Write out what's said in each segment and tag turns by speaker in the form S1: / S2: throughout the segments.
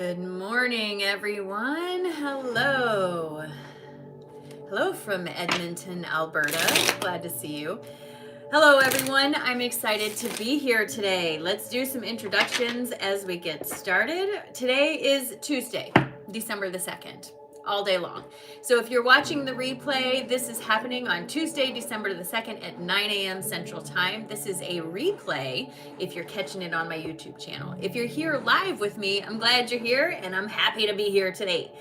S1: Good morning, everyone. Hello. Hello from Edmonton, Alberta. Glad to see you. Hello, everyone. I'm excited to be here today. Let's do some introductions as we get started. Today is Tuesday, December the 2nd, all day long. So if you're watching the replay, this is happening on Tuesday, December the 2nd at 9 a.m. Central Time. This is a replay if you're catching it on my YouTube channel. If you're here live with me, I'm glad you're here and I'm happy to be here today.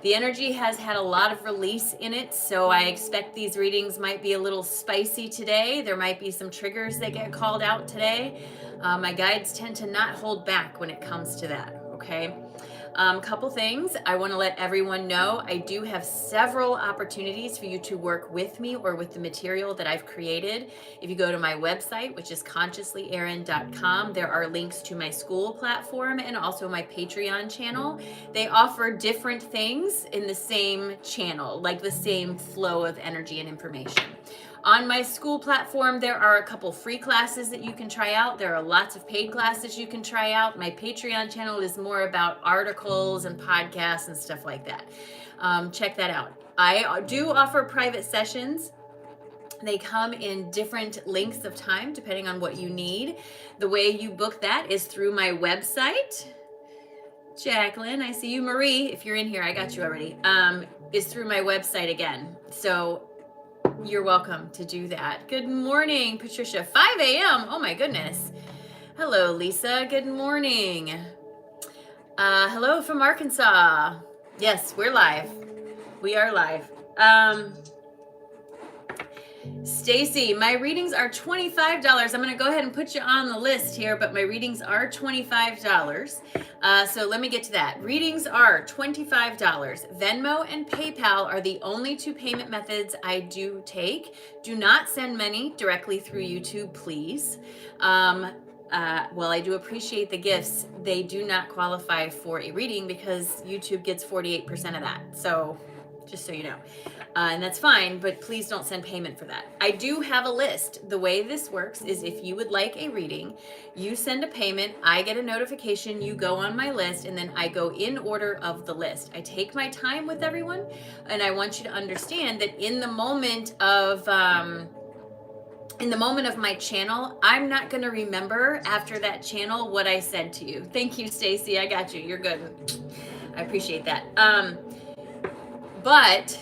S1: The energy has had a lot of release in it, so I expect these readings might be a little spicy today. There might be some triggers that get called out today. My guides tend to not hold back when it comes to that, okay? Couple things I want to let everyone know. I do have several opportunities for you to work with me or with the material that I've created. If you go to my website, which is consciouslyerin.com, there are links to my school platform and also my Patreon channel. They offer different things in the same channel, like the same flow of energy and information. On my school platform, there are a couple free classes that you can try out. There are lots of paid classes you can try out. My Patreon channel is more about articles and podcasts and stuff like that. Check that out. I do offer private sessions. They come in different lengths of time depending on what you need. The way you book that is through my website. Jacqueline, I see you. Marie, if you're in here, I got you already. Is through my website again. So you're welcome to do that. Good morning, Patricia. 5 a.m. Oh my goodness. Hello, Lisa. Good morning. Hello from Arkansas. Yes, we're live. We are live. Stacy, my readings are $25. I'm going to go ahead and put you on the list here, but my readings are $25. So let me get to that. Readings are $25. Venmo and PayPal are the only two payment methods I do take. Do not send money directly through YouTube, please. While I do appreciate the gifts, they do not qualify for a reading because YouTube gets 48% of that. So just so you know. And that's fine, but please don't send payment for that. I do have a list. The way this works is if you would like a reading, you send a payment, I get a notification, you go on my list, and then I go in order of the list. I take my time with everyone, and I want you to understand that in the moment of my channel, I'm not going to remember after that channel what I said to you. Thank you, Stacy. I got you. You're good. I appreciate that. But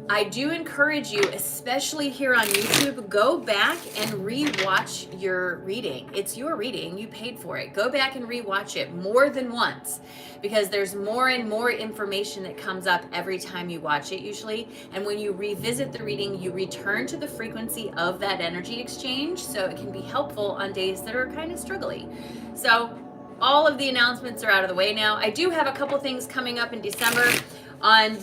S1: I do encourage you, especially here on YouTube, go back and re-watch your reading. It's your reading. You paid for it. Go back and re-watch it more than once because there's more and more information that comes up every time you watch it usually. And when you revisit the reading, you return to the frequency of that energy exchange so it can be helpful on days that are kind of struggling. So all of the announcements are out of the way now. I do have a couple things coming up in December. On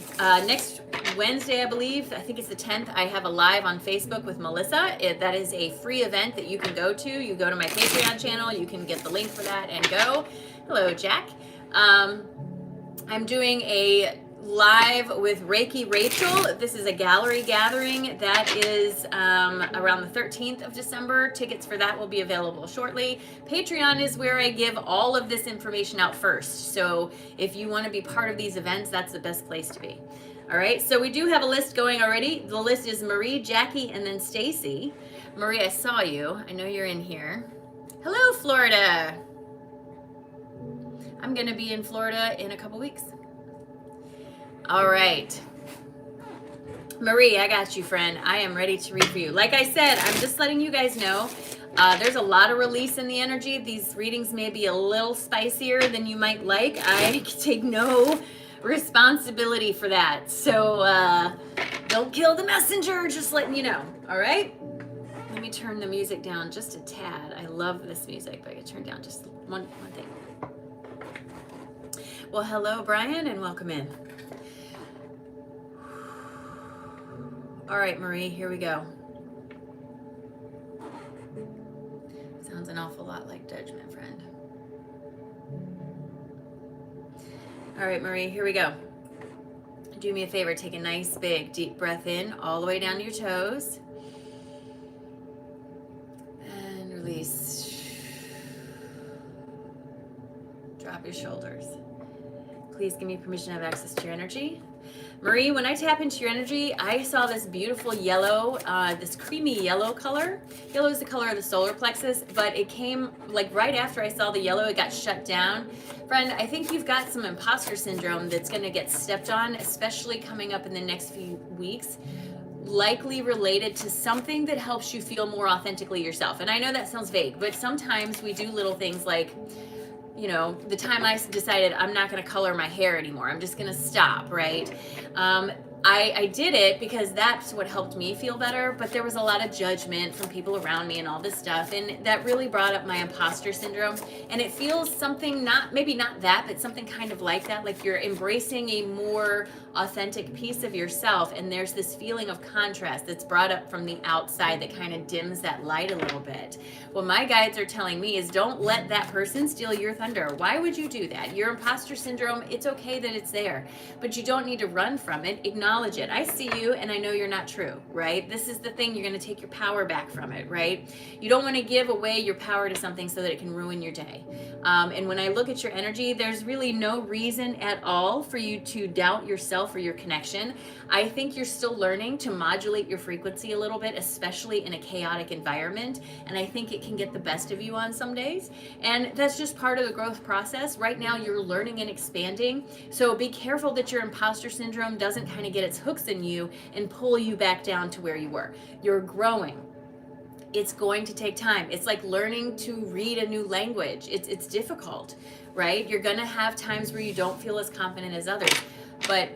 S1: next Wednesday, I believe, I think it's the 10th, I have a live on Facebook with Melissa. That is a free event that you can go to. You go to my Patreon channel, you can get the link for that and go. Hello, Jack. I'm doing a live with Reiki Rachel. This is a gallery gathering that is around the 13th of December. Tickets for that will be available shortly. Patreon is where I give all of this information out first. So if you want to be part of these events, that's the best place to be. All right, so we do have a list going already. The list is Marie, Jackie, and then Stacy. Marie, I saw you. I know you're in here. Hello, Florida. I'm going to be in Florida in a couple weeks. All right. Marie, I got you, friend. I am ready to read for you. Like I said, I'm just letting you guys know there's a lot of release in the energy. These readings may be a little spicier than you might like. I take no responsibility for that. So don't kill the messenger, just letting you know. All right? Let me turn the music down just a tad. I love this music, but I can turn down just one thing. Well, hello, Brian, and welcome in. All right, Marie, here we go. Sounds an awful lot like judgment, friend. All right, Marie, here we go. Do me a favor, take a nice big deep breath in all the way down to your toes. And release. Drop your shoulders. Please give me permission to have access to your energy. Marie, when I tap into your energy, I saw this beautiful yellow, this creamy yellow color. Yellow is the color of the solar plexus, but it came like right after I saw the yellow, it got shut down. Friend, I think you've got some imposter syndrome that's going to get stepped on, especially coming up in the next few weeks, likely related to something that helps you feel more authentically yourself. And I know that sounds vague, but sometimes we do little things like, you know, the time I decided I'm not going to color my hair anymore. I'm just going to stop, right? I did it because that's what helped me feel better, but there was a lot of judgment from people around me and all this stuff, and that really brought up my imposter syndrome. And it feels something maybe not that, but something kind of like that, like you're embracing a more authentic piece of yourself, and there's this feeling of contrast that's brought up from the outside that kind of dims that light a little bit. What my guides are telling me is don't let that person steal your thunder. Why would you do that? Your imposter syndrome, it's okay that it's there, but you don't need to run from it. Acknowledge it. I see you and I know you're not true, right? This is the thing, you're going to take your power back from it, right? You don't want to give away your power to something so that it can ruin your day. And when I look at your energy, there's really no reason at all for you to doubt yourself or your connection. I think you're still learning to modulate your frequency a little bit, especially in a chaotic environment. And I think it can get the best of you on some days. And that's just part of the growth process. Right now, you're learning and expanding. So be careful that your imposter syndrome doesn't kind of get its hooks in you and pull you back down to where you were. You're growing. It's going to take time. It's like learning to read a new language. It's difficult, right? You're going to have times where you don't feel as confident as others. But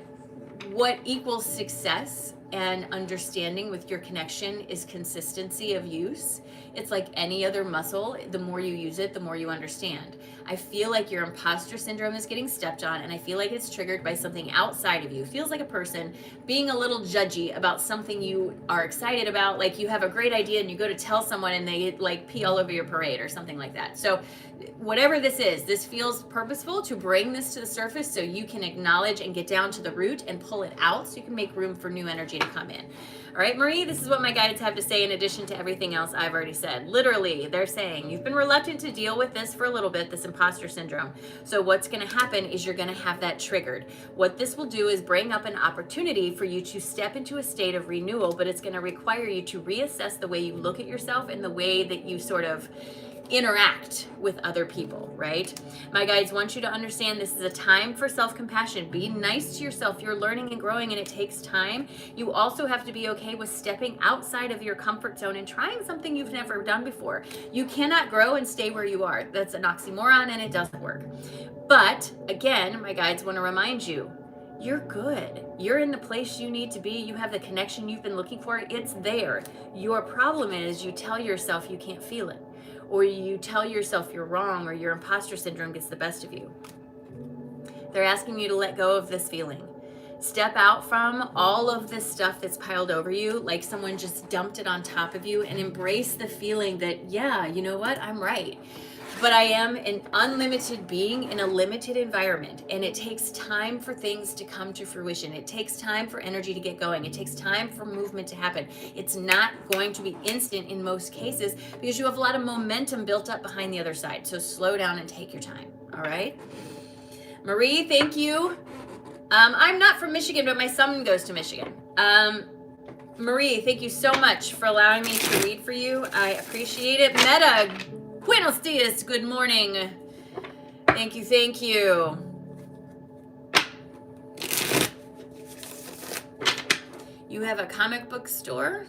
S1: what equals success and understanding with your connection is consistency of use. It's like any other muscle. The more you use it, the more you understand. I feel like your imposter syndrome is getting stepped on, and I feel like it's triggered by something outside of you. It feels like a person being a little judgy about something you are excited about. Like you have a great idea and you go to tell someone and they like pee all over your parade or something like that. So whatever this is, this feels purposeful to bring this to the surface so you can acknowledge and get down to the root and pull it out so you can make room for new energy to come in. All right, Marie, this is what my guides have to say in addition to everything else I've already said. Literally, they're saying you've been reluctant to deal with this for a little bit, this imposter syndrome. So what's going to happen is you're going to have that triggered. What this will do is bring up an opportunity for you to step into a state of renewal, but it's going to require you to reassess the way you look at yourself and the way that you sort of interact with other people, right? My guides want you to understand this is a time for self-compassion. Be nice to yourself. You're learning and growing and it takes time. You also have to be okay with stepping outside of your comfort zone and trying something you've never done before. You cannot grow and stay where you are. That's an oxymoron and it doesn't work. But again, my guides want to remind you, you're good. You're in the place you need to be. You have the connection you've been looking for. It's there. Your problem is you tell yourself you can't feel it, or you tell yourself you're wrong, or your imposter syndrome gets the best of you. They're asking you to let go of this feeling. Step out from all of this stuff that's piled over you, like someone just dumped it on top of you, and embrace the feeling that, yeah, you know what, I'm right. But I am an unlimited being in a limited environment, and it takes time for things to come to fruition. It takes time for energy to get going. It takes time for movement to happen. It's not going to be instant in most cases because you have a lot of momentum built up behind the other side. So slow down and take your time, all right? Marie, thank you. I'm not from Michigan, but my son goes to Michigan. Marie, thank you so much for allowing me to read for you. I appreciate it. Meta, buenos dias, good morning. Thank you, thank you. You have a comic book store?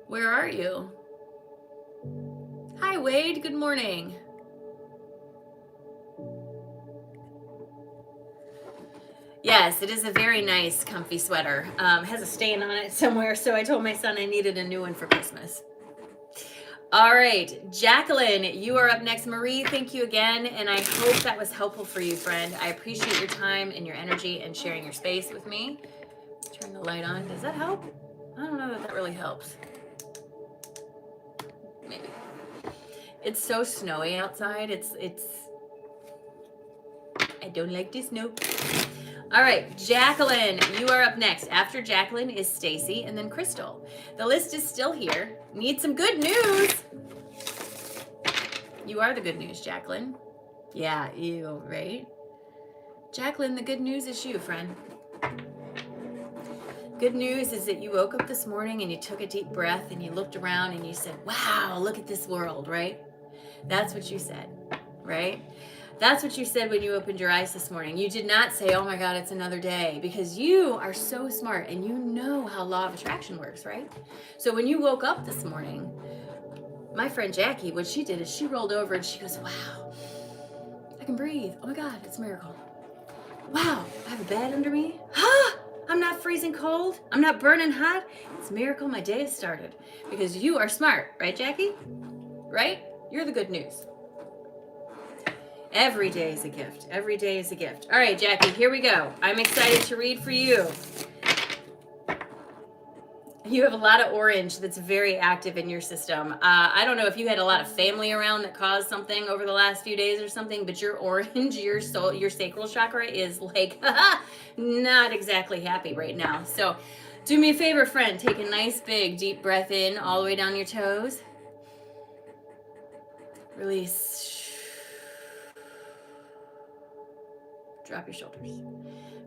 S1: Where are you? Hi, Wade, good morning. Yes, it is a very nice, comfy sweater. Has a stain on it somewhere, so I told my son I needed a new one for Christmas. All right, Jacqueline, you are up next. Marie, thank you again, and I hope that was helpful for you, friend. I appreciate your time and your energy and sharing your space with me. Turn the light on. Does that help? I don't know that really helps. Maybe. It's so snowy outside. I don't like the snow. All right, Jacqueline, you are up next. After Jacqueline is Stacy and then Crystal. The list is still here. Need some good news. You are the good news, Jacqueline. Yeah, ew, right? Jacqueline, the good news is you, friend. Good news is that you woke up this morning and you took a deep breath and you looked around and you said, wow, look at this world, right? That's what you said, right? That's what you said when you opened your eyes this morning. You did not say, oh my God, it's another day, because you are so smart and you know how law of attraction works, right? So when you woke up this morning, my friend Jackie, what she did is she rolled over and she goes, wow, I can breathe. Oh my God, it's a miracle. Wow, I have a bed under me. Huh? I'm not freezing cold. I'm not burning hot. It's a miracle my day has started. Because you are smart, right, Jackie? Right? You're the good news. Every day is a gift. Every day is a gift. All right, Jackie, here we go. I'm excited to read for you. You have a lot of orange that's very active in your system. I don't know if you had a lot of family around that caused something over the last few days or something, but your orange, your soul, your sacral chakra is like not exactly happy right now. So do me a favor, friend. Take a nice big deep breath in all the way down your toes. Release. Drop your shoulders.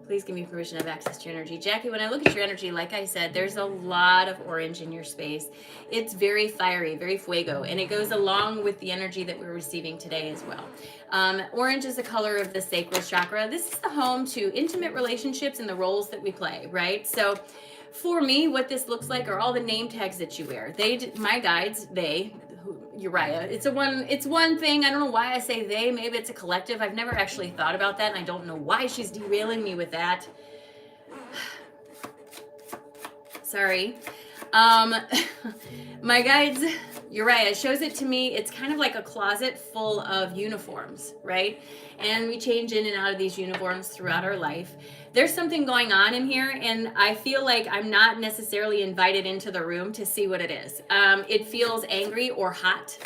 S1: Please give me permission to have access to your energy. Jackie, when I look at your energy, like I said, there's a lot of orange in your space. It's very fiery, very fuego, and it goes along with the energy that we're receiving today as well. Orange is the color of the sacral chakra. This is the home to intimate relationships and the roles that we play, right? So for me, what this looks like are all the name tags that you wear. My guides, Uriah. It's one thing. I don't know why I say they. Maybe it's a collective. I've never actually thought about that, and I don't know why she's derailing me with that. Sorry. My guides, Uriah shows it to me. It's kind of like a closet full of uniforms, right? And we change in and out of these uniforms throughout our life. There's something going on in here, and I feel like I'm not necessarily invited into the room to see what it is. It feels angry or hot.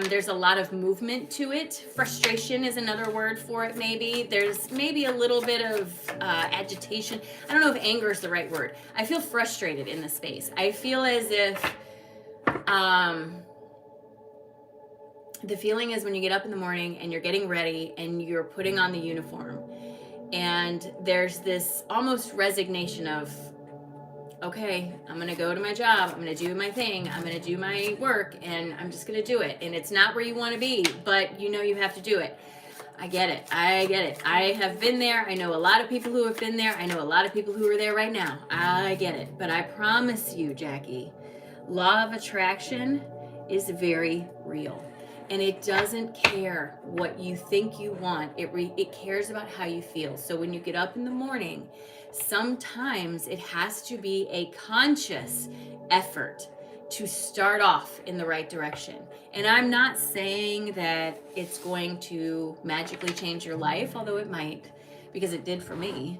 S1: There's a lot of movement to it. Frustration is another word for it, maybe. There's maybe a little bit of agitation. I don't know if anger is the right word. I feel frustrated in the space. I feel as if the feeling is when you get up in the morning and you're getting ready and you're putting on the uniform, and there's this almost resignation of, okay, I'm going to go to my job. I'm going to do my thing. I'm going to do my work, and I'm just going to do it. And it's not where you want to be, but you know you have to do it. I get it. I have been there. I know a lot of people who have been there. I know a lot of people who are there right now. I get it. But I promise you, Jackie, law of attraction is very real. And it doesn't care what you think you want. It cares about how you feel. So when you get up in the morning, sometimes it has to be a conscious effort to start off in the right direction. And I'm not saying that it's going to magically change your life, although it might, because it did for me.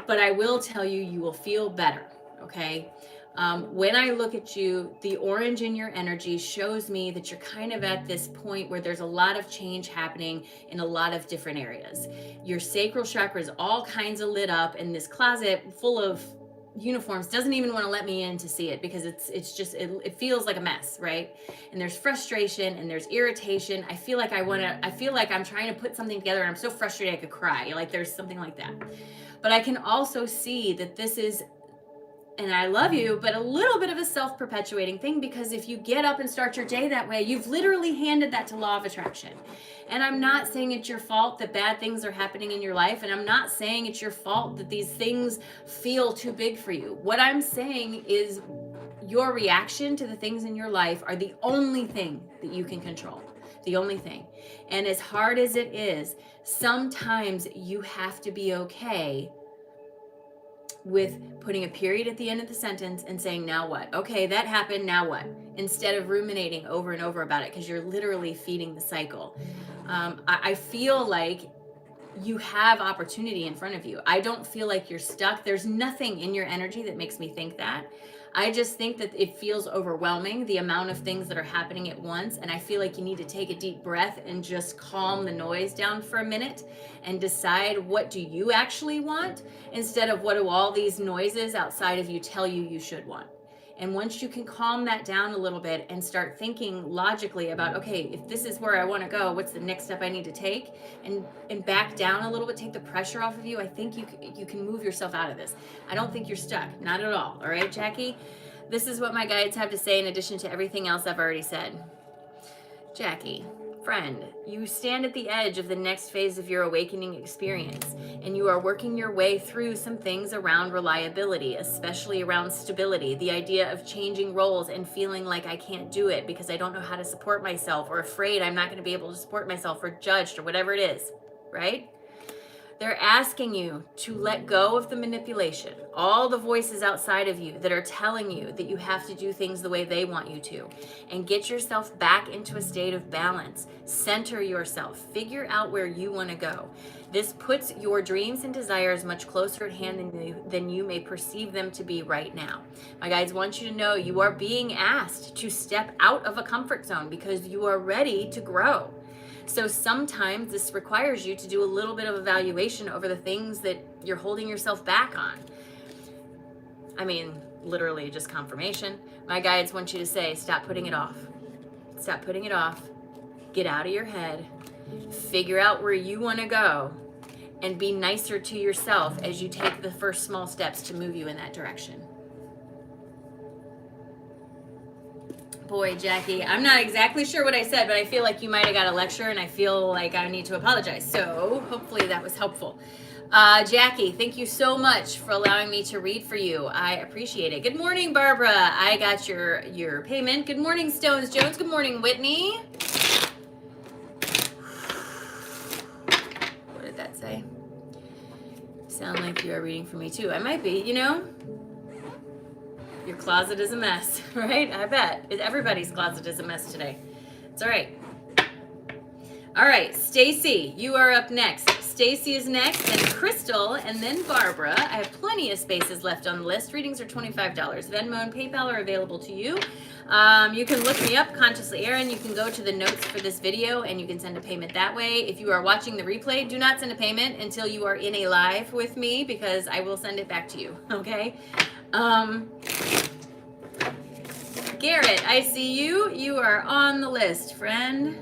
S1: But I will tell you, you will feel better, okay? When I look at you, the orange in your energy shows me that you're kind of at this point where there's a lot of change happening in a lot of different areas. Your sacral chakra is all kinds of lit up, and this closet full of uniforms doesn't even want to let me in to see it, because it feels like a mess, right? And there's frustration and there's irritation. I feel like I'm trying to put something together and I'm so frustrated I could cry. Like there's something like that. But I can also see that this is, and I love you, but a little bit of a self-perpetuating thing, because if you get up and start your day that way, you've literally handed that to law of attraction. And I'm not saying it's your fault that bad things are happening in your life, and I'm not saying it's your fault that these things feel too big for you. What I'm saying is your reaction to the things in your life are the only thing that you can control. The only thing. And as hard as it is, sometimes you have to be okay with putting a period at the end of the sentence and saying, now what? Okay, that happened, now what? Instead of ruminating over and over about it, because you're literally feeding the cycle. I feel like you have opportunity in front of you. I don't feel like you're stuck. There's nothing in your energy that makes me think that. I just think that it feels overwhelming, the amount of things that are happening at once. And I feel like you need to take a deep breath and just calm the noise down for a minute and decide, what do you actually want, instead of what do all these noises outside of you tell you you should want. And once you can calm that down a little bit and start thinking logically about, okay, if this is where I want to go, what's the next step I need to take, and back down a little bit, take the pressure off of you, I think you can move yourself out of this. I don't think you're stuck. Not at all. All right, Jackie? This is what my guides have to say in addition to everything else I've already said. Jackie, friend, you stand at the edge of the next phase of your awakening experience, and you are working your way through some things around reliability, especially around stability, the idea of changing roles and feeling like I can't do it because I don't know how to support myself, or afraid I'm not going to be able to support myself, or judged, or whatever it is, right? They're asking you to let go of the manipulation, all the voices outside of you that are telling you that you have to do things the way they want you to, and get yourself back into a state of balance. Center yourself. Figure out where you want to go. This puts your dreams and desires much closer at hand than you may perceive them to be right now. My guides want you to know you are being asked to step out of a comfort zone because you are ready to grow. So sometimes this requires you to do a little bit of evaluation over the things that you're holding yourself back on. I mean, literally just confirmation. My guides want you to say, stop putting it off. Stop putting it off. Get out of your head. Figure out where you want to go. And be nicer to yourself as you take the first small steps to move you in that direction. Boy, Jackie, I'm not exactly sure what I said, but I feel like you might have got a lecture, and I feel like I need to apologize. So hopefully that was helpful. Jackie, thank you so much for allowing me to read for you. I appreciate it. Good morning, Barbara. I got your payment. Good morning, Stones Jones. Good morning, Whitney. What did that say? Sound like you are reading for me too. I might be, you know. Your closet is a mess, right? I bet. Everybody's closet is a mess today. It's all right. All right, Stacy, you are up next. Stacy is next, then Crystal, and then Barbara. I have plenty of spaces left on the list. Readings are $25. Venmo and PayPal are available to you. You can look me up, Consciously Erin. You can go to the notes for this video, and you can send a payment that way. If you are watching the replay, do not send a payment until you are in a live with me, because I will send it back to you, okay? Garrett, I see you. You are on the list, friend.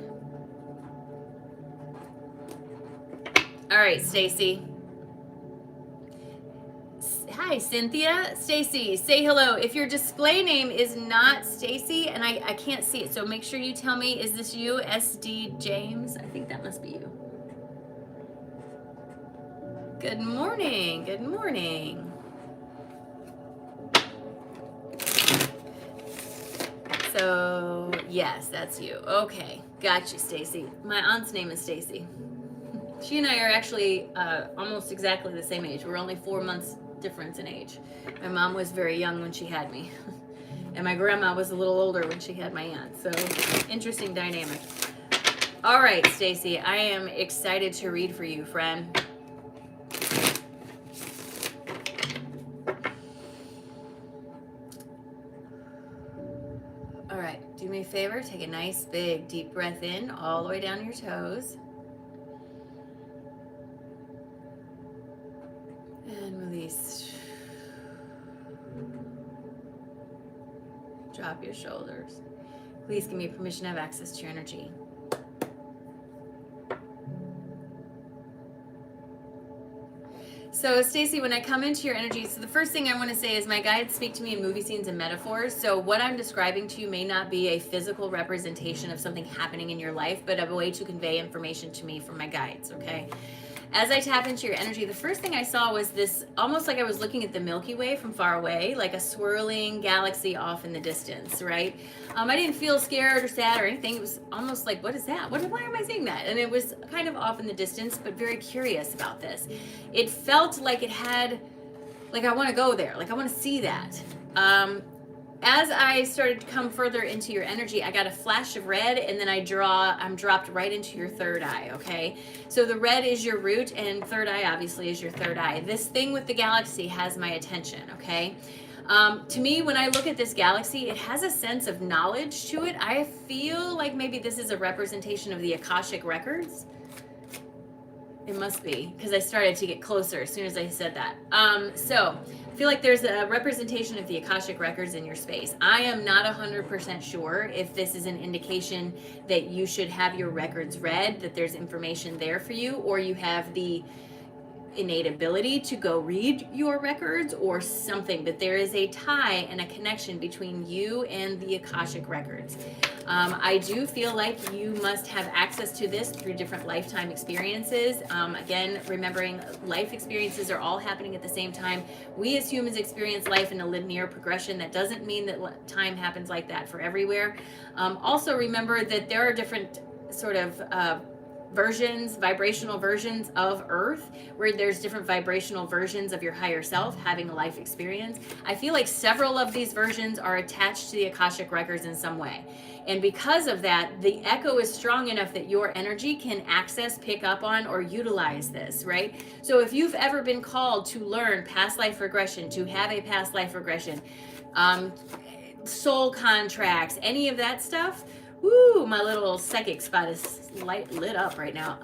S1: All right, Stacy. Hi, Cynthia. Stacy, say hello. If your display name is not Stacy, and I can't see it, so make sure you tell me, is this you, SD James? I think that must be you. Good morning. Good morning. So, yes, that's you. Okay, gotcha, Stacy. My aunt's name is Stacy. She and I are actually almost exactly the same age. We're only 4 months difference in age. My mom was very young when she had me. And my grandma was a little older when she had my aunt. So, interesting dynamic. All right, Stacy, I am excited to read for you, friend. All right, do me a favor, take a nice big deep breath in all the way down to your toes. And release. Drop your shoulders. Please give me permission to have access to your energy. So, Stacy, when I come into your energy, so the first thing I want to say is my guides speak to me in movie scenes and metaphors. So what I'm describing to you may not be a physical representation of something happening in your life, but of a way to convey information to me from my guides, okay? As I tap into your energy, the first thing I saw was this, almost like I was looking at the Milky Way from far away, like a swirling galaxy off in the distance, right? I didn't feel scared or sad or anything. It was almost like, what is that? Why am I seeing that? And it was kind of off in the distance, but very curious about this. It felt like it had, like I want to go there, like I want to see that. As I started to come further into your energy, I got a flash of red, and then I'm dropped right into your third eye, okay? So the red is your root, and third eye obviously is your third eye. This thing with the galaxy has my attention, okay? To me, when I look at this galaxy, it has a sense of knowledge to it. I feel like maybe this is a representation of the Akashic records. It must be, because I started to get closer as soon as I said that. So I feel like there's a representation of the Akashic records in your space. I am not 100% sure if this is an indication that you should have your records read, that there's information there for you, or you have the innate ability to go read your records or something, but there is a tie and a connection between you and the Akashic records. I do feel like you must have access to this through different lifetime experiences. Again, remembering life experiences are all happening at the same time. We as humans experience life in a linear progression. That doesn't mean that time happens like that for everywhere. Also remember that there are different sort of vibrational versions of Earth, where there's different vibrational versions of your higher self having a life experience. I feel like several of these versions are attached to the Akashic records in some way. And because of that, the echo is strong enough that your energy can access, pick up on, or utilize this, right? So if you've ever been called to learn past life regression, to have a past life regression, soul contracts, any of that stuff, woo, my little psychic spot is lit up right now.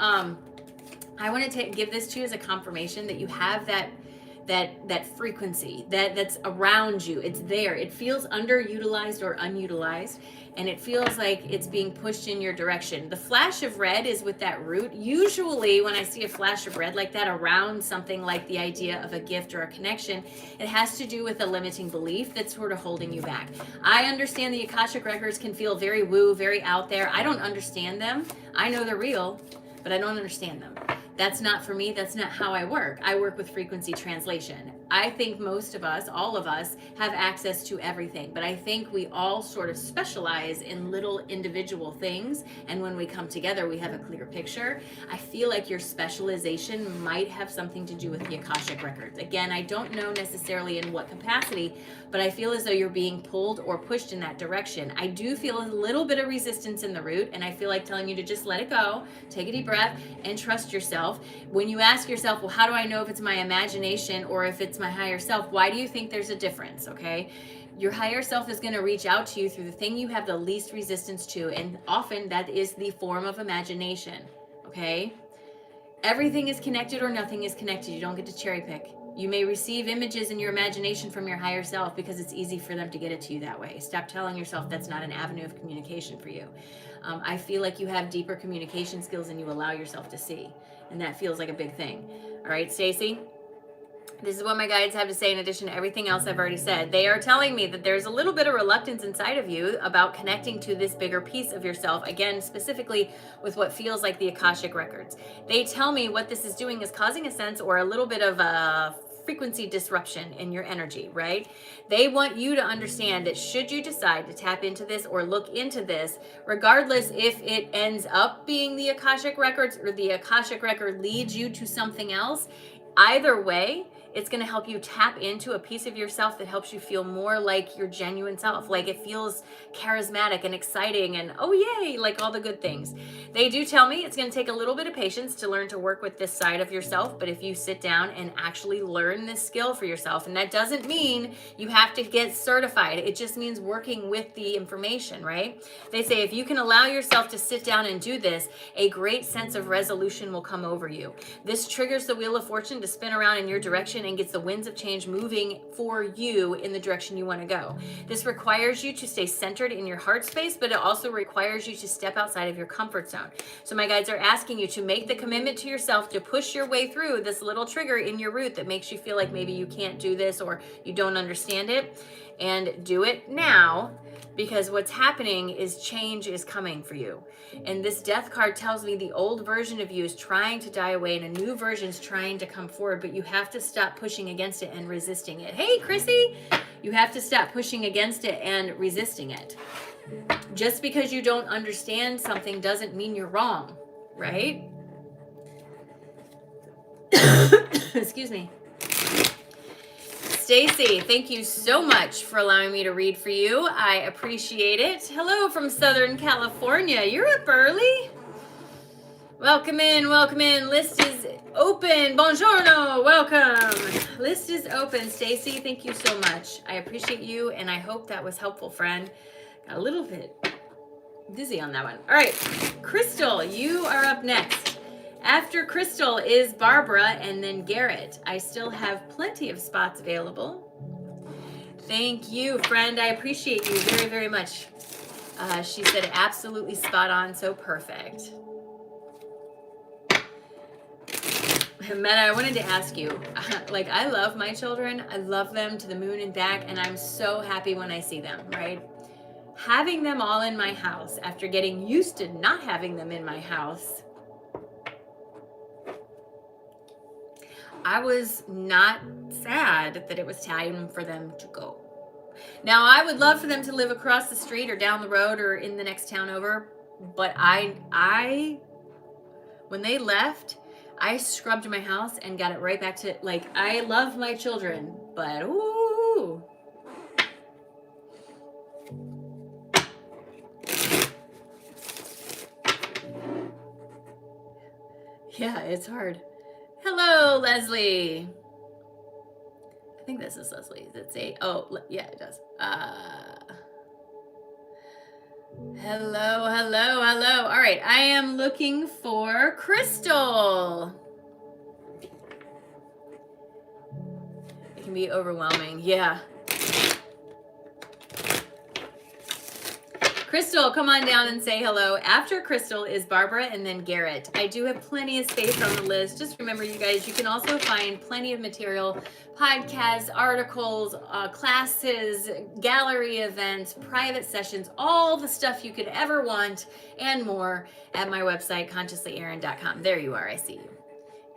S1: I want to give this to you as a confirmation that you have that frequency that's around you. It's there. It feels underutilized or unutilized, and it feels like it's being pushed in your direction. The flash of red is with that root. Usually when I see a flash of red like that around something like the idea of a gift or a connection, it has to do with a limiting belief that's sort of holding you back. I understand the Akashic records can feel very woo, very out there. I don't understand them. I know they're real, but I don't understand them. That's not for me. That's not how I work. I work with frequency translation. I think most of us, all of us, have access to everything, but I think we all sort of specialize in little individual things, and when we come together, we have a clear picture. I feel like your specialization might have something to do with the Akashic records. Again, I don't know necessarily in what capacity, but I feel as though you're being pulled or pushed in that direction. I do feel a little bit of resistance in the root, and I feel like telling you to just let it go, take a deep breath, and trust yourself. When you ask yourself, well, how do I know if it's my imagination or if it's my higher self? Why do you think there's a difference? Okay. Your higher self is going to reach out to you through the thing you have the least resistance to. And often that is the form of imagination. Okay. Everything is connected or nothing is connected. You don't get to cherry pick. You may receive images in your imagination from your higher self because it's easy for them to get it to you that way. Stop telling yourself that's not an avenue of communication for you. I feel like you have deeper communication skills than you allow yourself to see. And that feels like a big thing. All right, Stacy? This is what my guides have to say in addition to everything else I've already said. They are telling me that there's a little bit of reluctance inside of you about connecting to this bigger piece of yourself, again, specifically with what feels like the Akashic records. They tell me what this is doing is causing a sense or a little bit of a frequency disruption in your energy, right? They want you to understand that should you decide to tap into this or look into this, regardless if it ends up being the Akashic records or the Akashic record leads you to something else, either way, it's going to help you tap into a piece of yourself that helps you feel more like your genuine self. Like it feels charismatic and exciting and oh yay, like all the good things. They do tell me it's going to take a little bit of patience to learn to work with this side of yourself. But if you sit down and actually learn this skill for yourself, and that doesn't mean you have to get certified. It just means working with the information, right? They say if you can allow yourself to sit down and do this, a great sense of resolution will come over you. This triggers the wheel of fortune to spin around in your direction and gets the winds of change moving for you in the direction you want to go. This requires you to stay centered in your heart space, but it also requires you to step outside of your comfort zone. So my guides are asking you to make the commitment to yourself to push your way through this little trigger in your root that makes you feel like maybe you can't do this or you don't understand it, and do it now, because what's happening is change is coming for you. And this death card tells me the old version of you is trying to die away and a new version is trying to come forward, but you have to stop pushing against it and resisting it. Hey, Chrissy, you have to stop pushing against it and resisting it. Just because you don't understand something doesn't mean you're wrong, right? Excuse me. Stacy, thank you so much for allowing me to read for you. I appreciate it. Hello from Southern California. You're up early. Welcome in, welcome in. List is open. Buongiorno, welcome. List is open. Stacy, thank you so much. I appreciate you, and I hope that was helpful, friend. Got a little bit dizzy on that one. All right, Crystal, you are up next. After Crystal is Barbara and then Garrett. I still have plenty of spots available. Thank you, friend. I appreciate you very, very much. She said absolutely spot on, so perfect. Meta, I wanted to ask you, like, I love my children. I love them to the moon and back, and I'm so happy when I see them, right? Having them all in my house after getting used to not having them in my house, I was not sad that it was time for them to go. Now, I would love for them to live across the street or down the road or in the next town over, but when they left, I scrubbed my house and got it right back to, like, I love my children, but ooh. Yeah, it's hard. Hello, Leslie. I think this is Leslie. Does it say? Oh, yeah, it does. Hello. All right, I am looking for Crystal. It can be overwhelming. Yeah. Crystal, come on down and say hello. After Crystal is Barbara and then Garrett. I do have plenty of space on the list. Just remember, you guys, you can also find plenty of material, podcasts, articles, classes, gallery events, private sessions, all the stuff you could ever want and more at my website, consciouslyerin.com. There you are. I see you.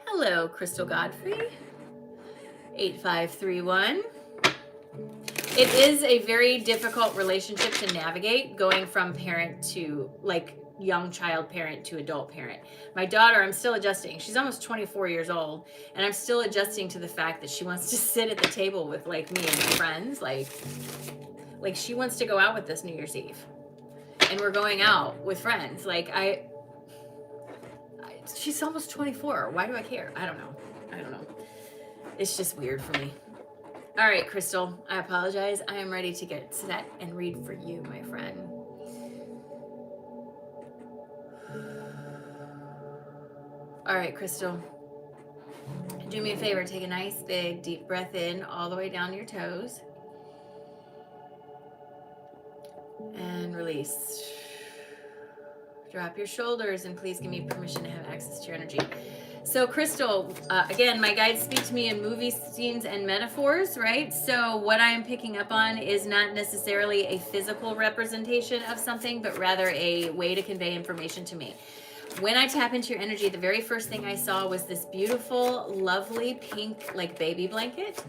S1: Hello, Crystal Godfrey. 8531. It is a very difficult relationship to navigate, going from parent to, like, young child parent to adult parent. My daughter, I'm still adjusting. She's almost 24 years old, and I'm still adjusting to the fact that she wants to sit at the table with, like, me and my friends. Like she wants to go out with us New Year's Eve, and we're going out with friends. Like, she's almost 24. Why do I care? I don't know. It's just weird for me. All right, Crystal, I apologize. I am ready to get set and read for you, my friend. All right, Crystal, do me a favor. Take a nice, big, deep breath in all the way down your toes. And release. Drop your shoulders, and please give me permission to have access to your energy. So, Crystal, again, my guides speak to me in movie scenes and metaphors, right? So what I'm picking up on is not necessarily a physical representation of something, but rather a way to convey information to me. When I tap into your energy, the very first thing I saw was this beautiful, lovely pink, like, baby blanket.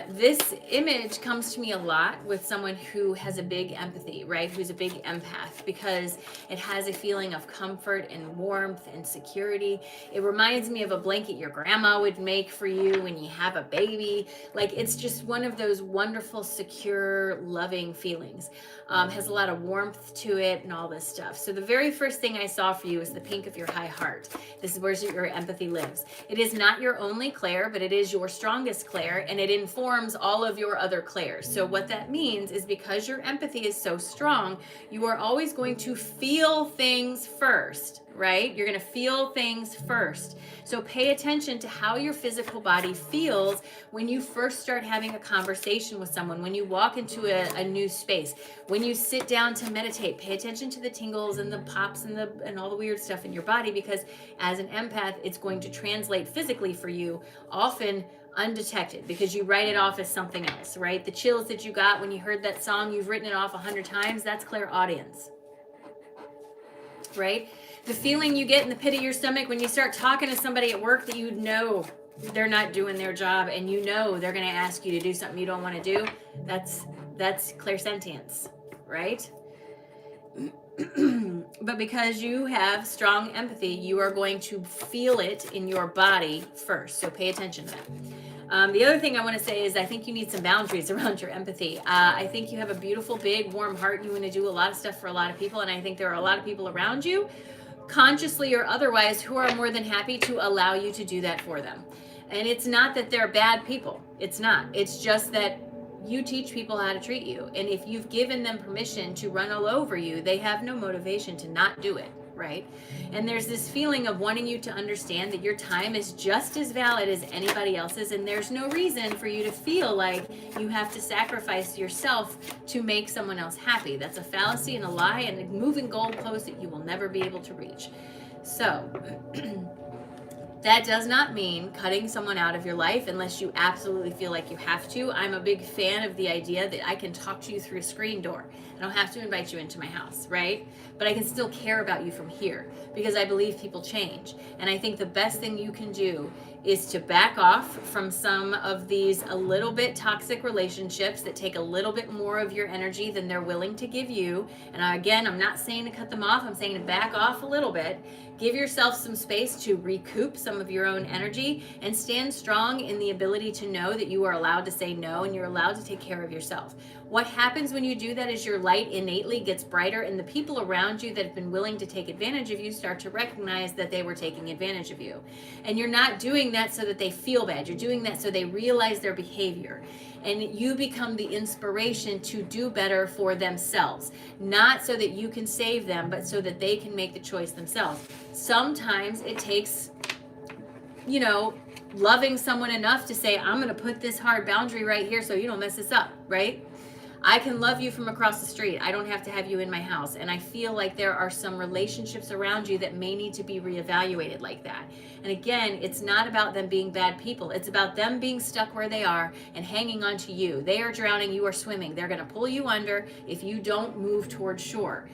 S1: This image comes to me a lot with someone who has a big empathy, right? Who's a big empath, because it has a feeling of comfort and warmth and security. It reminds me of a blanket your grandma would make for you when you have a baby. Like, it's just one of those wonderful, secure, loving feelings. Has a lot of warmth to it and all this stuff. So the very first thing I saw for you is the pink of your high heart. This is where your empathy lives. It is not your only clair, but it is your strongest clair, and it informs all of your other clairs. So what that means is, because your empathy is so strong, you are always going to feel things first, right? You're going to feel things first. So pay attention to how your physical body feels when you first start having a conversation with someone, when you walk into a new space, when you sit down to meditate. Pay attention to the tingles and the pops and all the weird stuff in your body, because as an empath, it's going to translate physically for you, often undetected, because you write it off as something else, right? The chills that you got when you heard that song, you've written it off 100 times. That's clairaudience, right? The feeling you get in the pit of your stomach when you start talking to somebody at work that you know they're not doing their job, and you know they're going to ask you to do something you don't want to do, that's clairsentience, right? But because you have strong empathy, you are going to feel it in your body first. So pay attention to that. The other thing I want to say is, I think you need some boundaries around your empathy. I think you have a beautiful, big, warm heart. You want to do a lot of stuff for a lot of people. And I think there are a lot of people around you, consciously or otherwise, who are more than happy to allow you to do that for them. And it's not that they're bad people. It's not. It's just that you teach people how to treat you. And if you've given them permission to run all over you, they have no motivation to not do it, right? And there's this feeling of wanting you to understand that your time is just as valid as anybody else's, and there's no reason for you to feel like you have to sacrifice yourself to make someone else happy. That's a fallacy and a lie and a moving goalpost that you will never be able to reach. So that does not mean cutting someone out of your life unless you absolutely feel like you have to. I'm a big fan of the idea that I can talk to you through a screen door. I don't have to invite you into my house, right? But I can still care about you from here because I believe people change. And I think the best thing you can do is to back off from some of these a little bit toxic relationships that take a little bit more of your energy than they're willing to give you. And again, I'm not saying to cut them off. I'm saying to back off a little bit. Give yourself some space to recoup some of your own energy and stand strong in the ability to know that you are allowed to say no and you're allowed to take care of yourself. What happens when you do that is your light innately gets brighter, and the people around you that have been willing to take advantage of you start to recognize that they were taking advantage of you. And you're not doing that so that they feel bad. You're doing that so they realize their behavior. And you become the inspiration to do better for themselves. Not so that you can save them, but so that they can make the choice themselves. Sometimes it takes, loving someone enough to say, I'm going to put this hard boundary right here so you don't mess this up, right? I can love you from across the street. I don't have to have you in my house. And I feel like there are some relationships around you that may need to be reevaluated like that. And again, it's not about them being bad people. It's about them being stuck where they are and hanging on to you. They are drowning, you are swimming. They're going to pull you under if you don't move towards shore.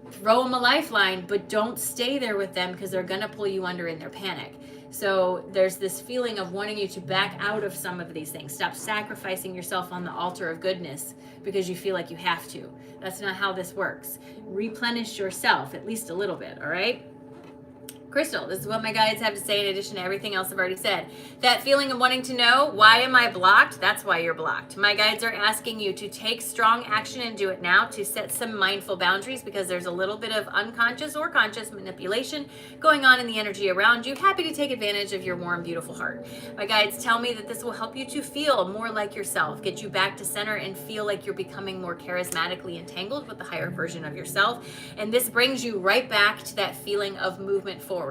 S1: Throw them a lifeline, but don't stay there with them because they're going to pull you under in their panic. So there's this feeling of wanting you to back out of some of these things. Stop sacrificing yourself on the altar of goodness because you feel like you have to. That's not how this works. Replenish yourself at least a little bit, all right? Crystal, this is what my guides have to say in addition to everything else I've already said. That feeling of wanting to know, why am I blocked? That's why you're blocked. My guides are asking you to take strong action and do it now, to set some mindful boundaries because there's a little bit of unconscious or conscious manipulation going on in the energy around you. Happy to take advantage of your warm, beautiful heart. My guides tell me that this will help you to feel more like yourself, get you back to center and feel like you're becoming more charismatically entangled with the higher version of yourself. And this brings you right back to that feeling of movement forward.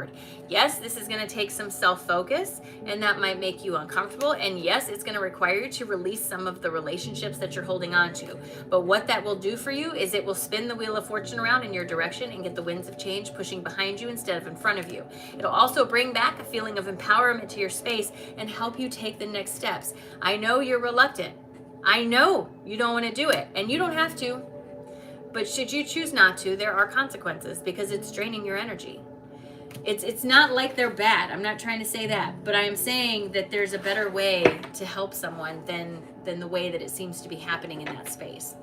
S1: Yes, this is going to take some self-focus, and that might make you uncomfortable. And yes, it's going to require you to release some of the relationships that you're holding on to. But what that will do for you is it will spin the wheel of fortune around in your direction and get the winds of change pushing behind you instead of in front of you. It'll also bring back a feeling of empowerment to your space and help you take the next steps. I know you're reluctant. I know you don't want to do it, and you don't have to. But should you choose not to, there are consequences because it's draining your energy. It's not like they're bad. I'm not trying to say that, but I am saying that there's a better way to help someone than the way that it seems to be happening in that space.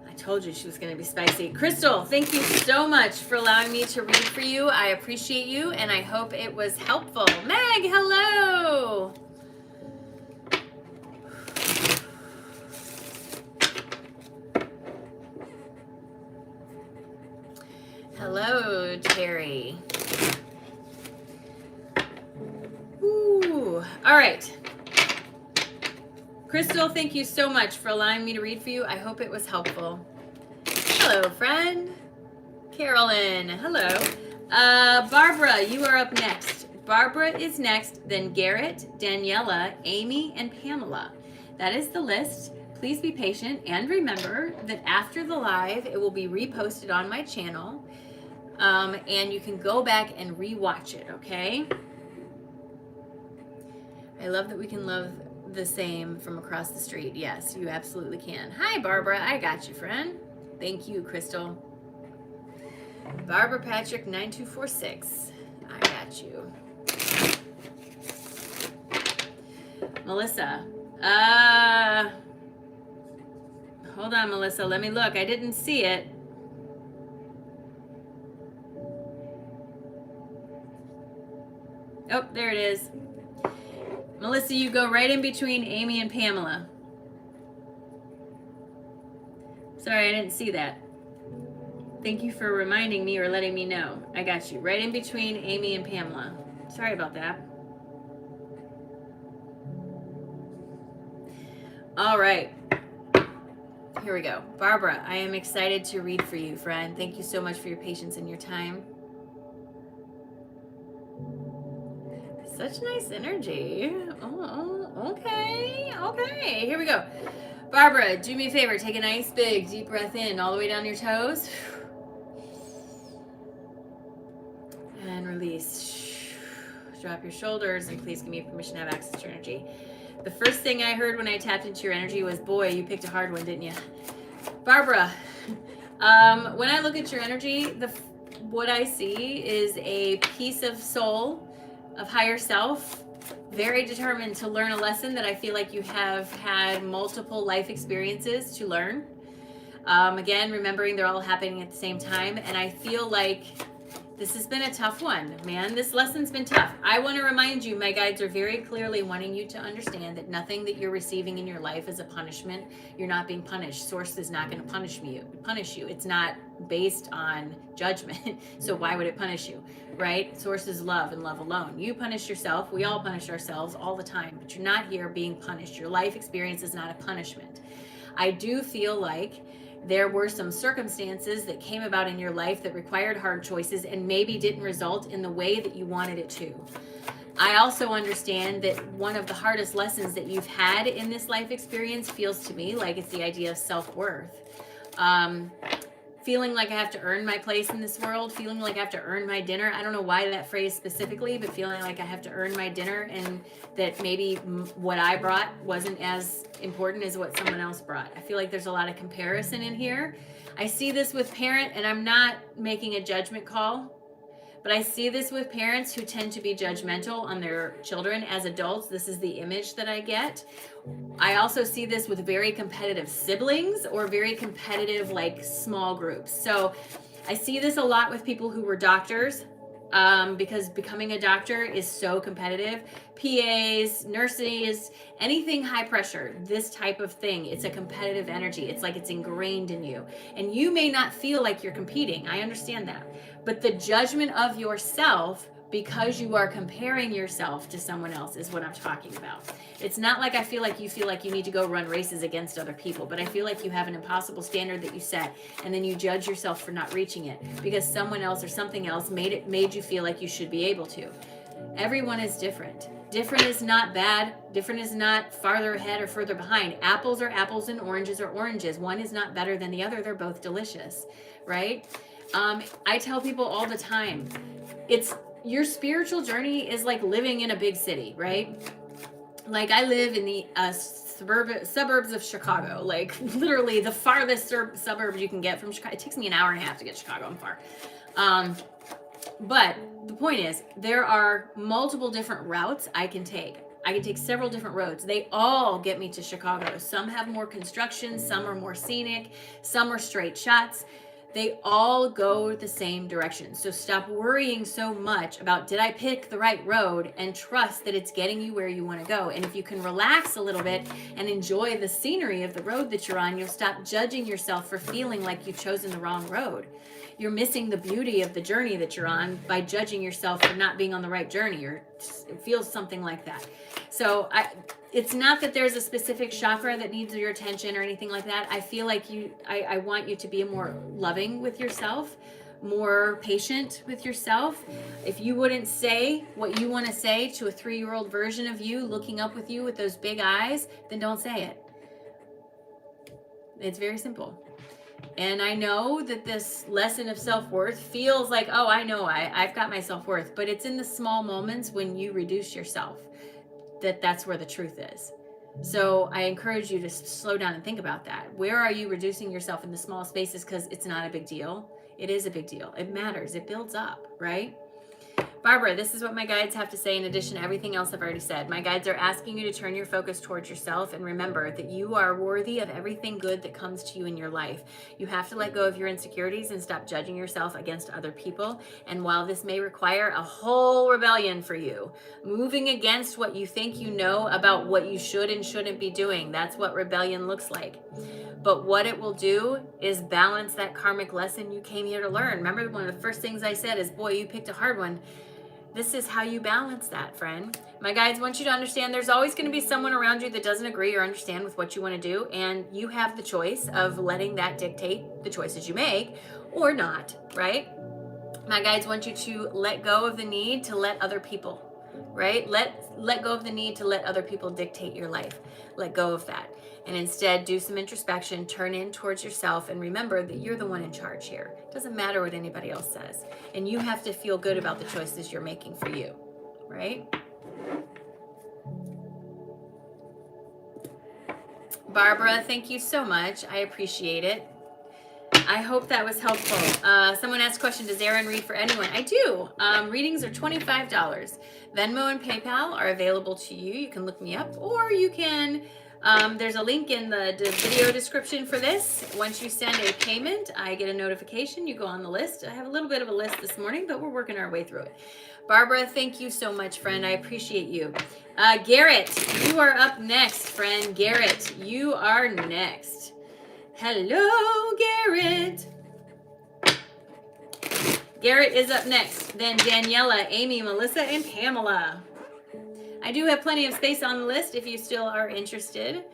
S1: I told you she was going to be spicy. Crystal, thank you so much for allowing me to read for you. I appreciate you, and I hope it was helpful. Meg, hello. Hello, Terry. Ooh, all right. Crystal, thank you so much for allowing me to read for you. I hope it was helpful. Hello, friend. Carolyn, hello. Barbara, you are up next. Barbara is next, then Garrett, Daniela, Amy, and Pamela. That is the list. Please be patient and remember that after the live, it will be reposted on my channel. And you can go back and rewatch it, okay? I love that we can love the same from across the street. Yes, you absolutely can. Hi, Barbara. I got you, friend. Thank you, Crystal. Barbara Patrick 9246. I got you. Melissa. Hold on, Melissa. Let me look. I didn't see it. Oh, there it is. Melissa, you go right in between Amy and Pamela. Sorry, I didn't see that. Thank you for reminding me or letting me know. I got you. Right in between Amy and Pamela. Sorry about that. All right. Here we go. Barbara, I am excited to read for you, friend. Thank you so much for your patience and your time. Such nice energy. Oh, okay. Okay, here we go. Barbara, do me a favor. Take a nice big deep breath in all the way down your toes. And release. Drop your shoulders and please give me permission to have access to your energy. The first thing I heard when I tapped into your energy was, boy, you picked a hard one, didn't you? Barbara, when I look at your energy, what I see is a piece of soul, of higher self, very determined to learn a lesson that I feel like you have had multiple life experiences to learn. Again, remembering they're all happening at the same time. And I feel like this has been a tough one, man. This lesson's been tough. I want to remind you, my guides are very clearly wanting you to understand that nothing that you're receiving in your life is a punishment. You're not being punished. Source is not going to punish you. It's not based on judgment. So why would it punish you, right? Source is love and love alone. You punish yourself. We all punish ourselves all the time, but you're not here being punished. Your life experience is not a punishment. I do feel like there were some circumstances that came about in your life that required hard choices and maybe didn't result in the way that you wanted it to. I also understand that one of the hardest lessons that you've had in this life experience feels to me like it's the idea of self-worth. Feeling like I have to earn my place in this world, feeling like I have to earn my dinner. I don't know why that phrase specifically, but feeling like I have to earn my dinner and that maybe what I brought wasn't as important as what someone else brought. I feel like there's a lot of comparison in here. I see this with parent, and I'm not making a judgment call, but I see this with parents who tend to be judgmental on their children as adults. This is the image that I get. I also see this with very competitive siblings or very competitive, like, small groups. So I see this a lot with people who were doctors, because becoming a doctor is so competitive. PAs, nurses, anything high pressure, this type of thing, it's a competitive energy. It's like it's ingrained in you. And you may not feel like you're competing. I understand that. But the judgment of yourself because you are comparing yourself to someone else is what I'm talking about. It's not like I feel like you need to go run races against other people, but I feel like you have an impossible standard that you set, and then you judge yourself for not reaching it because someone else or something else made you feel like you should be able to. Everyone is different. Different is not bad. Different is not farther ahead or further behind. Apples are apples and oranges are oranges. One is not better than the other. They're both delicious, right? I tell people all the time, your spiritual journey is like living in a big city, right? Like I live in the suburbs of Chicago, like literally the farthest suburbs you can get from Chicago. It takes me an hour and a half to get to Chicago. I'm far. But the point is, there are multiple different routes I can take. I can take several different roads. They all get me to Chicago. Some have more construction, some are more scenic, some are straight shots. They all go the same direction. So stop worrying so much about, did I pick the right road, and trust that it's getting you where you want to go. And if you can relax a little bit and enjoy the scenery of the road that you're on, you'll stop judging yourself for feeling like you've chosen the wrong road. You're missing the beauty of the journey that you're on by judging yourself for not being on the right journey, or it feels something like that. So it's not that there's a specific chakra that needs your attention or anything like that. I feel like I want you to be more loving with yourself, more patient with yourself. If you wouldn't say what you want to say to a 3-year-old version of you looking up with you with those big eyes, then don't say it. It's very simple. And I know that this lesson of self-worth feels like, oh, I know I've got my self-worth, but it's in the small moments when you reduce yourself that's where the truth is. So I encourage you to slow down and think about that. Where are you reducing yourself in the small spaces? Because it's not a big deal. It is a big deal. It matters. It builds up, right? Barbara, this is what my guides have to say in addition to everything else I've already said. My guides are asking you to turn your focus towards yourself and remember that you are worthy of everything good that comes to you in your life. You have to let go of your insecurities and stop judging yourself against other people. And while this may require a whole rebellion for you, moving against what you think you know about what you should and shouldn't be doing, that's what rebellion looks like. But what it will do is balance that karmic lesson you came here to learn. Remember, one of the first things I said is, boy, you picked a hard one. this is how you balance that, friend. My guides want you to understand there's always going to be someone around you that doesn't agree or understand with what you want to do, and you have the choice of letting that dictate the choices you make or not, right? My guides want you to let go of the need to let other people, right? Let go of the need to let other people dictate your life. Let go of that. And instead do some introspection, turn in towards yourself, and remember that you're the one in charge here. It doesn't matter what anybody else says. And you have to feel good about the choices you're making for you, right? Barbara, thank you so much. I appreciate it. I hope that was helpful. Someone asked a question, does Erin read for anyone? I do. Readings are $25. Venmo and PayPal are available to you. You can look me up, or you can, there's a link in the video description for this. Once you send a payment, I get a notification. You go on the list. I have a little bit of a list this morning, but we're working our way through it. Barbara, thank you so much, friend. I appreciate you. Garrett, you are up next, friend. Garrett, you are next. Hello, Garrett. Garrett is up next. Then Daniela, Amy, Melissa, and Pamela. I do have plenty of space on the list if you still are interested.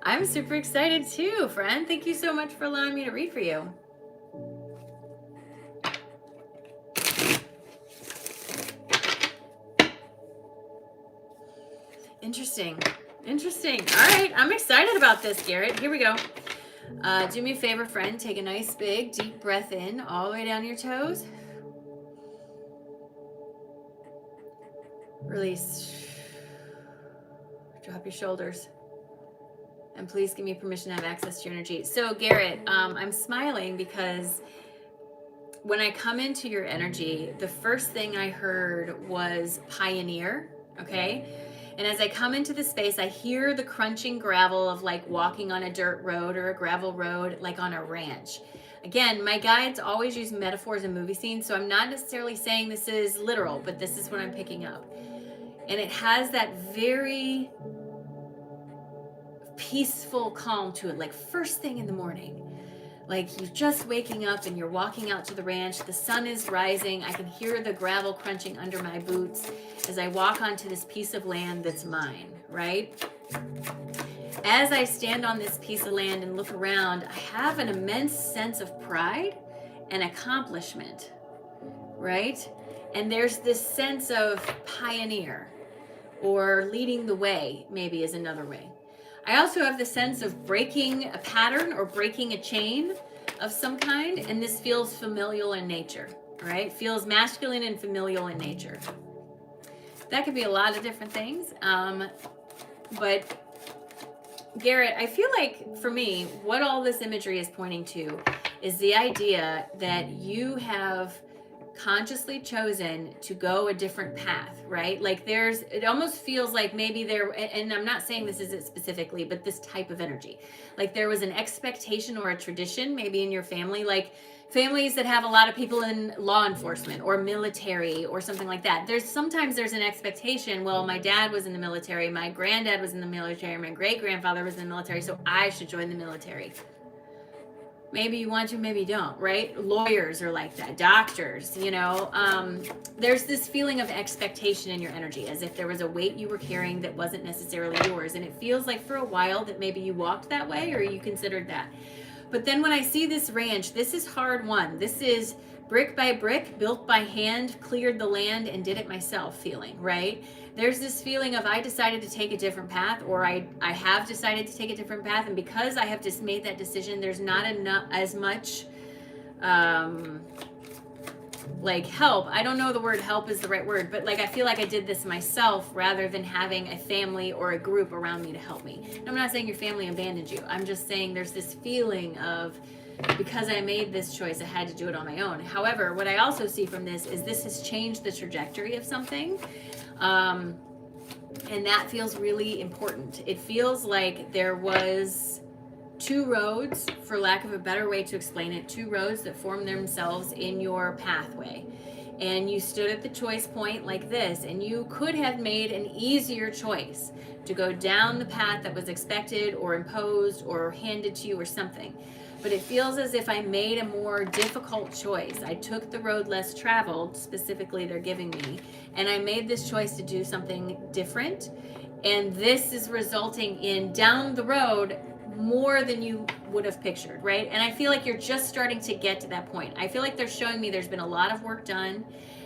S1: I'm super excited too, friend. Thank you so much for allowing me to read for you. Interesting. Interesting. All right. I'm excited about this, Garrett. Here we go. Do me a favor, friend. Take a nice, big, deep breath in all the way down your toes. Release. Drop your shoulders. And please give me permission to have access to your energy. So, Garrett, I'm smiling because when I come into your energy, the first thing I heard was pioneer, okay? And as I come into the space, I hear the crunching gravel of like walking on a dirt road or a gravel road, like on a ranch. Again, my guides always use metaphors and movie scenes, so I'm not necessarily saying this is literal, but this is what I'm picking up. And it has that very peaceful calm to it, like first thing in the morning. Like you're just waking up and you're walking out to the ranch. The sun is rising. I can hear the gravel crunching under my boots as I walk onto this piece of land that's mine, right? As I stand on this piece of land and look around, I have an immense sense of pride and accomplishment, right? And there's this sense of pioneer or leading the way, maybe is another way. I also have the sense of breaking a pattern or breaking a chain of some kind, and this feels familial in nature, right? Feels masculine and familial in nature. That could be a lot of different things, but Garrett, I feel like for me, what all this imagery is pointing to is the idea that you have consciously chosen to go a different path, right? Like it almost feels like maybe and I'm not saying this is it specifically, but this type of energy, like there was an expectation or a tradition maybe in your family, like families that have a lot of people in law enforcement or military or something like that. Sometimes there's an expectation, well, my dad was in the military, my granddad was in the military, my great grandfather was in the military, so I should join the military. Maybe you want to, maybe you don't, right? Lawyers are like that, doctors, there's this feeling of expectation in your energy, as if there was a weight you were carrying that wasn't necessarily yours. And it feels like for a while that maybe you walked that way or you considered that. But then when I see this ranch, this is hard won. This is brick by brick, built by hand, cleared the land and did it myself feeling, right? There's this feeling of I decided to take a different path, or I have decided to take a different path. And because I have just made that decision, there's not as much like help. I don't know the word help is the right word, but like I feel like I did this myself rather than having a family or a group around me to help me. And I'm not saying your family abandoned you. I'm just saying there's this feeling of because I made this choice, I had to do it on my own. However, what I also see from this is this has changed the trajectory of something. And that feels really important. It feels like there was two roads, for lack of a better way to explain it, two roads that formed themselves in your pathway. And you stood at the choice point like this, and you could have made an easier choice to go down the path that was expected or imposed or handed to you or something. but it feels as if I made a more difficult choice. I took the road less traveled, specifically they're giving me, and I made this choice to do something different. And this is resulting in down the road more than you would have pictured, right? And I feel like you're just starting to get to that point. I feel like they're showing me there's been a lot of work done.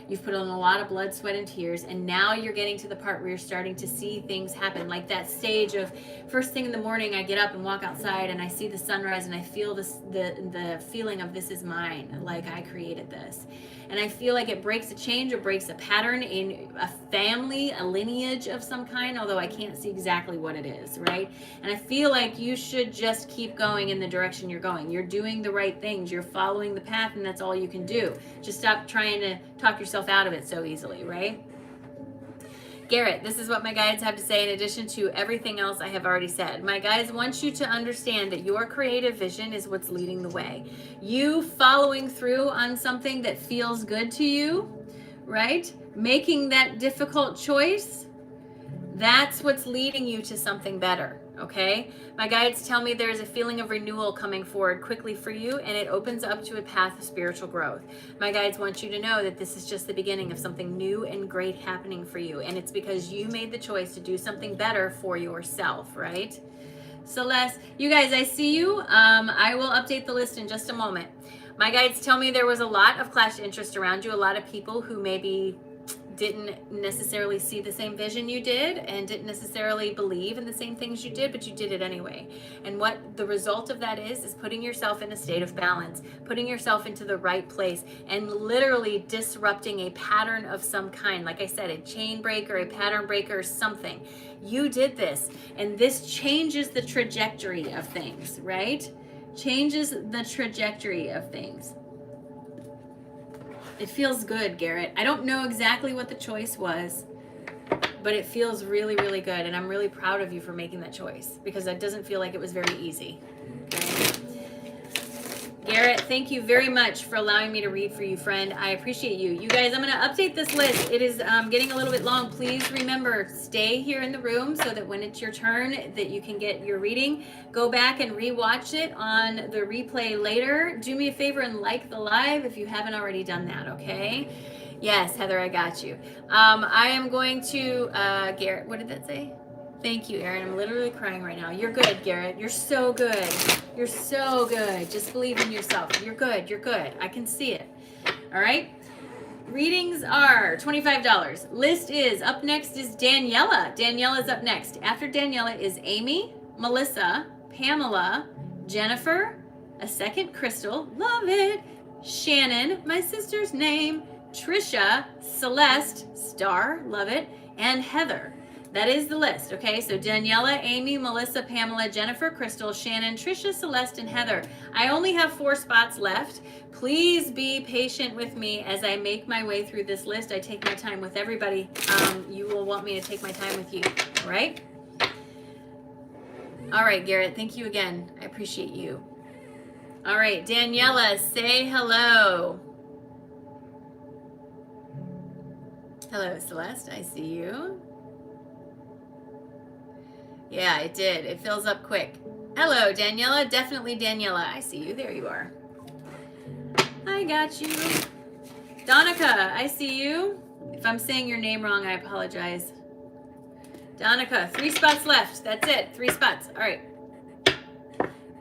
S1: You've put on a lot of blood, sweat, and tears, and now you're getting to the part where you're starting to see things happen, like that stage of first thing in the morning, I get up and walk outside and I see the sunrise and I feel this, the feeling of this is mine, like I created this. And I feel like it breaks a change or breaks a pattern in a family, a lineage of some kind, although I can't see exactly what it is, right? And I feel like you should just keep going in the direction you're going. You're doing the right things. You're following the path, and that's all you can do. Just stop trying to talk yourself out of it so easily, right? Garrett, this is what my guides have to say in addition to everything else I have already said. My guides want you to understand that your creative vision is what's leading the way. You following through on something that feels good to you, right? Making that difficult choice, that's what's leading you to something better, okay? My guides tell me there's a feeling of renewal coming forward quickly for you, and it opens up to a path of spiritual growth. My guides want you to know that this is just the beginning of something new and great happening for you, and it's because you made the choice to do something better for yourself, right? Celeste, you guys, I see you. I will update the list in just a moment. My guides tell me there was a lot of clash interest around you, a lot of people who maybe didn't necessarily see the same vision you did and didn't necessarily believe in the same things you did, but you did it anyway. And what the result of that is putting yourself in a state of balance, putting yourself into the right place, and literally disrupting a pattern of some kind. Like I said, a chain breaker, a pattern breaker, something. You did this, and this changes the trajectory of things, right? Changes the trajectory of things. It feels good, Garrett. I don't know exactly what the choice was, but it feels really, really good. And I'm really proud of you for making that choice because it doesn't feel like it was very easy. Okay? Garrett, thank you very much for allowing me to read for you, friend. I appreciate you. You guys, I'm going to update this list. It is getting a little bit long. Please remember, stay here in the room so that when it's your turn that you can get your reading. Go back and rewatch it on the replay later. Do me a favor and like the live if you haven't already done that, okay? Yes, Heather, I got you. I am going to, Garrett, what did that say? Thank you, Erin. I'm literally crying right now. You're good, Garrett. You're so good. You're so good. Just believe in yourself. You're good. You're good. I can see it. All right. Readings are $25. List is up next is Daniela. Daniela's up next. After Daniela is Amy, Melissa, Pamela, Jennifer, a second Crystal, love it, Shannon, my sister's name, Trisha, Celeste, Star, love it, and Heather. That is the list, okay? So Daniela, Amy, Melissa, Pamela, Jennifer, Crystal, Shannon, Trisha, Celeste, and Heather. I only have 4 spots left. Please be patient with me as I make my way through this list. I take my time with everybody. You will want me to take my time with you, all right? All right, Garrett, thank you again. I appreciate you. All right, Daniela, say hello. Hello, Celeste, I see you. Yeah, it did. It fills up quick. Hello, Daniela. Definitely Daniela. I see you. There you are. I got you. Donica, I see you. If I'm saying your name wrong, I apologize. Donica, 3 spots left. That's it. 3 spots. All right.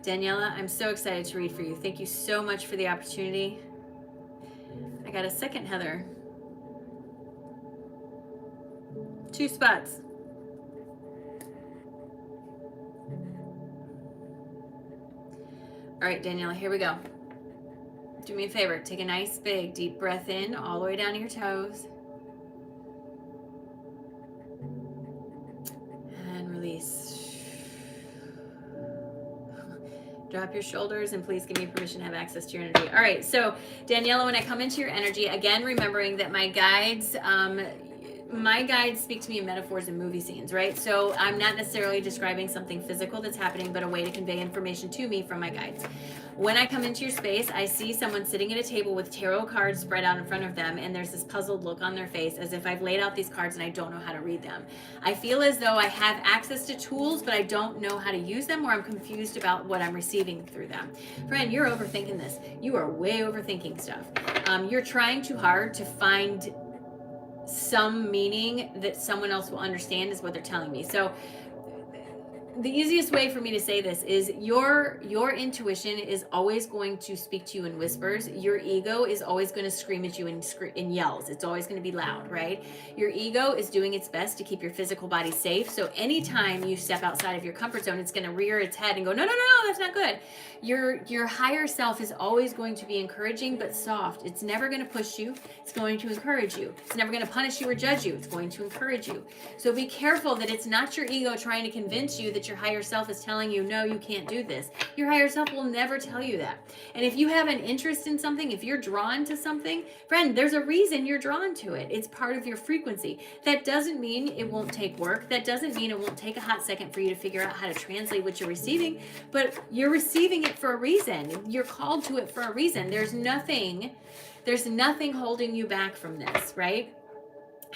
S1: Daniela, I'm so excited to read for you. Thank you so much for the opportunity. I got a second Heather. 2 spots. All right, Daniela, here we go. Do me a favor. Take a nice, big, deep breath in all the way down to your toes. And release. Drop your shoulders and please give me permission to have access to your energy. All right, so Daniela, when I come into your energy, again, remembering that my guides my guides speak to me in metaphors and movie scenes, right? So I'm not necessarily describing something physical that's happening, but a way to convey information to me from my guides. When I come into your space, I see someone sitting at a table with tarot cards spread out in front of them, and there's this puzzled look on their face as if I've laid out these cards and I don't know how to read them. I feel as though I have access to tools, but I don't know how to use them, or I'm confused about what I'm receiving through them. Friend, you're overthinking this. You are way overthinking stuff. You're trying too hard to find some meaning that someone else will understand is what they're telling me. So the easiest way for me to say this is your intuition is always going to speak to you in whispers. Your ego is always going to scream at you in yells. It's always going to be loud, right? Your ego is doing its best to keep your physical body safe. So anytime you step outside of your comfort zone, it's going to rear its head and go, no, no, no, no, that's not good. Your higher self is always going to be encouraging but soft. It's never going to push you. It's going to encourage you. It's never going to punish you or judge you. It's going to encourage you. So be careful that it's not your ego trying to convince you that your higher self is telling you, no, you can't do this. Your higher self will never tell you that. And if you have an interest in something, if you're drawn to something, friend, there's a reason you're drawn to it. It's part of your frequency. That doesn't mean it won't take work. That doesn't mean it won't take a hot second for you to figure out how to translate what you're receiving, but you're receiving it for a reason. You're called to it for a reason. There's nothing holding you back from this, right?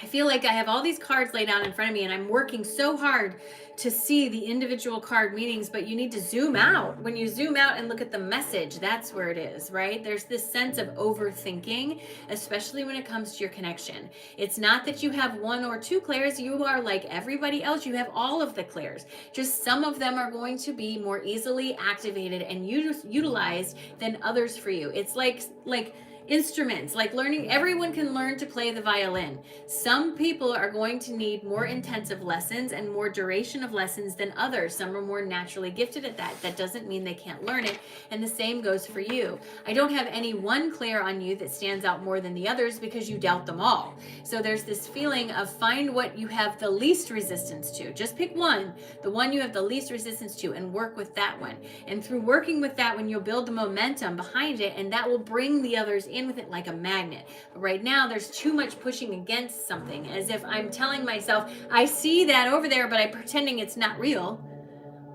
S1: I feel like I have all these cards laid out in front of me and I'm working so hard to see the individual card meanings, but you need to zoom out. When you zoom out and look at the message, that's where it is, right? There's this sense of overthinking, especially when it comes to your connection. It's not that you have one or two clairs. You are like everybody else. You have all of the clairs. Just some of them are going to be more easily activated and utilized than others for you. It's like instruments, like learning. Everyone can learn to play the violin. Some people are going to need more intensive lessons and more duration of lessons than others. Some are more naturally gifted at that. That doesn't mean they can't learn it, and the same goes for you. I don't have any one clair on you that stands out more than the others because you doubt them all. So there's this feeling of find what you have the least resistance to. Just pick one, the one you have the least resistance to, and work with that one. And through working with that one, you'll build the momentum behind it, and that will bring the others in with it like a magnet. But right now, there's too much pushing against something, as if I'm telling myself, I see that over there, but I'm pretending it's not real.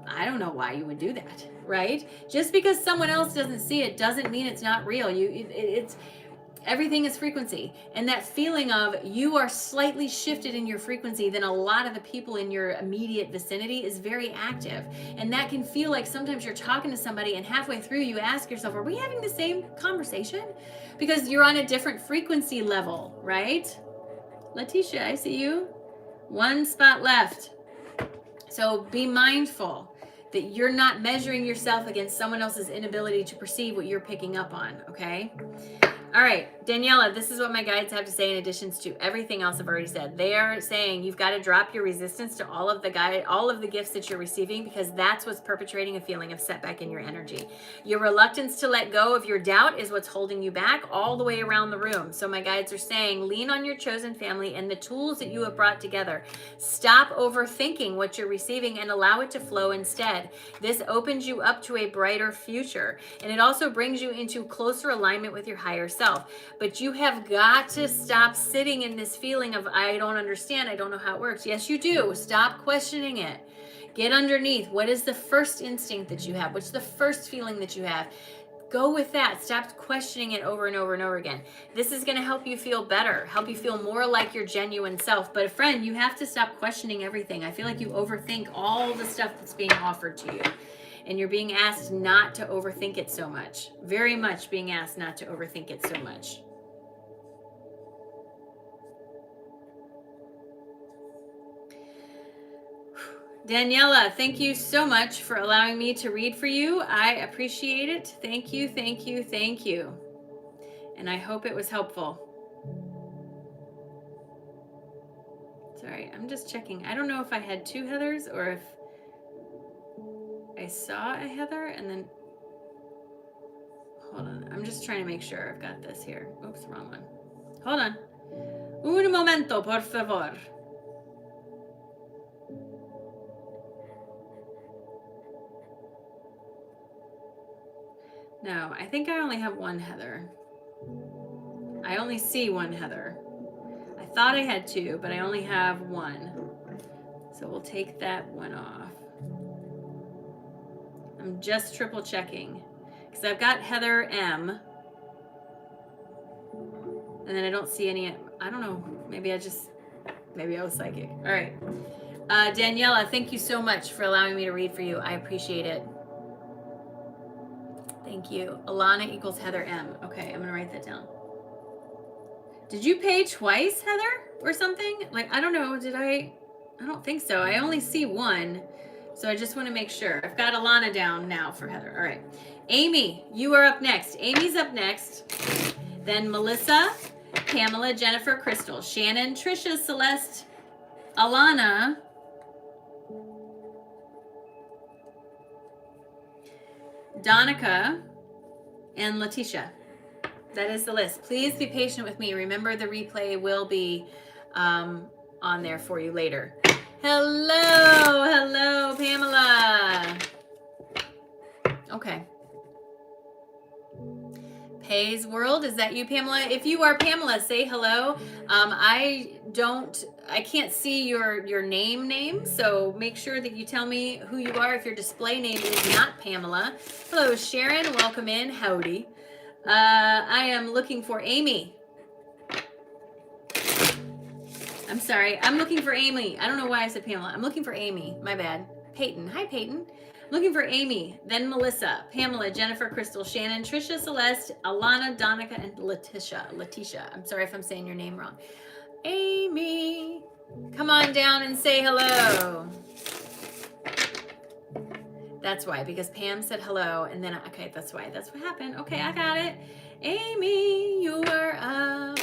S1: I don't know why you would do that, right? Just because someone else doesn't see it doesn't mean it's not real. It's everything is frequency, and that feeling of you are slightly shifted in your frequency than a lot of the people in your immediate vicinity is very active. And that can feel like sometimes you're talking to somebody and halfway through you ask yourself, are we having the same conversation? Because you're on a different frequency level, right? Letitia, I see you. One spot left. So be mindful that you're not measuring yourself against someone else's inability to perceive what you're picking up on, okay? All right, Daniela, this is what my guides have to say in addition to everything else I've already said. They are saying you've got to drop your resistance to all of the gifts that you're receiving, because that's what's perpetrating a feeling of setback in your energy. Your reluctance to let go of your doubt is what's holding you back all the way around the room. So my guides are saying lean on your chosen family and the tools that you have brought together. Stop overthinking what you're receiving and allow it to flow instead. This opens you up to a brighter future, and it also brings you into closer alignment with your higher self. But you have got to stop sitting in this feeling of, I don't understand, I don't know how it works. Yes, you do. Stop questioning it. Get underneath. What is the first instinct that you have? What's the first feeling that you have? Go with that. Stop questioning it over and over and over again. This is going to help you feel better, help you feel more like your genuine self. But friend, you have to stop questioning everything. I feel like you overthink all the stuff that's being offered to you. And you're being asked not to overthink it so much. Very much being asked not to overthink it so much. Daniela, thank you so much for allowing me to read for you. I appreciate it. Thank you, thank you, thank you. And I hope it was helpful. Sorry, I'm just checking. I don't know if I had two Heathers or if I saw a Heather and then, hold on. I'm just trying to make sure I've got this here. Oops, wrong one. Hold on. Un momento, por favor. No, I think I only have one Heather. I only see one Heather. I
S2: thought I had 2, but I only have 1. So we'll take that one off. I'm just triple checking because I've got Heather M. And then I don't see any, I don't know, maybe I was psychic. All right. Daniela, thank you so much for allowing me to read for you. I appreciate it. Thank you. Alana equals Heather M. Okay, I'm going to write that down. Did you pay twice, Heather, or something? Like, I don't know. I don't think so. I only see 1. So I just want to make sure. I've got Alana down now for Heather. All right. Amy, you are up next. Amy's up next. Then Melissa, Pamela, Jennifer, Crystal, Shannon, Trisha, Celeste, Alana, Donica, and Letitia. That is the list. Please be patient with me. Remember, the replay will be on there for you later. Hello, Pamela. Okay. Pay's World, is that you, Pamela? If you are Pamela, say hello. I can't see your name, so make sure that you tell me who you are if your display name is not Pamela. Hello, Sharon, welcome in, howdy. I am looking for Amy. I'm sorry, I'm looking for Amy. I don't know why I said Pamela. I'm looking for Amy, my bad. Peyton, hi Peyton. Looking for Amy, then Melissa, Pamela, Jennifer, Crystal, Shannon, Trisha, Celeste, Alana, Donica, and Letitia. I'm sorry if I'm saying your name wrong. Amy, come on down and say hello. That's why, because Pam said hello, and then, okay, that's why. That's what happened. Okay, I got it. Amy, you are up.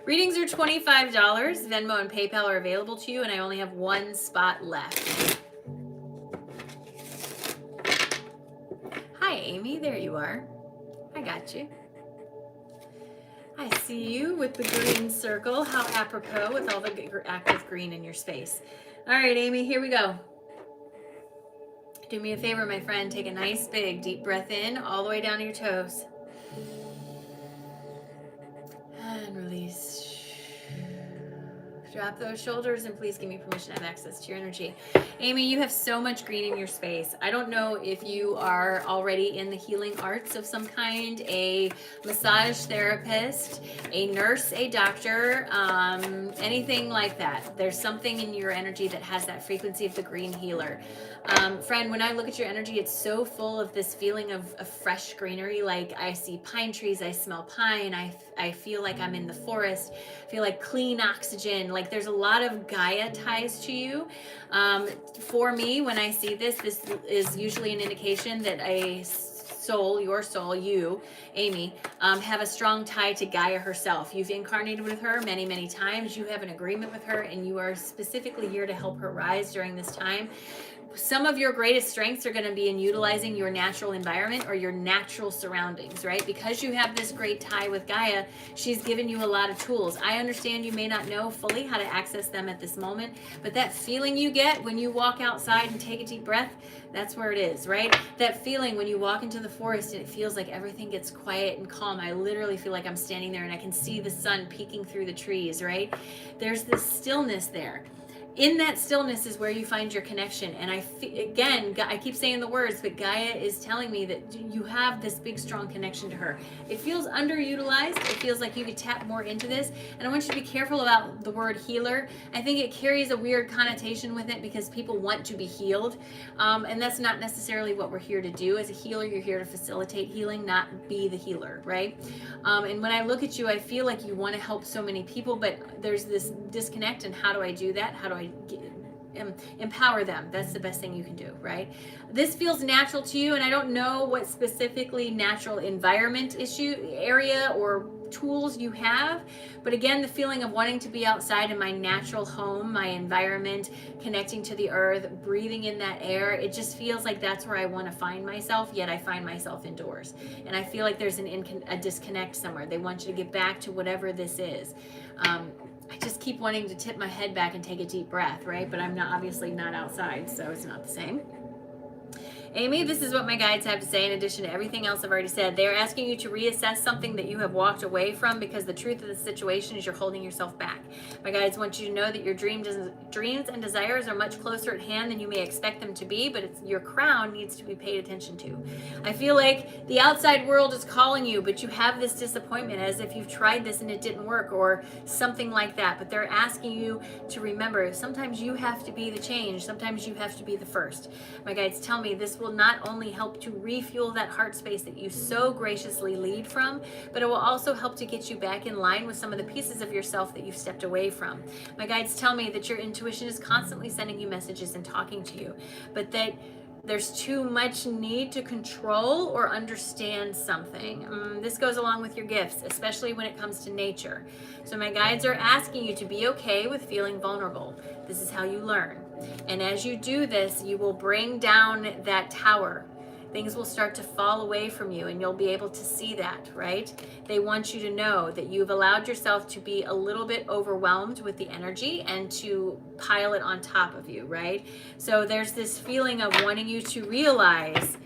S2: Readings are $25. Venmo and PayPal are available to you, and I only have 1 spot left. Hi, Amy. There you are. I got you. I see you with the green circle. How apropos with all the active green in your space. All right, Amy, here we go. Do me a favor, my friend. Take a nice, big, deep breath in all the way down to your toes. And release. Drop those shoulders and please give me permission to have access to your energy. Amy, you have so much green in your space. I don't know if you are already in the healing arts of some kind, a massage therapist, a nurse, a doctor, anything like that. There's something in your energy that has that frequency of the green healer. Friend, when I look at your energy, it's so full of this feeling of fresh greenery. Like I see pine trees, I smell pine, I feel like I'm in the forest, I feel like clean oxygen. Like there's a lot of Gaia ties to you. For me, when I see this is usually an indication that your soul, you, Amy, have a strong tie to Gaia herself. You've incarnated with her many, many times. You have an agreement with her, and you are specifically here to help her rise during this time. Some of your greatest strengths are going to be in utilizing your natural environment or your natural surroundings, right? Because you have this great tie with Gaia, she's given you a lot of tools. I understand you may not know fully how to access them at this moment, but that feeling you get when you walk outside and take a deep breath, that's where it is, right? That feeling when you walk into the forest and it feels like everything gets quiet and calm. I literally feel like I'm standing there and I can see the sun peeking through the trees, right? There's this stillness there. In that stillness is where you find your connection. And I keep saying the words, but Gaia is telling me that you have this big, strong connection to her. It feels underutilized. It feels like you could tap more into this. And I want you to be careful about the word healer. I think it carries a weird connotation with it because people want to be healed. And that's not necessarily what we're here to do. As a healer, you're here to facilitate healing, not be the healer, right? And when I look at you, I feel like you want to help so many people, but there's this disconnect. And how do I do that? How do I empower them? That's the best thing you can do, right? This feels natural to you, and I don't know what specifically natural environment area or tools you have, but again, the feeling of wanting to be outside in my natural home, my environment, connecting to the earth, breathing in that air, it just feels like that's where I want to find myself, yet I find myself indoors. And I feel like there's a disconnect somewhere. They want you to get back to whatever this is. I just keep wanting to tip my head back and take a deep breath, right? But I'm obviously not outside, so it's not the same. Amy, this is what my guides have to say in addition to everything else I've already said. They are asking you to reassess something that you have walked away from because the truth of the situation is you're holding yourself back. My guides want you to know that your dreams and desires are much closer at hand than you may expect them to be, but your crown needs to be paid attention to. I feel like the outside world is calling you, but you have this disappointment as if you've tried this and it didn't work or something like that. But they're asking you to remember, sometimes you have to be the change. Sometimes you have to be the first. My guides tell me this will not only help to refuel that heart space that you so graciously lead from, but it will also help to get you back in line with some of the pieces of yourself that you've stepped away from. My guides tell me that your intuition is constantly sending you messages and talking to you, but that there's too much need to control or understand something. This goes along with your gifts, especially when it comes to nature. So my guides are asking you to be okay with feeling vulnerable. This is how you learn. And as you do this, you will bring down that tower. Things will start to fall away from you and you'll be able to see that, right? They want you to know that you've allowed yourself to be a little bit overwhelmed with the energy and to pile it on top of you, right? So there's this feeling of wanting you to realize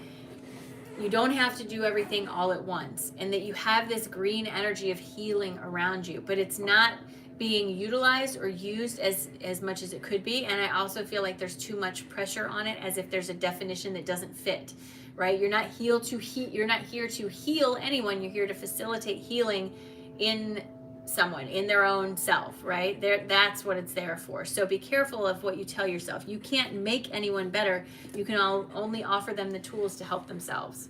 S2: you don't have to do everything all at once and that you have this green energy of healing around you, but it's not being utilized or used as much as it could be. And I also feel like there's too much pressure on it, as if there's a definition that doesn't fit, right? You're not here to heal anyone. You're here to facilitate healing in someone, in their own self, right? That's what it's there for. So be careful of what you tell yourself. You can't make anyone better. You can only offer them the tools to help themselves.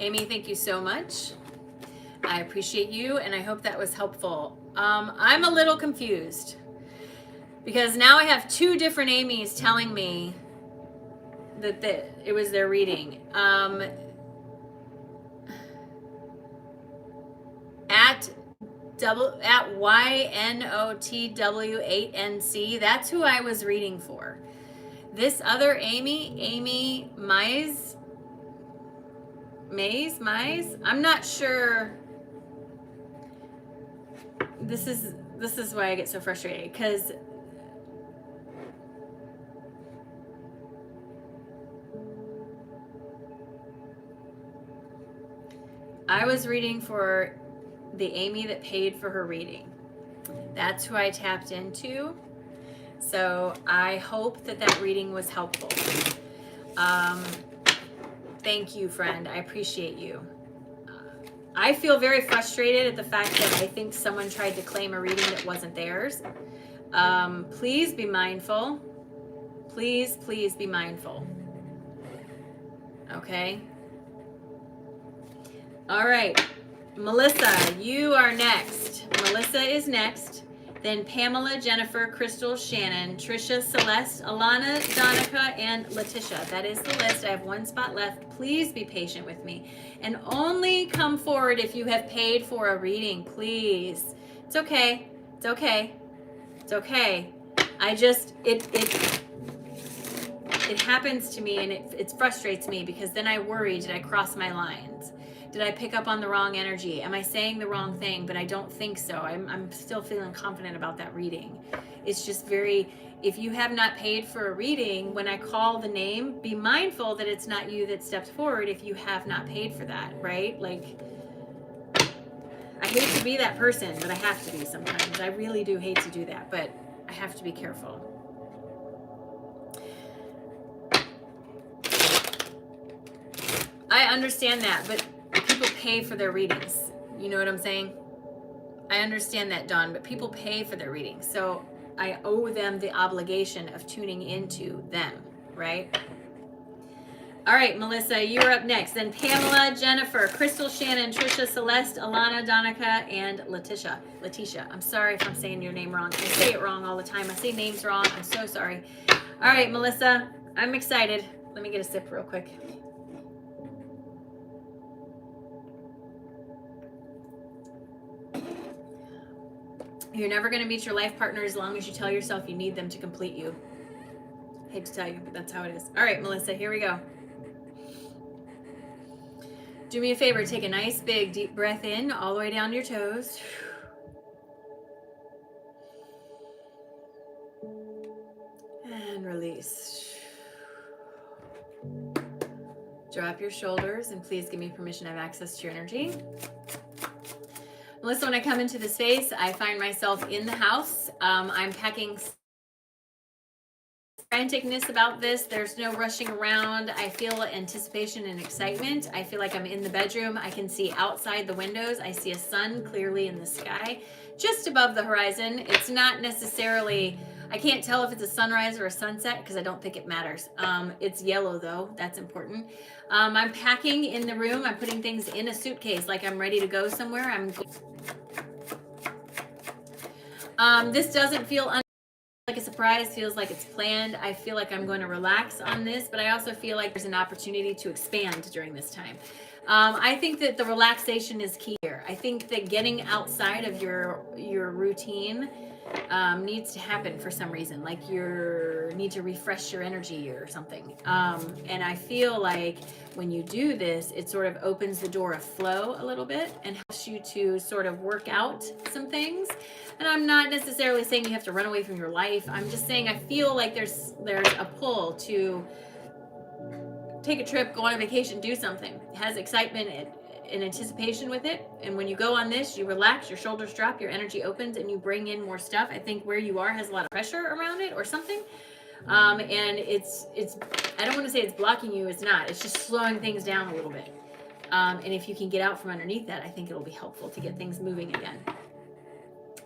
S2: Amy, thank you so much. I appreciate you, and I hope that was helpful. I'm a little confused because now I have two different Amy's telling me that it was their reading. At YNOTW8NC, that's who I was reading for. This other Amy Mize, I'm not sure. This is why I get so frustrated, because I was reading for the Amy that paid for her reading. That's who I tapped into. So I hope that reading was helpful. Thank you, friend. I appreciate you. I feel very frustrated at the fact that I think someone tried to claim a reading that wasn't theirs. Please be mindful. Please be mindful. Okay? All right. Melissa, you are next. Melissa is next. Then Pamela, Jennifer, Crystal, Shannon, Trisha, Celeste, Alana, Donica, and Letitia. That is the list. I have one spot left. Please be patient with me. And only come forward if you have paid for a reading, please. It's okay. It's okay. It's okay. It happens to me and it frustrates me because then I worry, did I cross my lines? Did I pick up on the wrong energy? Am I saying the wrong thing? But I don't think so. I'm still feeling confident about that reading. It's just if you have not paid for a reading, when I call the name, be mindful that it's not you that stepped forward if you have not paid for that, right? Like, I hate to be that person, but I have to be sometimes. I really do hate to do that, but I have to be careful. I understand that, but people pay for their readings. You know what I'm saying? I understand that, Dawn, but people pay for their readings. So I owe them the obligation of tuning into them, right? All right, Melissa, you're up next. Then Pamela, Jennifer, Crystal, Shannon, Trisha, Celeste, Alana, Donica, and Letitia. I'm sorry if I'm saying your name wrong. I say it wrong all the time. I say names wrong. I'm so sorry. All right, Melissa, I'm excited. Let me get a sip real quick. You're never going to meet your life partner as long as you tell yourself you need them to complete you. Hate to tell you, but that's how it is. All right, Melissa, here we go. Do me a favor, take a nice big deep breath in all the way down to your toes. And release. Drop your shoulders and please give me permission to have access to your energy. Melissa, when I come into the space, I find myself in the house. I'm packing franticness about this. There's no rushing around. I feel anticipation and excitement. I feel like I'm in the bedroom. I can see outside the windows. I see a sun clearly in the sky just above the horizon. It's not necessarily, I can't tell if it's a sunrise or a sunset because I don't think it matters. It's yellow though. That's important. I'm packing in the room. I'm putting things in a suitcase like I'm ready to go somewhere. This doesn't feel like a surprise, feels like it's planned. I feel like I'm going to relax on this, but I also feel like there's an opportunity to expand during this time. I think that the relaxation is key here. I think that getting outside of your routine needs to happen for some reason, like you need to refresh your energy or something. And I feel like when you do this, it sort of opens the door of flow a little bit and helps you to sort of work out some things. And I'm not necessarily saying you have to run away from your life. I'm just saying I feel like there's a pull to take a trip, go on a vacation, do something. It has excitement and anticipation with it. And when you go on this, you relax, your shoulders drop, your energy opens, and you bring in more stuff. I think where you are has a lot of pressure around it or something. And it's I don't want to say it's blocking you. It's not. It's just slowing things down a little bit. And if you can get out from underneath that, I think it'll be helpful to get things moving again.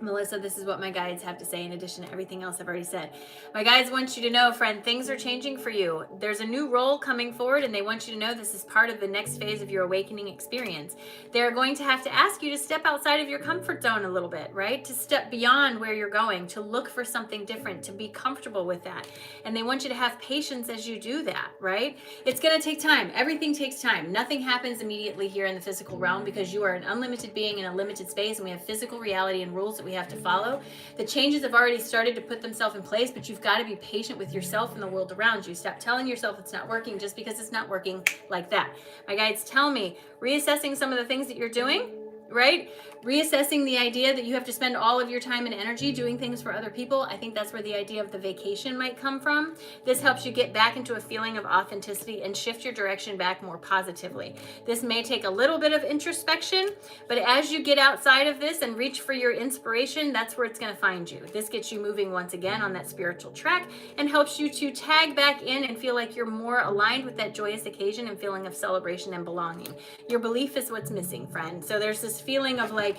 S2: Melissa, this is what my guides have to say in addition to everything else I've already said. My guides want you to know, friend, things are changing for you. There's a new role coming forward, and they want you to know this is part of the next phase of your awakening experience. They're going to have to ask you to step outside of your comfort zone a little bit, right? To step beyond where you're going, to look for something different, to be comfortable with that. And they want you to have patience as you do that, right? It's going to take time. Everything takes time. Nothing happens immediately here in the physical realm because you are an unlimited being in a limited space, and we have physical reality and rules that we have to follow. The changes have already started to put themselves in place, but you've got to be patient with yourself and the world around you. Stop telling yourself it's not working just because it's not working like that. My guides tell me, reassessing some of the things that you're doing, right? Reassessing the idea that you have to spend all of your time and energy doing things for other people. I think that's where the idea of the vacation might come from. This helps you get back into a feeling of authenticity and shift your direction back more positively. This may take a little bit of introspection, but as you get outside of this and reach for your inspiration, that's where it's going to find you. This gets you moving once again on that spiritual track and helps you to tag back in and feel like you're more aligned with that joyous occasion and feeling of celebration and belonging. Your belief is what's missing, friend. So there's this feeling of like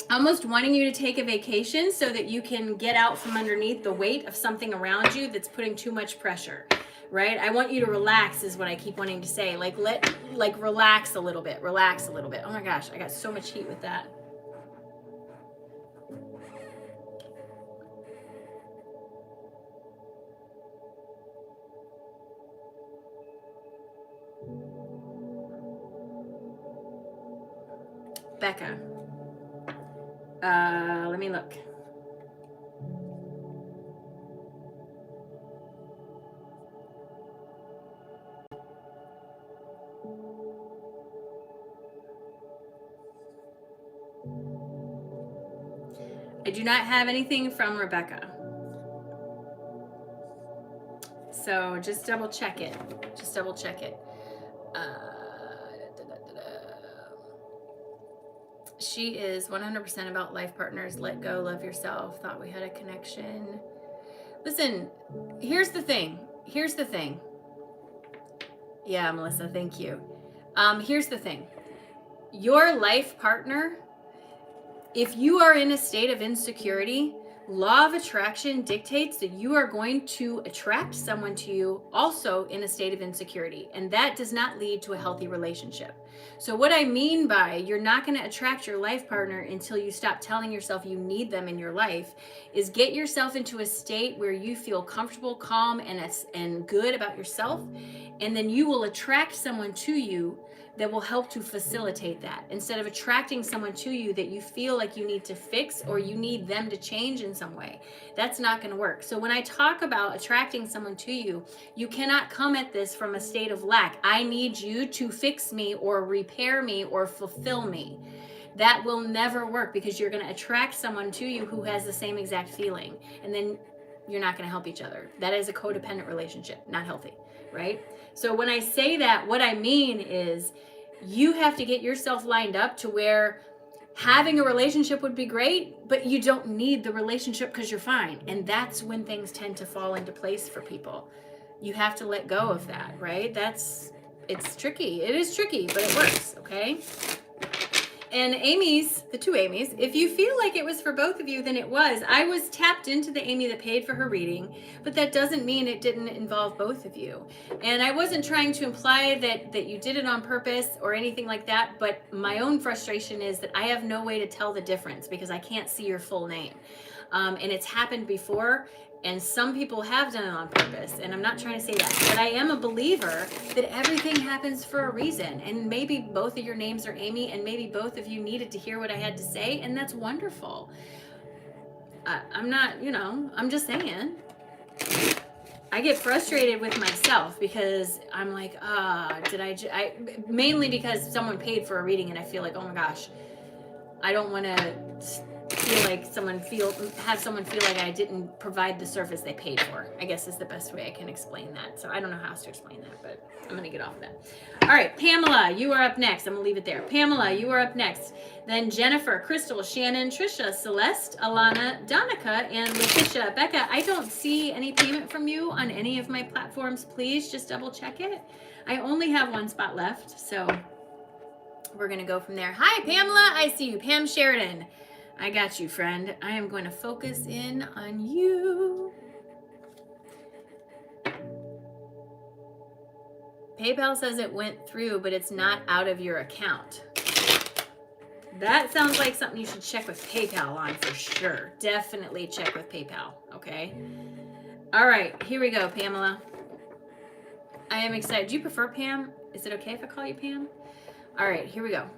S2: almost wanting you to take a vacation so that you can get out from underneath the weight of something around you that's putting too much pressure, right? I want you to relax is what I keep wanting to say. Like relax a little bit, relax a little bit. Oh my gosh, I got so much heat with that. Becca. Let me look. I do not have anything from Rebecca. So just double check it. Just double check it. She is 100% about life partners. Let go, love yourself. Thought we had a connection. Listen, here's the thing. Yeah, Melissa, thank you. Here's the thing. Your life partner, if you are in a state of insecurity, law of attraction dictates that you are going to attract someone to you also in a state of insecurity. And that does not lead to a healthy relationship. So what I mean by you're not going to attract your life partner until you stop telling yourself you need them in your life is get yourself into a state where you feel comfortable, calm, and good about yourself. And then you will attract someone to you that will help to facilitate that, instead of attracting someone to you that you feel like you need to fix or you need them to change in some way. That's not going to work. So when I talk about attracting someone to you, you cannot come at this from a state of lack. I need you to fix me or repair me or fulfill me. That will never work, because you're going to attract someone to you who has the same exact feeling, and then you're not going to help each other. That is a codependent relationship, not healthy, right? So when I say that, what I mean is you have to get yourself lined up to where having a relationship would be great, but you don't need the relationship because you're fine. And that's when things tend to fall into place for people. You have to let go of that, right? It's tricky. It is tricky, but it works, okay? And the two Amy's, if you feel like it was for both of you, then it was. I was tapped into the Amy that paid for her reading, but that doesn't mean it didn't involve both of you. And I wasn't trying to imply that you did it on purpose or anything like that, but my own frustration is that I have no way to tell the difference because I can't see your full name. And it's happened before, and some people have done it on purpose, and I'm not trying to say that, but I am a believer that everything happens for a reason, and maybe both of your names are Amy, and maybe both of you needed to hear what I had to say, and that's wonderful. I'm not, I'm just saying. I get frustrated with myself because I'm like, mainly because someone paid for a reading, and I feel like, oh my gosh, I don't want to feel like have someone feel like I didn't provide the service they paid for, I guess is the best way I can explain that. So I don't know how else to explain that, but I'm going to get off of that. All right, Pamela, you are up next. I'm going to leave it there. Pamela, you are up next. Then Jennifer, Crystal, Shannon, Trisha, Celeste, Alana, Donica, and Letitia. Becca, I don't see any payment from you on any of my platforms. Please just double check it. I only have one spot left, so we're going to go from there. Hi, Pamela. I see you. Pam Sheridan. I got you, friend. I am going to focus in on you. PayPal says it went through, but it's not out of your account. That sounds like something you should check with PayPal on for sure. Definitely check with PayPal, okay? All right, here we go, Pamela. I am excited. Do you prefer Pam? Is it okay if I call you Pam? All right, here we go.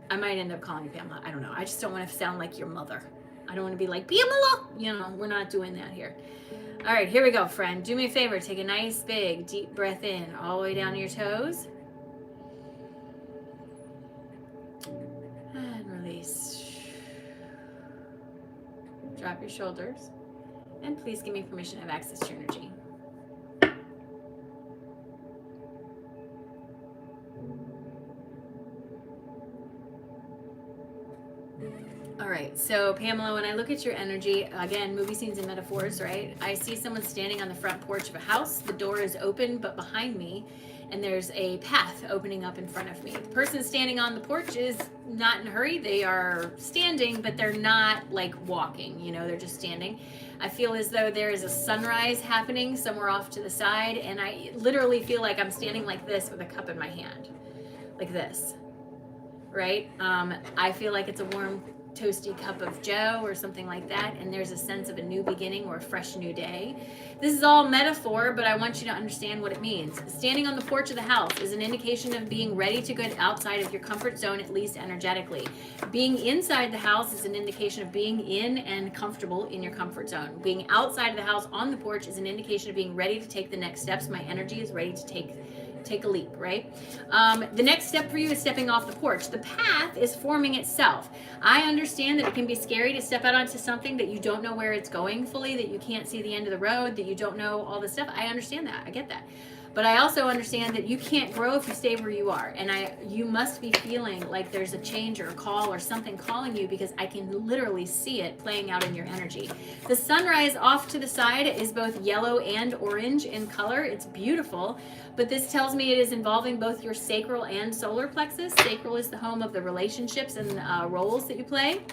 S2: I might end up calling you Pamela. I don't know. I just don't want to sound like your mother. I don't want to be like, Pamela. We're not doing that here. All right, here we go, friend. Do me a favor. Take a nice, big, deep breath in all the way down to your toes. And release. Drop your shoulders. And please give me permission to have access to your energy. All right, so Pamela, when I look at your energy, again, movie scenes and metaphors, right? I see someone standing on the front porch of a house. The door is open, but behind me, and there's a path opening up in front of me. The person standing on the porch is not in a hurry. They are standing, but they're not like walking, they're just standing. I feel as though there is a sunrise happening somewhere off to the side, and I literally feel like I'm standing like this with a cup in my hand, like this, right? I feel like it's a warm, toasty cup of joe or something like that, and there's a sense of a new beginning or a fresh new day. This is all metaphor, but I want you to understand what it means. Standing on the porch of the house is an indication of being ready to get outside of your comfort zone, at least energetically. Being inside the house is an indication of being in and comfortable in your comfort zone. Being outside of the house on the porch is an indication of being ready to take the next steps. My energy is ready to take a leap, right? The next step for you is stepping off the porch. The path is forming itself. I understand that it can be scary to step out onto something that you don't know where it's going fully, that you can't see the end of the road, that you don't know all this stuff. I understand that. I get that. But I also understand that you can't grow if you stay where you are. And you must be feeling like there's a change or a call or something calling you, because I can literally see it playing out in your energy. The sunrise off to the side is both yellow and orange in color. It's beautiful. But this tells me it is involving both your sacral and solar plexus. Sacral is the home of the relationships and roles that you play.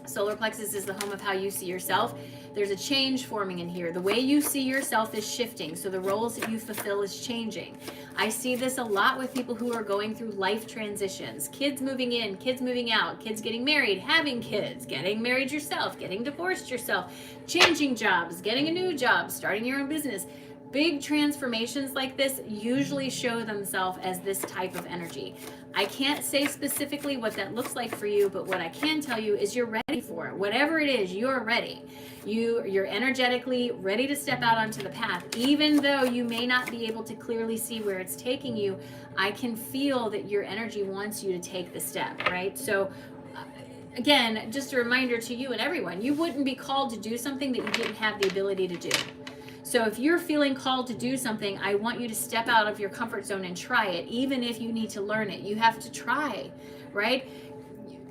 S2: Solar plexus is the home of how you see yourself. There's a change forming in here. The way you see yourself is shifting. So the roles that you fulfill is changing. I see this a lot with people who are going through life transitions. Kids moving in, kids moving out, kids getting married, having kids, getting married yourself, getting divorced yourself, changing jobs, getting a new job, starting your own business. Big transformations like this usually show themselves as this type of energy. I can't say specifically what that looks like for you, but what I can tell you is you're ready for it. Whatever it is, you're ready. You're energetically ready to step out onto the path. Even though you may not be able to clearly see where it's taking you, I can feel that your energy wants you to take the step, right? So again, just a reminder to you and everyone, you wouldn't be called to do something that you didn't have the ability to do. So if you're feeling called to do something, I want you to step out of your comfort zone and try it. Even if you need to learn it, you have to try, right?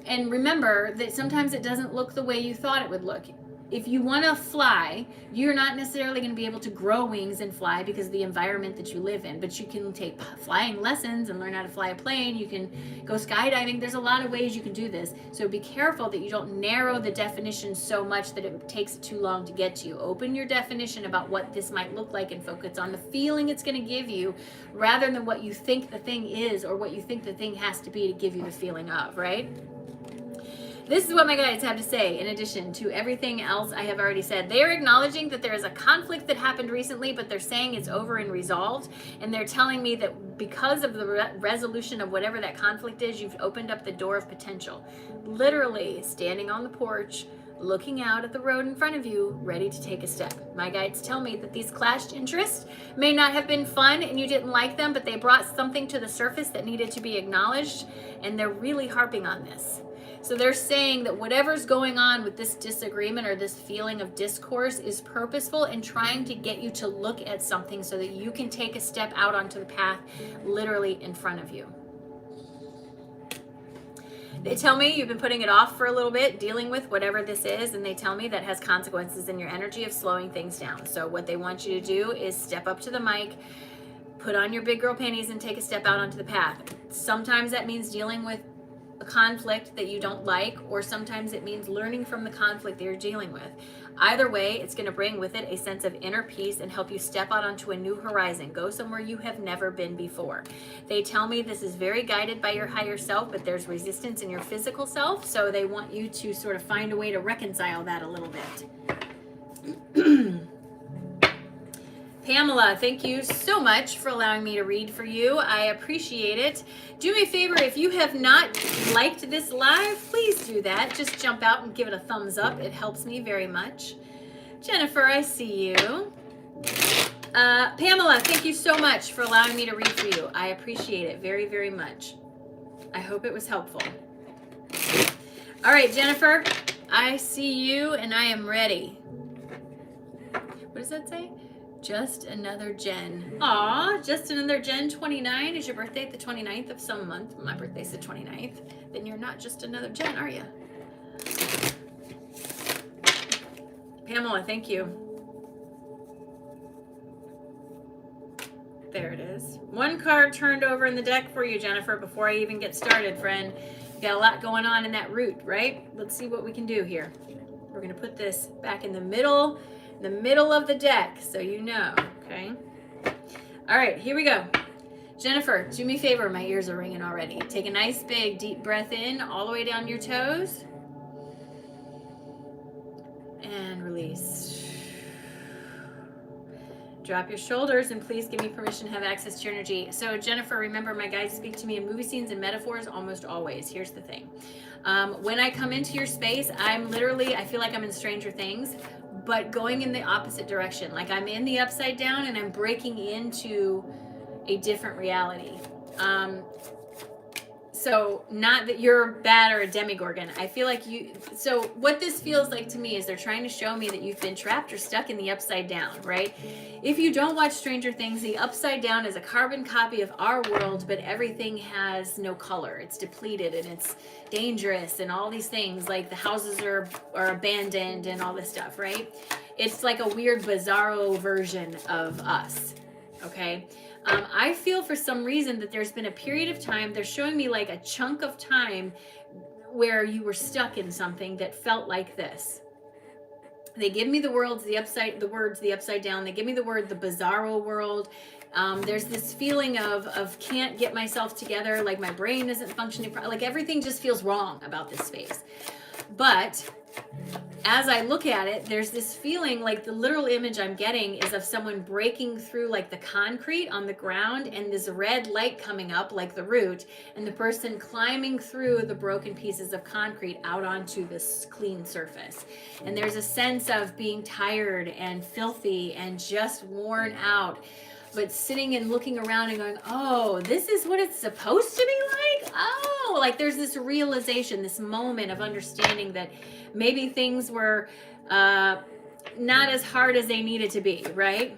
S2: And remember that sometimes it doesn't look the way you thought it would look. If you want to fly, you're not necessarily going to be able to grow wings and fly because of the environment that you live in, but you can take flying lessons and learn how to fly a plane. You can go skydiving. There's a lot of ways you can do this. So be careful that you don't narrow the definition so much that it takes too long to get to you. Open your definition about what this might look like and focus on the feeling it's going to give you rather than what you think the thing is or what you think the thing has to be to give you the feeling of, right? This is what my guides have to say in addition to everything else I have already said. They are acknowledging that there is a conflict that happened recently, but they're saying it's over and resolved. And they're telling me that because of the resolution of whatever that conflict is, you've opened up the door of potential. Literally standing on the porch, looking out at the road in front of you, ready to take a step. My guides tell me that these clashed interests may not have been fun and you didn't like them, but they brought something to the surface that needed to be acknowledged. And they're really harping on this. So they're saying that whatever's going on with this disagreement or this feeling of discourse is purposeful and trying to get you to look at something so that you can take a step out onto the path literally in front of you. They tell me you've been putting it off for a little bit, dealing with whatever this is, and they tell me that has consequences in your energy of slowing things down. So what they want you to do is step up to the mic, put on your big girl panties and take a step out onto the path. Sometimes that means dealing with a conflict that you don't like, or sometimes it means learning from the conflict that you're dealing with. Either way, it's going to bring with it a sense of inner peace and help you step out onto a new horizon. Go somewhere you have never been before. They tell me this is very guided by your higher self, but there's resistance in your physical self, so they want you to sort of find a way to reconcile that a little bit. Pamela, thank you so much for allowing me to read for you. I appreciate it. Do me a favor, if you have not liked this live, please do that. Just jump out and give it a thumbs up. It helps me very much. Jennifer, I see you. Pamela, thank you so much for allowing me to read for you. I appreciate it very, very much. I hope it was helpful. All right, Jennifer, I see you and I am ready. What does that say? Just another Jen. Aw, just another Jen 29. Is your birthday the 29th of some month? My birthday's the 29th. Then you're not just another Jen, are you? Pamela, thank you. There it is. One card turned over in the deck for you, Jennifer, before I even get started, friend. You got a lot going on in that root, right? Let's see what we can do here. We're going to put this back in the middle of the deck, so you know, okay? All right, here we go. Jennifer, do me a favor, my ears are ringing already. Take a nice big deep breath in all the way down your toes. And release. Drop your shoulders and please give me permission to have access to your energy. So Jennifer, remember my guides speak to me in movie scenes and metaphors almost always. Here's the thing. When I come into your space, I feel like I'm in Stranger Things, but going in the opposite direction. Like I'm in the upside down and I'm breaking into a different reality. So not that you're bad or a demigorgon. I feel like so what this feels like to me is they're trying to show me that you've been trapped or stuck in the upside down, right? If you don't watch Stranger Things, the upside down is a carbon copy of our world, but everything has no color. It's depleted and it's dangerous and all these things, like the houses are abandoned and all this stuff, right? It's like a weird bizarro version of us, okay? I feel for some reason that there's been a period of time, they're showing me like a chunk of time where you were stuck in something that felt like this. They give me the words the upside down. They give me the bizarro world. There's this feeling of can't get myself together, like my brain isn't functioning, like everything just feels wrong about this space. But as I look at it, there's this feeling, like the literal image I'm getting is of someone breaking through like the concrete on the ground, and this red light coming up like the root, and the person climbing through the broken pieces of concrete out onto this clean surface. And there's a sense of being tired and filthy and just worn out, but sitting and looking around and going, oh, this is what it's supposed to be like? Oh, like there's this realization, this moment of understanding that maybe things were not as hard as they needed to be, right?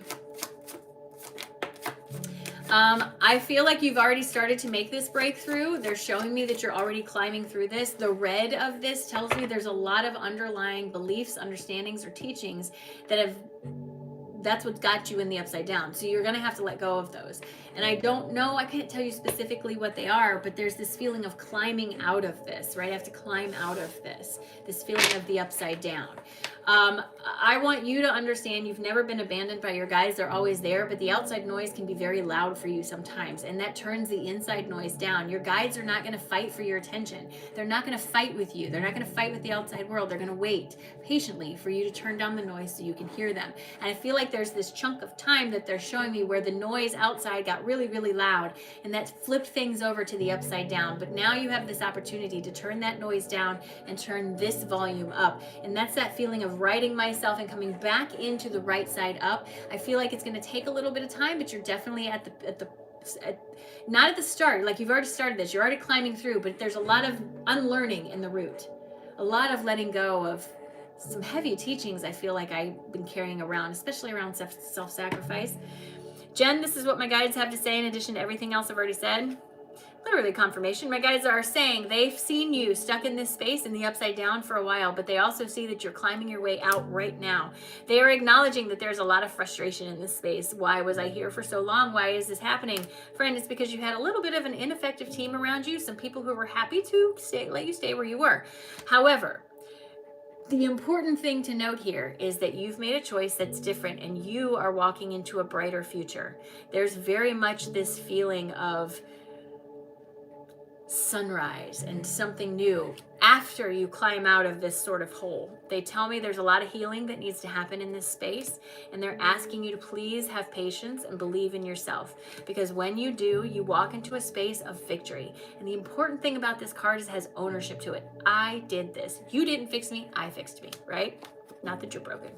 S2: I feel like you've already started to make this breakthrough. They're showing me that you're already climbing through this. The red of this tells me there's a lot of underlying beliefs, understandings, or teachings that's what got you in the upside down. So you're going to have to let go of those. And I don't know, I can't tell you specifically what they are, but there's this feeling of climbing out of this, right? I have to climb out of this feeling of the upside down. I want you to understand you've never been abandoned by your guides. They're always there, but the outside noise can be very loud for you sometimes, and that turns the inside noise down. Your guides are not going to fight for your attention. They're not going to fight with you. They're not going to fight with the outside world. They're going to wait patiently for you to turn down the noise so you can hear them. And I feel like there's this chunk of time that they're showing me where the noise outside got really, really loud, and that flipped things over to the upside down. But now you have this opportunity to turn that noise down and turn this volume up. And that's that feeling of righting myself and coming back into the right side up. I feel like it's going to take a little bit of time, but you're definitely not at the start. Like you've already started this, you're already climbing through, but there's a lot of unlearning in the root, a lot of letting go of some heavy teachings I feel like I've been carrying around, especially around self-sacrifice. Jen, this is what my guides have to say in addition to everything else I've already said. Literally confirmation. My guides are saying they've seen you stuck in this space in the upside down for a while, but they also see that you're climbing your way out right now. They are acknowledging that there's a lot of frustration in this space. Why was I here for so long? Why is this happening? Friend, it's because you had a little bit of an ineffective team around you, some people who were happy to let you stay where you were. However, the important thing to note here is that you've made a choice that's different, and you are walking into a brighter future. There's very much this feeling of sunrise and something new after you climb out of this sort of hole. They tell me there's a lot of healing that needs to happen in this space, and they're asking you to please have patience and believe in yourself, because when you do, you walk into a space of victory. And the important thing about this card is it has ownership to it. I did this. You didn't fix me, I fixed me, right? Not that you're broken.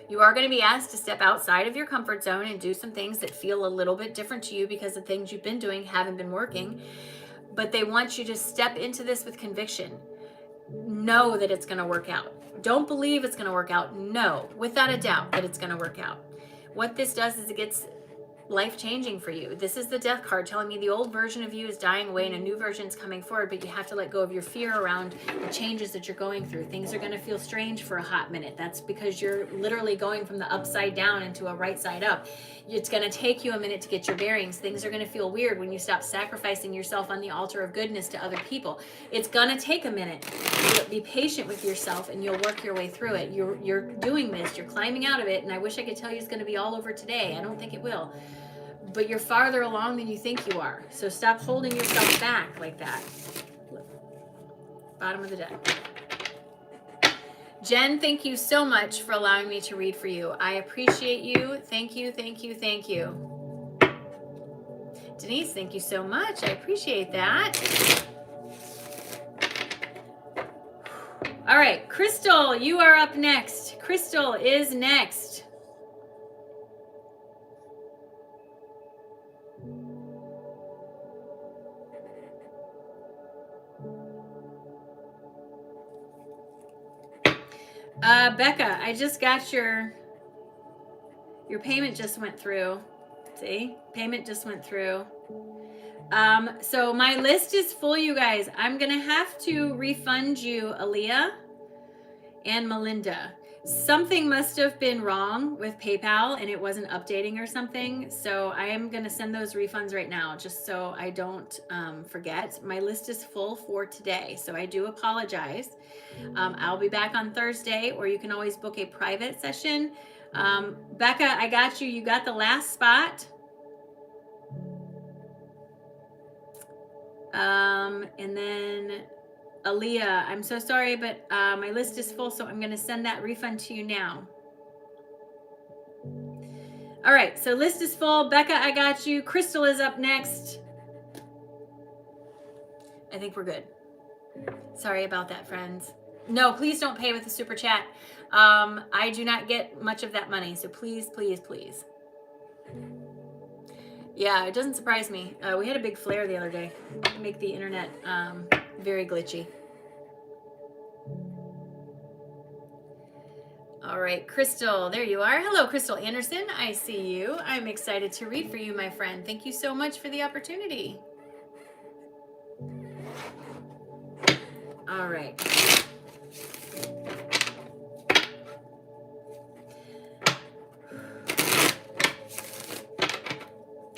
S2: You are going to be asked to step outside of your comfort zone and do some things that feel a little bit different to you because the things you've been doing haven't been working. But they want you to step into this with conviction. Know that it's going to work out. Don't believe it's going to work out. Know, without a doubt, that it's going to work out. What this does is it gets life-changing for you. This is the death card telling me the old version of you is dying away and a new version is coming forward, but you have to let go of your fear around the changes that you're going through. Things are going to feel strange for a hot minute. That's because you're literally going from the upside down into a right side up. It's going to take you a minute to get your bearings. Things are going to feel weird when you stop sacrificing yourself on the altar of goodness to other people. It's going to take a minute. Be patient with yourself and you'll work your way through it. You're doing this. You're climbing out of it, and I wish I could tell you it's going to be all over today. I don't think it will. But you're farther along than you think you are. So stop holding yourself back like that. Bottom of the deck. Jen, thank you so much for allowing me to read for you. I appreciate you. Thank you, thank you, thank you. Denise, thank you so much. I appreciate that. All right, Crystal, you are up next. Crystal is next. Becca, I just got your payment just went through. See? Payment just went through. So my list is full, you guys. I'm going to have to refund you, Aaliyah and Melinda, Something must have been wrong with PayPal and it wasn't updating or something. So I am going to send those refunds right now just so I don't forget. My list is full for today. So I do apologize. I'll be back on Thursday, or you can always book a private session. Becca, I got you. You got the last spot. And then Aaliyah, I'm so sorry, but my list is full, so I'm going to send that refund to you now. All right, so list is full. Becca, I got you. Crystal is up next. I think we're good. Sorry about that, friends. No, please don't pay with the super chat. I do not get much of that money, so please, please, please. Yeah, it doesn't surprise me. We had a big flare the other day. Make the internet very glitchy. All right, Crystal, there you are. Hello, Crystal Anderson. I see you. I'm excited to read for you, my friend. Thank you so much for the opportunity. All right.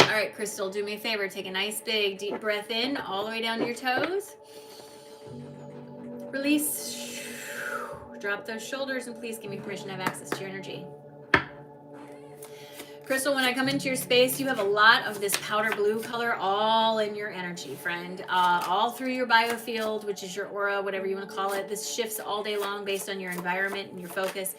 S2: All right, Crystal, do me a favor. Take a nice big deep breath in all the way down to your toes. Release. Drop those shoulders, and please give me permission to have access to your energy. Crystal, when I come into your space, you have a lot of this powder blue color all in your energy, friend. All through your biofield, which is your aura, whatever you want to call it. This shifts all day long based on your environment and your focus.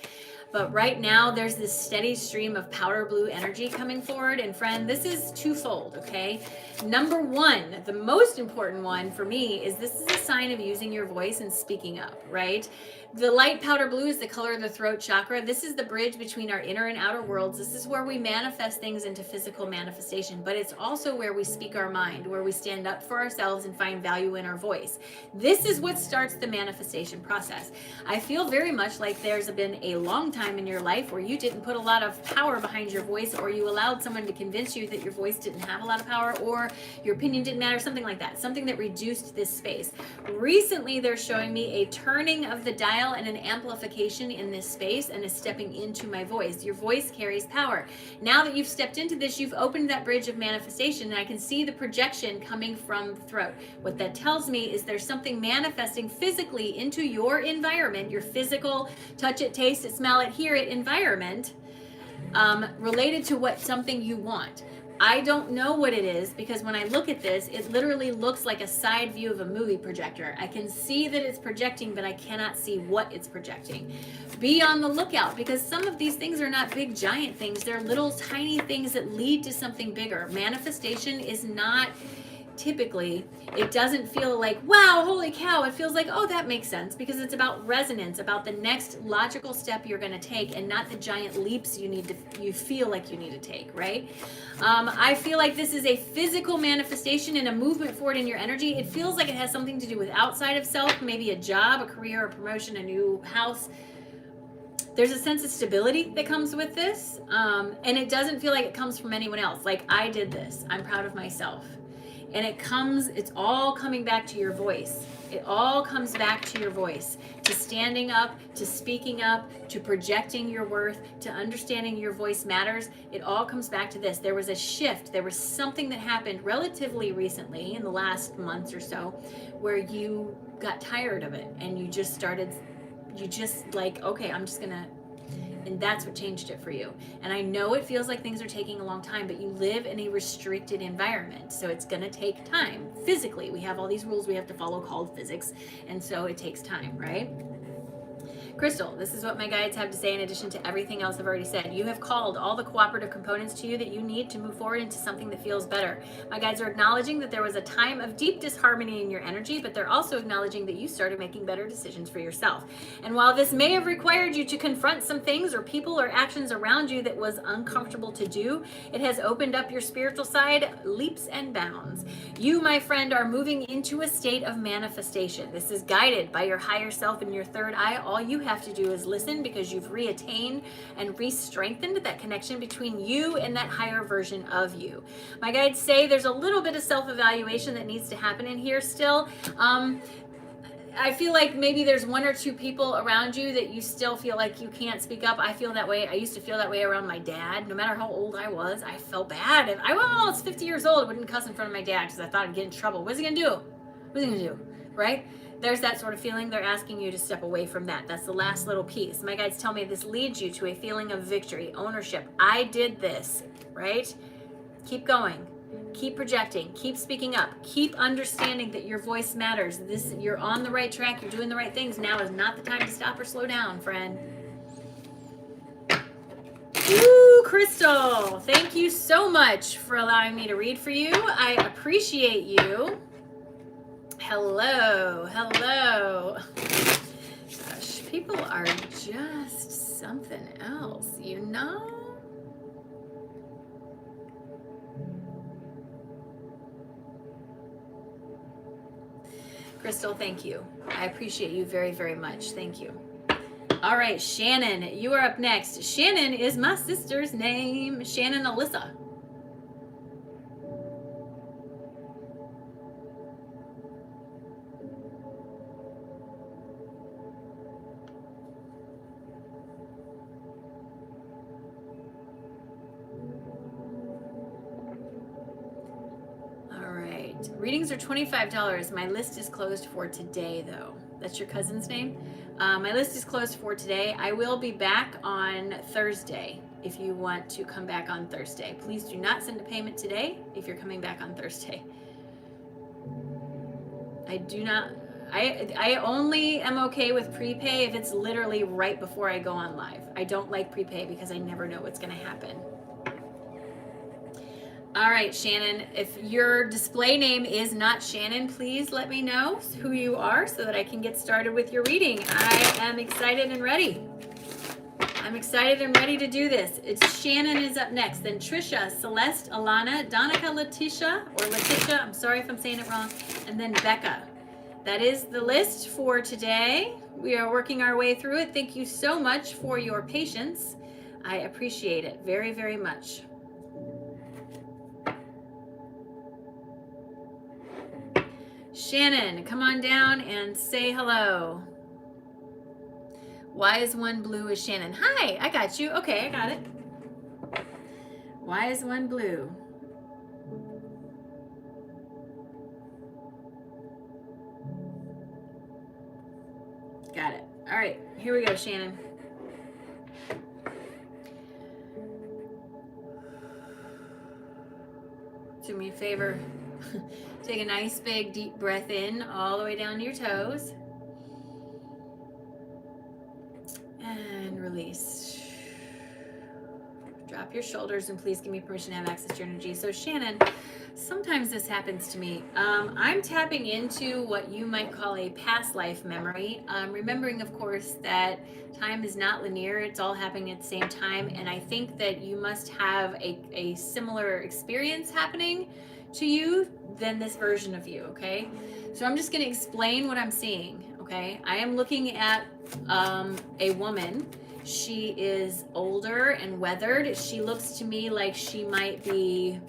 S2: But right now, there's this steady stream of powder blue energy coming forward. And friend, this is twofold, okay? Number one, the most important one for me is this is a sign of using your voice and speaking up, right? The light powder blue is the color of the throat chakra. This is the bridge between our inner and outer worlds. This is where we manifest things into physical manifestation, but it's also where we speak our mind, where we stand up for ourselves and find value in our voice. This is what starts the manifestation process. I feel very much like there's been a long time in your life where you didn't put a lot of power behind your voice, or you allowed someone to convince you that your voice didn't have a lot of power, or your opinion didn't matter, something like that, something that reduced this space. Recently, they're showing me a turning of the dial and an amplification in this space, and a stepping into my voice. Your voice carries power. Now that you've stepped into this, you've opened that bridge of manifestation, and I can see the projection coming from the throat. What that tells me is there's something manifesting physically into your environment, your physical touch it, taste it, smell it, hear it environment, related to what something you want. I don't know what it is, because when I look at this, it literally looks like a side view of a movie projector. I can see that it's projecting, but I cannot see what it's projecting. Be on the lookout, because some of these things are not big giant things. They're little tiny things that lead to something bigger. Manifestation is not typically, it doesn't feel like, wow, holy cow. It feels like, oh, that makes sense, because it's about resonance, about the next logical step you're going to take, and not the giant leaps you feel like you need to take, right? I feel like this is a physical manifestation and a movement forward in your energy. It feels like it has something to do with outside of self, maybe a job, a career, a promotion, a new house. There's a sense of stability that comes with this, and it doesn't feel like it comes from anyone else. Like, I did this. I'm proud of myself. And it's all coming back to your voice. It all comes back to your voice, to standing up, to speaking up, to projecting your worth, to understanding your voice matters. It all comes back to this. There was a shift. There was something that happened relatively recently in the last months or so where you got tired of it, and you just like, okay, I'm just gonna, and that's what changed it for you. And I know it feels like things are taking a long time, but you live in a restricted environment, so it's gonna take time. Physically, we have all these rules we have to follow called physics, and so it takes time, right? Crystal, this is what my guides have to say in addition to everything else I've already said. You have called all the cooperative components to you that you need to move forward into something that feels better. My guides are acknowledging that there was a time of deep disharmony in your energy, but they're also acknowledging that you started making better decisions for yourself. And while this may have required you to confront some things or people or actions around you that was uncomfortable to do, it has opened up your spiritual side leaps and bounds. You, my friend, are moving into a state of manifestation. This is guided by your higher self and your third eye. All you have to do is listen, because you've reattained and re-strengthened that connection between you and that higher version of you. My guides say there's a little bit of self-evaluation that needs to happen in here still. I feel like maybe there's one or two people around you that you still feel like you can't speak up. I feel that way. I used to feel that way around my dad. No matter how old I was, I felt bad. If I was almost 50 years old, I wouldn't cuss in front of my dad because I thought I'd get in trouble. What's he gonna do? What's he gonna do? Right? There's that sort of feeling. They're asking you to step away from that. That's the last little piece. My guides tell me this leads you to a feeling of victory, ownership. I did this, right? Keep going. Keep projecting. Keep speaking up. Keep understanding that your voice matters. You're on the right track. You're doing the right things. Now is not the time to stop or slow down, friend. Ooh, Crystal, thank you so much for allowing me to read for you. I appreciate you. Hello. Gosh, people are just something else, you know? Crystal, thank you. I appreciate you very, very much. Thank you. All right, Shannon, you are up next. Shannon is my sister's name, Shannon Alyssa. Readings are $25. My list is closed for today, though. That's your cousin's name? My list is closed for today. I will be back on Thursday if you want to come back on Thursday. Please do not send a payment today if you're coming back on Thursday. I only am okay with prepay if it's literally right before I go on live. I don't like prepay because I never know what's going to happen. All right, Shannon, if your display name is not Shannon, please let me know who you are so that I can get started with your reading. I am excited and ready. I'm excited and ready to do this. It's Shannon is up next, then Trisha, Celeste, Alana, Donica, Letitia, I'm sorry if I'm saying it wrong, and then Becca. That is the list for today. We are working our way through it. Thank you so much for your patience. I appreciate it very, very much. Shannon, come on down and say hello. Why is one blue as Shannon? Hi, I got you. Okay, I got it. Why is one blue? Got it. All right, here we go, Shannon. Do me a favor. Take a nice big deep breath in all the way down to your toes. And release. Drop your shoulders and please give me permission to have access to your energy. So Shannon, sometimes this happens to me. I'm tapping into what you might call a past life memory. Remembering, of course, that time is not linear. It's all happening at the same time. And I think that you must have a similar experience happening to you than this version of you, okay? So I'm just going to explain what I'm seeing, okay? I am looking at a woman. She is older and weathered. She looks to me like she might be,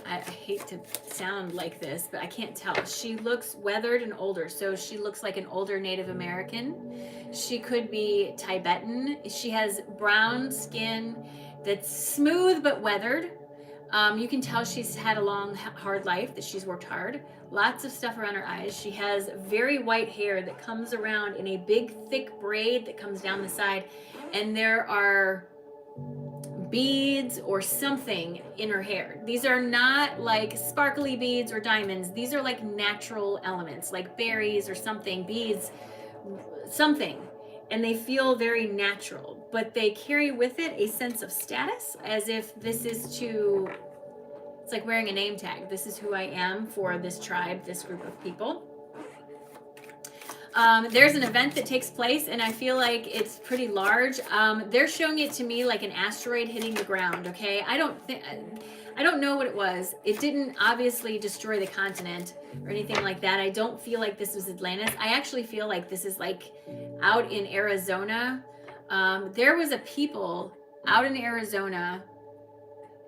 S2: I hate to sound like this, but I can't tell. She looks weathered and older, so she looks like an older Native American. She could be Tibetan. She has brown skin that's smooth but weathered. You can tell she's had a long, hard life, that she's worked hard. Lots of stuff around her eyes. She has very white hair that comes around in a big, thick braid that comes down the side. And there are beads or something in her hair. These are not like sparkly beads or diamonds. These are like natural elements, like berries or something, beads, something. And they feel very natural, but they carry with it a sense of status, as if this is to, it's like wearing a name tag. This is who I am for this tribe, this group of people. There's an event that takes place, and I feel like it's pretty large. They're showing it to me like an asteroid hitting the ground, okay? I don't know what it was. It didn't obviously destroy the continent or anything like that. I don't feel like this was Atlantis. I actually feel like this is like out in Arizona. There was a people out in Arizona,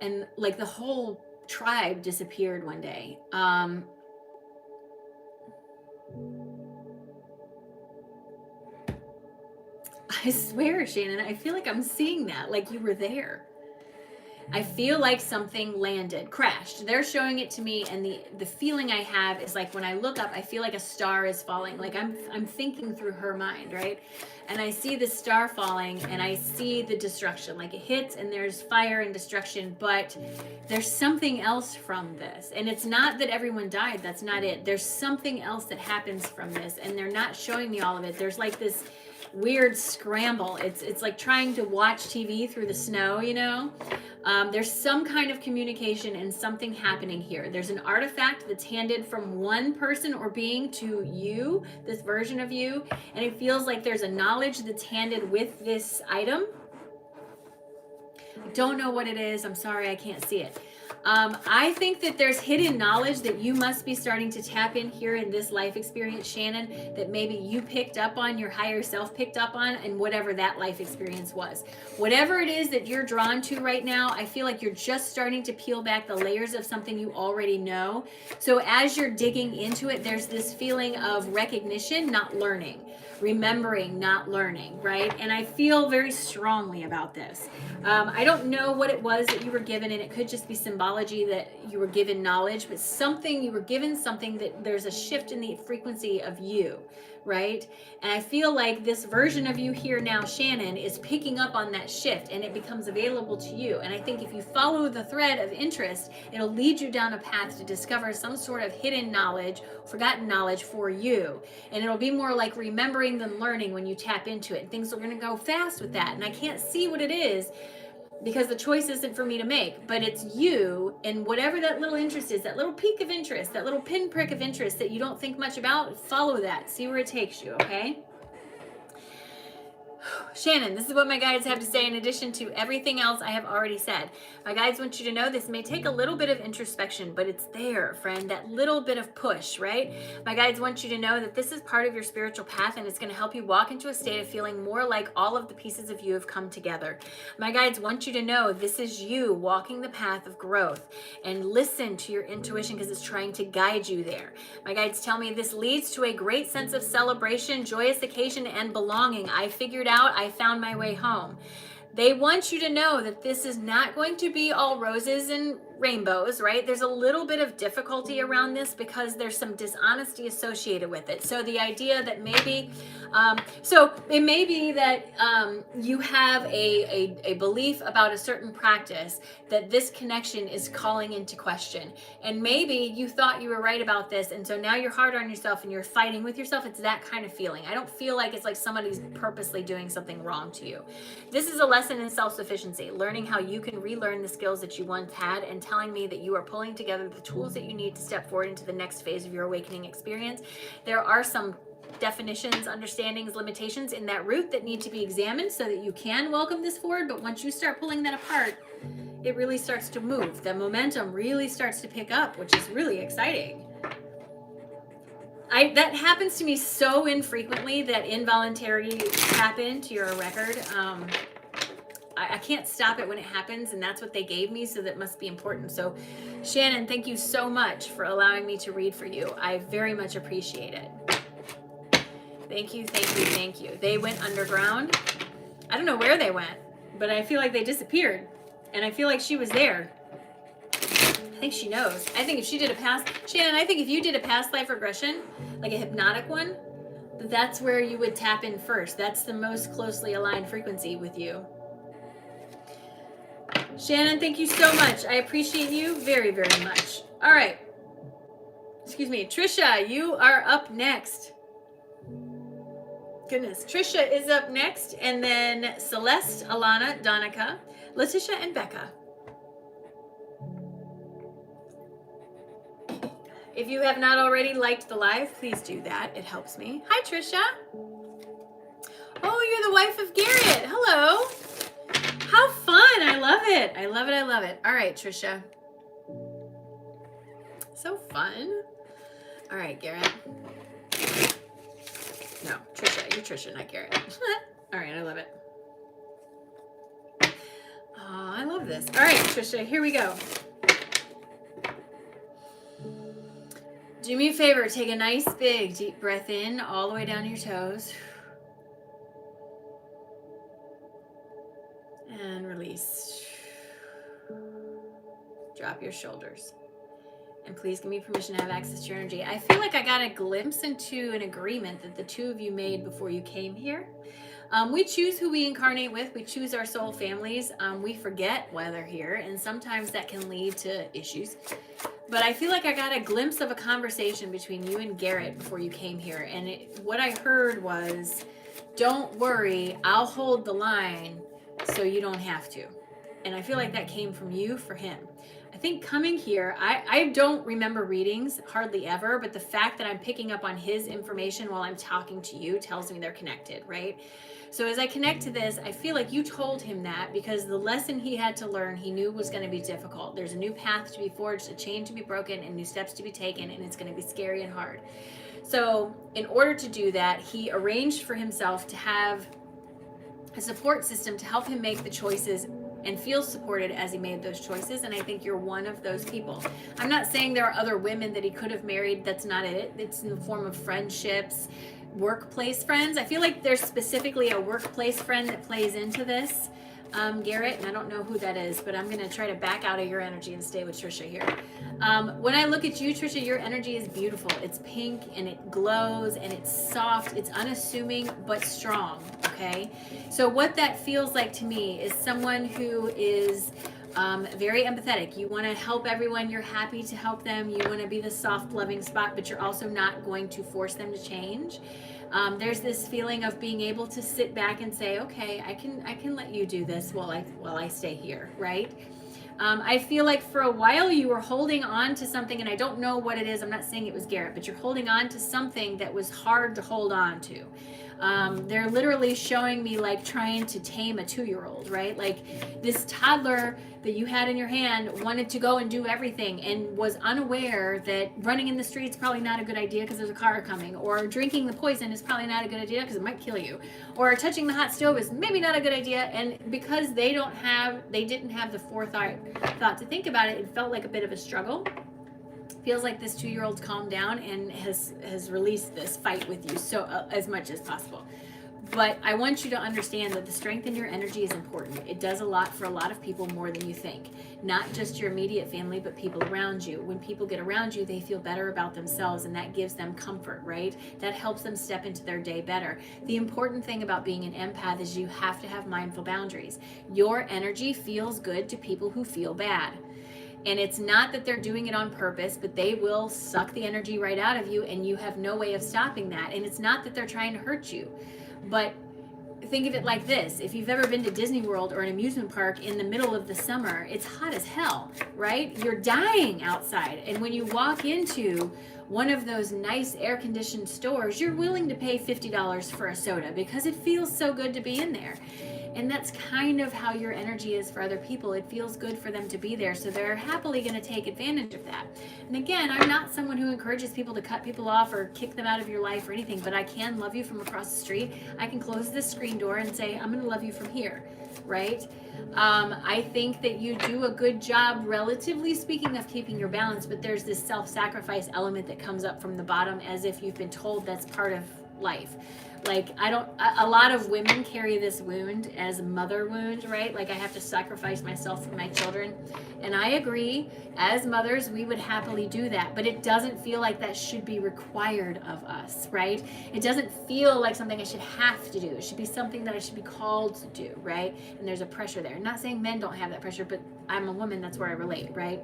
S2: and like the whole tribe disappeared one day. I swear, Shannon, I feel like I'm seeing that, like you were there. I feel like something landed, crashed. They're showing it to me, and the feeling I have is like when I look up, I feel like a star is falling. Like I'm thinking through her mind, right? And I see the star falling, and I see the destruction. Like it hits, and there's fire and destruction, but there's something else from this. And it's not that everyone died. That's not it. There's something else that happens from this, and they're not showing me all of it. There's like this weird scramble. It's like trying to watch TV through the snow, you know? There's some kind of communication and something happening here. There's an artifact that's handed from one person or being to you, this version of you, and it feels like there's a knowledge that's handed with this item. I don't know what it is. I'm sorry, I can't see it. I think that there's hidden knowledge that you must be starting to tap in here in this life experience, Shannon, that maybe you picked up on, your higher self picked up on, and whatever that life experience was. Whatever it is that you're drawn to right now, I feel like you're just starting to peel back the layers of something you already know. So as you're digging into it, there's this feeling of recognition, not learning. Remembering, not learning, right? And I feel very strongly about this. I don't know what it was that you were given, and it could just be symbology that you were given knowledge, but something, you were given something that there's a shift in the frequency of you, right? And I feel like this version of you here now, Shannon, is picking up on that shift, and it becomes available to you. And I think if you follow the thread of interest, it'll lead you down a path to discover some sort of hidden knowledge, forgotten knowledge for you. And it'll be more like remembering than learning when you tap into it. Things are going to go fast with that. And I can't see what it is because the choice isn't for me to make, but it's you and whatever that little interest is, that little peak of interest, that little pinprick of interest that you don't think much about, follow that. See where it takes you, okay? Shannon, this is what my guides have to say in addition to everything else I have already said. My guides want you to know this may take a little bit of introspection, but it's there, friend, that little bit of push, right? My guides want you to know that this is part of your spiritual path, and it's going to help you walk into a state of feeling more like all of the pieces of you have come together. My guides want you to know this is you walking the path of growth, and listen to your intuition because it's trying to guide you there. My guides tell me this leads to a great sense of celebration, joyous occasion, and belonging. I figured out I found my way home. They want you to know that this is not going to be all roses and rainbows, right? There's a little bit of difficulty around this because there's some dishonesty associated with it. So the idea that maybe, so it may be that you have a belief about a certain practice that this connection is calling into question. And maybe you thought you were right about this, and so now you're hard on yourself and you're fighting with yourself. It's that kind of feeling. I don't feel like it's like somebody's purposely doing something wrong to you. This is a lesson in self-sufficiency, learning how you can relearn the skills that you once had, and telling me that you are pulling together the tools that you need to step forward into the next phase of your awakening experience. There are some definitions, understandings, limitations in that route that need to be examined so that you can welcome this forward. But once you start pulling that apart, it really starts to move. The momentum really starts to pick up, which is really exciting. That happens to me so infrequently, that involuntary tap into your record. I can't stop it when it happens, and that's what they gave me, so that must be important. So Shannon, thank you so much for allowing me to read for you. I very much appreciate it. Thank you, thank you, thank you. They went underground. I don't know where they went, but I feel like they disappeared, and I feel like she was there. I think she knows. I think if she did a past, Shannon, I think if you did a past life regression, like a hypnotic one, that's where you would tap in first. That's the most closely aligned frequency with you. Shannon, thank you so much. I appreciate you very, very much. All right. Excuse me. Trisha, you are up next. Goodness. Trisha is up next. And then Celeste, Alana, Donica, Letitia, and Becca. If you have not already liked the live, please do that. It helps me. Hi, Trisha. Oh, you're the wife of Garrett. Hello. How fun. I love it. I love it. I love it. All right, Trisha. So fun. All right, Garrett. No, Trisha. You're Trisha, not Garrett. All right, I love it. Oh, I love this. All right, Trisha, here we go. Do me a favor. Take a nice, big, deep breath in all the way down your toes. And release. Drop your shoulders. And please give me permission to have access to your energy. I feel like I got a glimpse into an agreement that the two of you made before you came here. We choose who we incarnate with. We choose our soul families. We forget why they're here, and sometimes that can lead to issues. But I feel like I got a glimpse of a conversation between you and Garrett before you came here. And what I heard was, don't worry, I'll hold the line so you don't have to. And I feel like that came from you for him. I think coming here, I don't remember readings hardly ever, but the fact that I'm picking up on his information while I'm talking to you tells me they're connected, right? So as I connect to this, I feel like you told him that because the lesson he had to learn, he knew was going to be difficult. There's a new path to be forged, a chain to be broken, and new steps to be taken, and it's going to be scary and hard. So in order to do that, he arranged for himself to have a support system to help him make the choices and feel supported as he made those choices. And I think you're one of those people. I'm not saying there are other women that he could have married. That's not it. It's in the form of friendships, workplace friends. I feel like there's specifically a workplace friend that plays into this, Garrett, and I don't know who that is, but I'm going to try to back out of your energy and stay with Trisha here. When I look at you, Trisha, your energy is beautiful. It's pink and it glows and it's soft. It's unassuming but strong, okay? So what that feels like to me is someone who is very empathetic. You want to help everyone. You're happy to help them. You want to be the soft, loving spot, but you're also not going to force them to change. There's this feeling of being able to sit back and say, okay, I can let you do this while I stay here, right? I feel like for a while you were holding on to something, and I don't know what it is. I'm not saying it was Garrett, but you're holding on to something that was hard to hold on to. They're literally showing me like trying to tame a 2-year-old, right? Like this toddler that you had in your hand wanted to go and do everything and was unaware that running in the street is probably not a good idea because there's a car coming, or drinking the poison is probably not a good idea because it might kill you, or touching the hot stove is maybe not a good idea. And because they didn't have the forethought to think about it, it felt like a bit of a struggle. Feels like this 2-year-old's calmed down and has released this fight with you so as much as possible. But I want you to understand that the strength in your energy is important. It does a lot for a lot of people, more than you think. Not just your immediate family, but people around you. When people get around you, they feel better about themselves, and that gives them comfort, right? That helps them step into their day better. The important thing about being an empath is you have to have mindful boundaries. Your energy feels good to people who feel bad. And it's not that they're doing it on purpose, but they will suck the energy right out of you, and you have no way of stopping that. And it's not that they're trying to hurt you. But think of it like this. If you've ever been to Disney World or an amusement park in the middle of the summer, it's hot as hell, right? You're dying outside. And when you walk into one of those nice air-conditioned stores, you're willing to pay $50 for a soda because it feels so good to be in there. And that's kind of how your energy is for other people. It feels good for them to be there, so they're happily going to take advantage of that. And again, I'm not someone who encourages people to cut people off or kick them out of your life or anything, but I can love you from across the street. I can close this screen door and say, I'm going to love you from here, right? I think that you do a good job, relatively speaking, of keeping your balance, but there's this self-sacrifice element that comes up from the bottom as if you've been told that's part of life. Like, a lot of women carry this wound as a mother wound, right? Like, I have to sacrifice myself for my children. And I agree, as mothers, we would happily do that, but it doesn't feel like that should be required of us, right? It doesn't feel like something I should have to do. It should be something that I should be called to do, right? And there's a pressure there. I'm not saying men don't have that pressure, but I'm a woman, that's where I relate, right?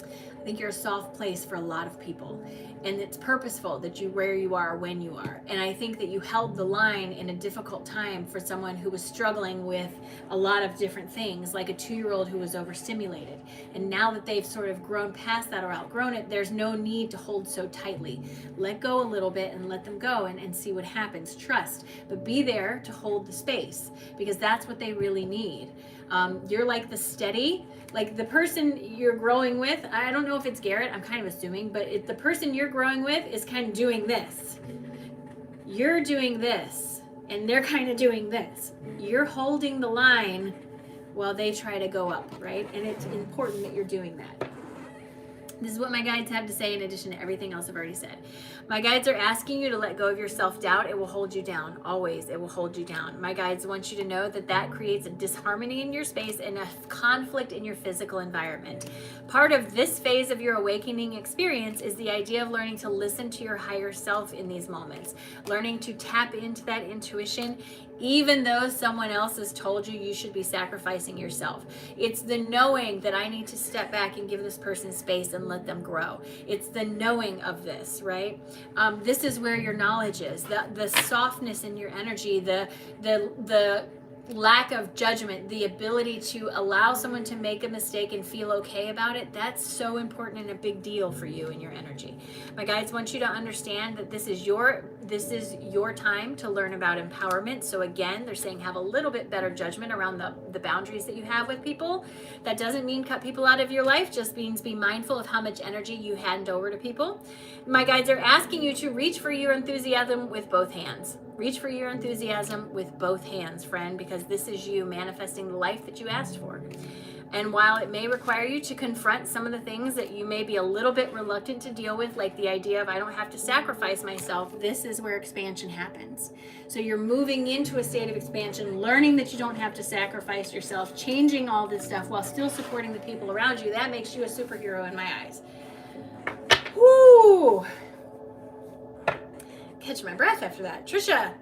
S2: I think you're a soft place for a lot of people, and it's purposeful that you where you are when you are. And I think that you held the line in a difficult time for someone who was struggling with a lot of different things, like a 2-year-old who was overstimulated. And now that they've sort of grown past that or outgrown it, there's no need to hold so tightly. Let go a little bit and let them go and see what happens. Trust, but be there to hold the space, because that's what they really need. You're like the steady, like the person you're growing with. I don't know if it's Garrett, I'm kind of assuming, but the person you're growing with is kind of doing this. You're doing this, and they're kind of doing this. You're holding the line while they try to go up, right? And it's important that you're doing that. This is what my guides have to say in addition to everything else I've already said. My guides are asking you to let go of your self-doubt. It will hold you down. Always, it will hold you down. My guides want you to know that that creates a disharmony in your space and a conflict in your physical environment. Part of this phase of your awakening experience is the idea of learning to listen to your higher self in these moments, learning to tap into that intuition, even though someone else has told you you should be sacrificing yourself. It's the knowing that I need to step back and give this person space and let them grow. It's the knowing of this, right? This is where your knowledge is, the softness in your energy, the lack of judgment, the ability to allow someone to make a mistake and feel okay about it. That's so important and a big deal for you and your energy. My guides want you to understand that this is your time to learn about empowerment. So again, they're saying have a little bit better judgment around the boundaries that you have with people. That doesn't mean cut people out of your life, just means be mindful of how much energy you hand over to people. My guides are asking you to reach for your enthusiasm with both hands. Reach for your enthusiasm with both hands, friend, because this is you manifesting the life that you asked for. And while it may require you to confront some of the things that you may be a little bit reluctant to deal with, like the idea of I don't have to sacrifice myself, this is where expansion happens. So you're moving into a state of expansion, learning that you don't have to sacrifice yourself, changing all this stuff while still supporting the people around you. That makes you a superhero in my eyes. Woo! Catch my breath after that. Trisha,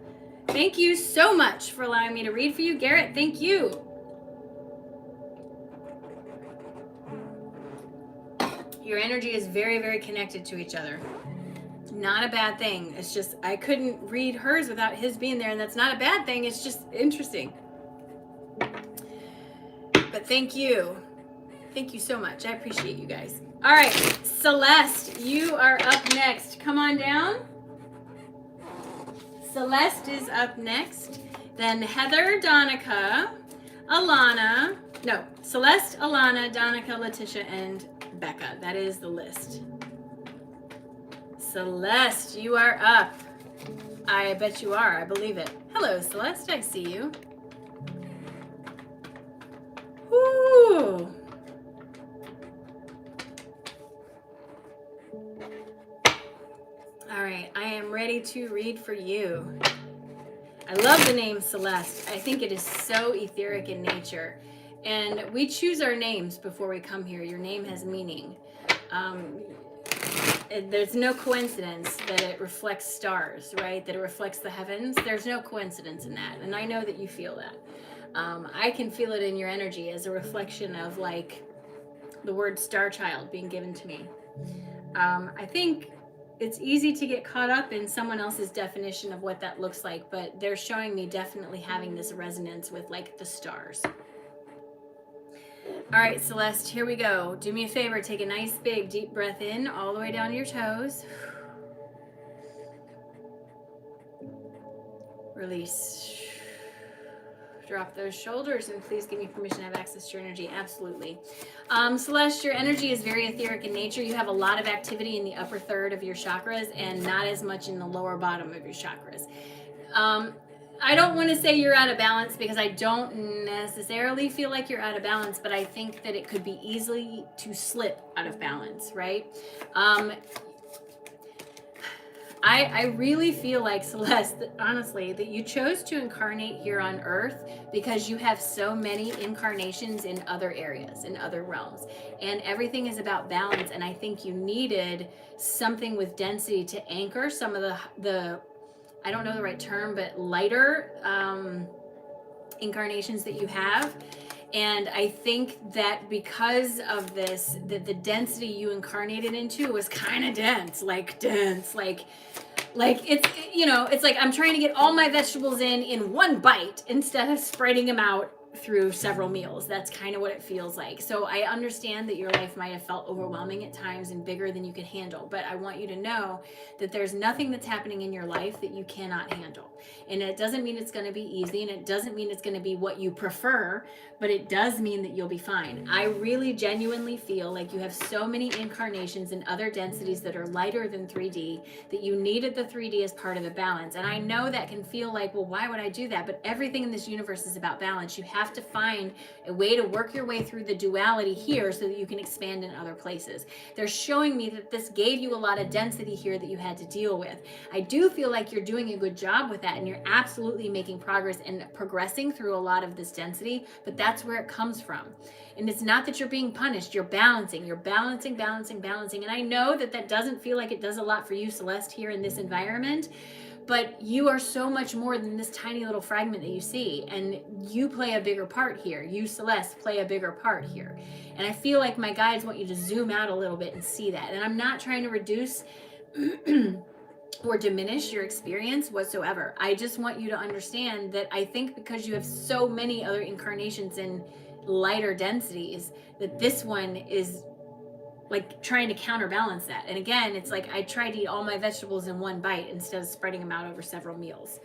S2: thank you so much for allowing me to read for you. Garrett, thank you. Your energy is very, very connected to each other. Not a bad thing. It's just I couldn't read hers without his being there, and that's not a bad thing. It's just interesting. But thank you. Thank you so much. I appreciate you guys. All right, Celeste, you are up next. Come on down. Celeste is up next. Then Heather, Donica, Celeste, Alana, Donica, Letitia, and Becca. That is the list. Celeste, you are up. I bet you are. I believe it. Hello, Celeste. I see you. Woo! All right, I am ready to read for you. I love the name Celeste. I think it is so etheric in nature. And we choose our names before we come here. Your name has meaning. There's no coincidence that it reflects stars, right? That it reflects the heavens. There's no coincidence in that. And I know that you feel that. I can feel it in your energy as a reflection of like the word star child being given to me. I think it's easy to get caught up in someone else's definition of what that looks like, but they're showing me definitely having this resonance with like the stars. All right, Celeste, here we go. Do me a favor, take a nice big deep breath in all the way down your toes. Release. Drop those shoulders and please give me permission to have access to your energy. Absolutely. Celeste, your energy is very etheric in nature. You have a lot of activity in the upper third of your chakras and not as much in the lower bottom of your chakras. I don't want to say you're out of balance because I don't necessarily feel like you're out of balance, but I think that it could be easily to slip out of balance, right? I really feel like, Celeste, honestly, that you chose to incarnate here on Earth because you have so many incarnations in other areas, in other realms. And everything is about balance. And I think you needed something with density to anchor some of the I don't know the right term, but lighter incarnations that you have. And I think that because of this, that the density you incarnated into was kind of dense, like it's, it's like I'm trying to get all my vegetables in one bite instead of spreading them out through several meals. That's kind of what it feels like. So I understand that your life might have felt overwhelming at times and bigger than you could handle, but I want you to know that there's nothing that's happening in your life that you cannot handle. And it doesn't mean it's going to be easy, and it doesn't mean it's going to be what you prefer, but it does mean that you'll be fine. I really genuinely feel like you have so many incarnations and other densities that are lighter than 3D that you needed the 3D as part of the balance. And I know that can feel like, well, why would I do that? But everything in this universe is about balance. You have have to find a way to work your way through the duality here so that you can expand in other places. They're showing me that this gave you a lot of density here that you had to deal with. I do feel like you're doing a good job with that, and you're absolutely making progress and progressing through a lot of this density, but that's where it comes from. And it's not that you're being punished, you're balancing, balancing. And I know that that doesn't feel like it does a lot for you, Celeste, here in this environment, but you are so much more than this tiny little fragment that you see, and you play a bigger part here. You, Celeste, play a bigger part here. And I feel like my guides want you to zoom out a little bit and see that. And I'm not trying to reduce or diminish your experience whatsoever. I just want you to understand that I think because you have so many other incarnations in lighter densities, that this one is like trying to counterbalance that. And again, it's like I try to eat all my vegetables in one bite instead of spreading them out over several meals.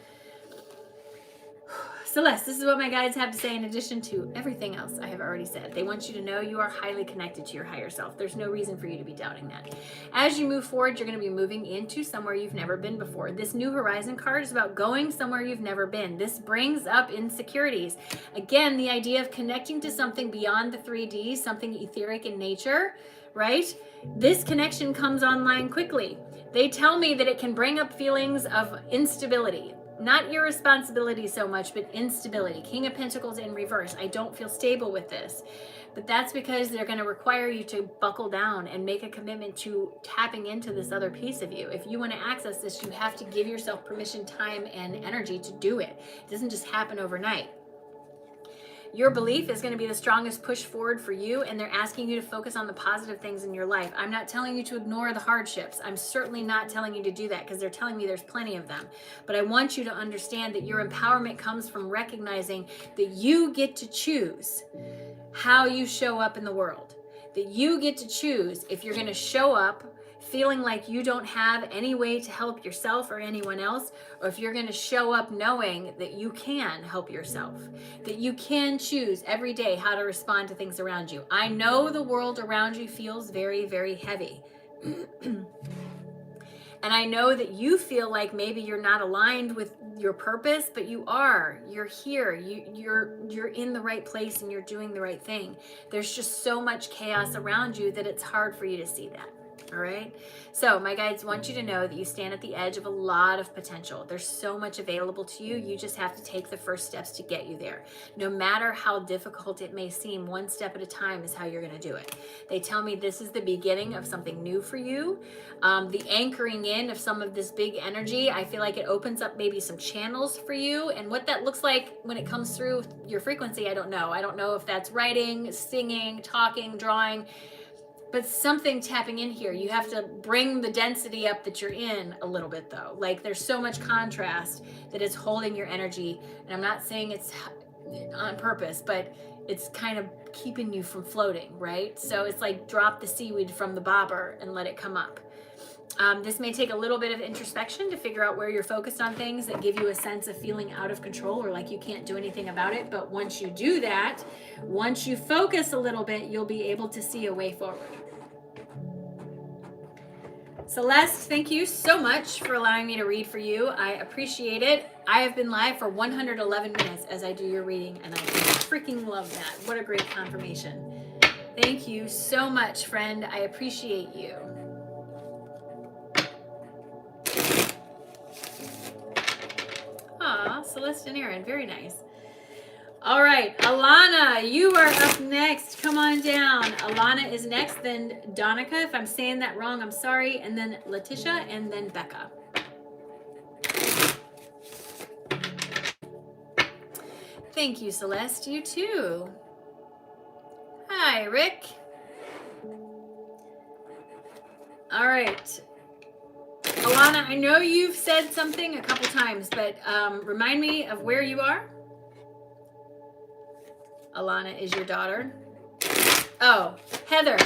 S2: Celeste, this is what my guides have to say in addition to everything else I have already said. They want you to know you are highly connected to your higher self. There's no reason for you to be doubting that. As you move forward, you're going to be moving into somewhere you've never been before. This New Horizon card is about going somewhere you've never been. This brings up insecurities. Again, the idea of connecting to something beyond the 3D, something etheric in nature, right? This connection comes online quickly. They tell me that it can bring up feelings of instability. Not irresponsibility so much, but instability. King of Pentacles in reverse. I don't feel stable with this. But that's because they're going to require you to buckle down and make a commitment to tapping into this other piece of you. If you want to access this, you have to give yourself permission, time, and energy to do it. It doesn't just happen overnight. Your belief is going to be the strongest push forward for you, and they're asking you to focus on the positive things in your life. I'm not telling you to ignore the hardships. I'm certainly not telling you to do that because they're telling me there's plenty of them. But I want you to understand that your empowerment comes from recognizing that you get to choose how you show up in the world. That you get to choose if you're going to show up feeling like you don't have any way to help yourself or anyone else, or if you're going to show up knowing that you can help yourself, that you can choose every day how to respond to things around you. I know the world around you feels very, very heavy. And I know that you feel like maybe you're not aligned with your purpose, but you are. You're here. You're in the right place and you're doing the right thing. There's just so much chaos around you that it's hard for you to see that. All right. So my guides want you to know that you stand at the edge of a lot of potential. There's so much available to you. You just have to take the first steps to get you there. No matter how difficult it may seem, one step at a time is how you're going to do it. They tell me this is the beginning of something new for you. The anchoring in of some of this big energy, I feel like it opens up maybe some channels for you. And what that looks like when it comes through your frequency, I don't know. I don't know if that's writing, singing, talking, drawing, but something tapping in here. You have to bring the density up that you're in a little bit though. Like there's so much contrast that it's holding your energy. And I'm not saying it's on purpose, but it's kind of keeping you from floating, right? So it's like drop the seaweed from the bobber and let it come up. This may take a little bit of introspection to figure out where you're focused on things that give you a sense of feeling out of control or like you can't do anything about it. But once you do that, once you focus a little bit, you'll be able to see a way forward. Celeste, thank you so much for allowing me to read for you. I appreciate it. I have been live for 111 minutes as I do your reading, and I freaking love that. What a great confirmation. Thank you so much, friend. I appreciate you. Aw, Celeste and Erin, very nice. All right, Alana, you are up next. Come on down. Alana is next, then Donica. If I'm saying that wrong, I'm sorry. And then Letitia, and then Becca. Thank you, Celeste. You too. Hi, Rick. All right. Alana, I know you've said something a couple times, but remind me of where you are. Alana is your daughter. Oh, Heather.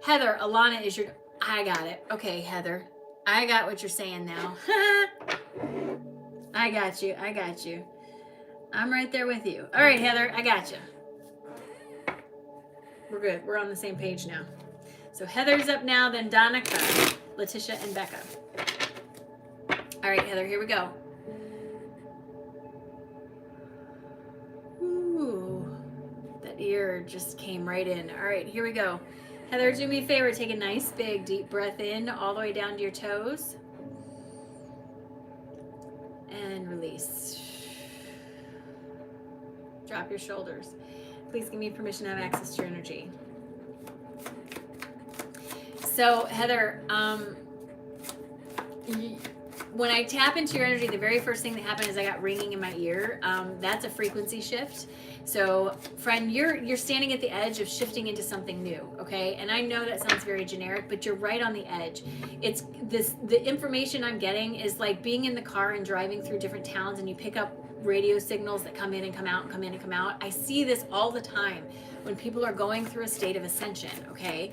S2: Heather, Alana is your... I got it. Okay, Heather. I got what you're saying now. I got you. I got you. I'm right there with you. All right, Heather, I got you. We're good. We're on the same page now. So Heather's up now, then Donica, Letitia, and Becca. All right, Heather, here we go. Ooh. fear just came right in. All right, here we go. Heather, do me a favor. Take a nice big deep breath in all the way down to your toes. And release. Drop your shoulders. Please give me permission to have access to your energy. So, Heather, when I tap into your energy, the very first thing that happened is I got ringing in my ear. That's a frequency shift. So, friend, you're standing at the edge of shifting into something new, okay? And I know that sounds very generic, but you're right on the edge. It's this, the information I'm getting is like being in the car and driving through different towns, and you pick up radio signals that come in and come out and come in and come out. I see this all the time when people are going through a state of ascension, okay?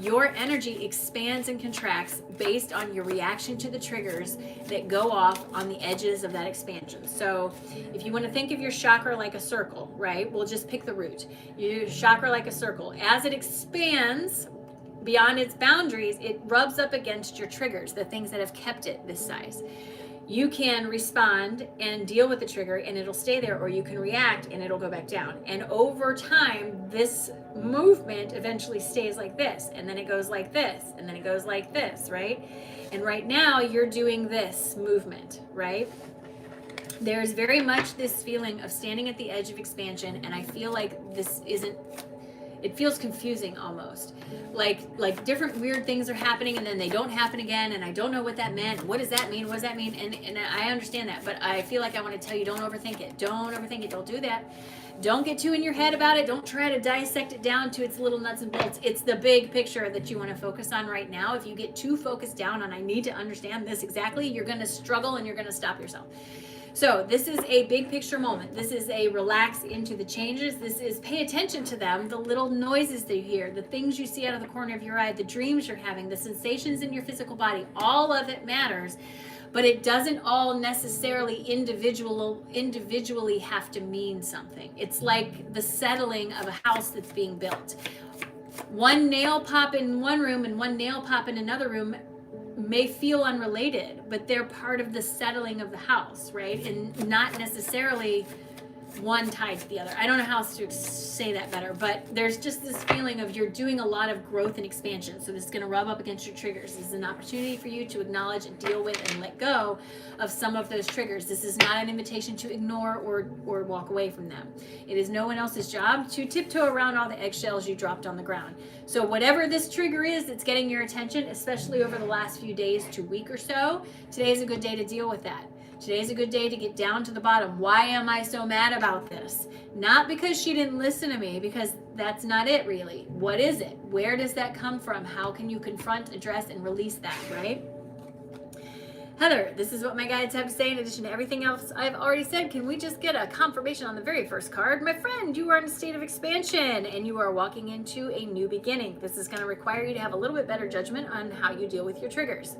S2: Your energy expands and contracts based on your reaction to the triggers that go off on the edges of that expansion. So if you want to think of your chakra like a circle, right? We'll just pick the root. Your chakra like a circle. As it expands beyond its boundaries, it rubs up against your triggers, the things that have kept it this size. You can respond and deal with the trigger and it'll stay there, or you can react and it'll go back down. And over time, this movement eventually stays like this, and then it goes like this, and then it goes like this, right? And right now you're doing this movement, right? There's very much this feeling of standing at the edge of expansion, and I feel like this isn't, it feels confusing almost. Like different weird things are happening and then they don't happen again, and I don't know what that meant. What does that mean? What does that mean? And I understand that, but I feel like I want to tell you, don't overthink it. Don't overthink it. Don't do that. Don't get too in your head about it. Don't try to dissect it down to its little nuts and bolts. It's the big picture that you want to focus on right now. If you get too focused down on, I need to understand this exactly, you're going to struggle and you're going to stop yourself. So this is a big picture moment. This is a relax into the changes. This is pay attention to them, the little noises that you hear, the things you see out of the corner of your eye, the dreams you're having, the sensations in your physical body. All of it matters, but it doesn't all necessarily individually have to mean something. It's like the settling of a house that's being built. One nail pop in one room and one nail pop in another room may feel unrelated, but they're part of the settling of the house, right? And not necessarily one tied to the other. I don't know how else to say that better, but there's just this feeling of you're doing a lot of growth and expansion. So this is going to rub up against your triggers. This is an opportunity for you to acknowledge and deal with and let go of some of those triggers. This is not an invitation to ignore or walk away from them. It is no one else's job to tiptoe around all the eggshells you dropped on the ground. So whatever this trigger is that's getting your attention, especially over the last few days to week or so, today is a good day to deal with that. Today's a good day to get down to the bottom. Why am I so mad about this? Not because she didn't listen to me, because that's not it really. What is it? Where does that come from? How can you confront, address, and release that, right? Heather, this is what my guides have to say in addition to everything else I've already said. Can we just get a confirmation on the very first card? My friend, you are in a state of expansion and you are walking into a new beginning. This is going to require you to have a little bit better judgment on how you deal with your triggers.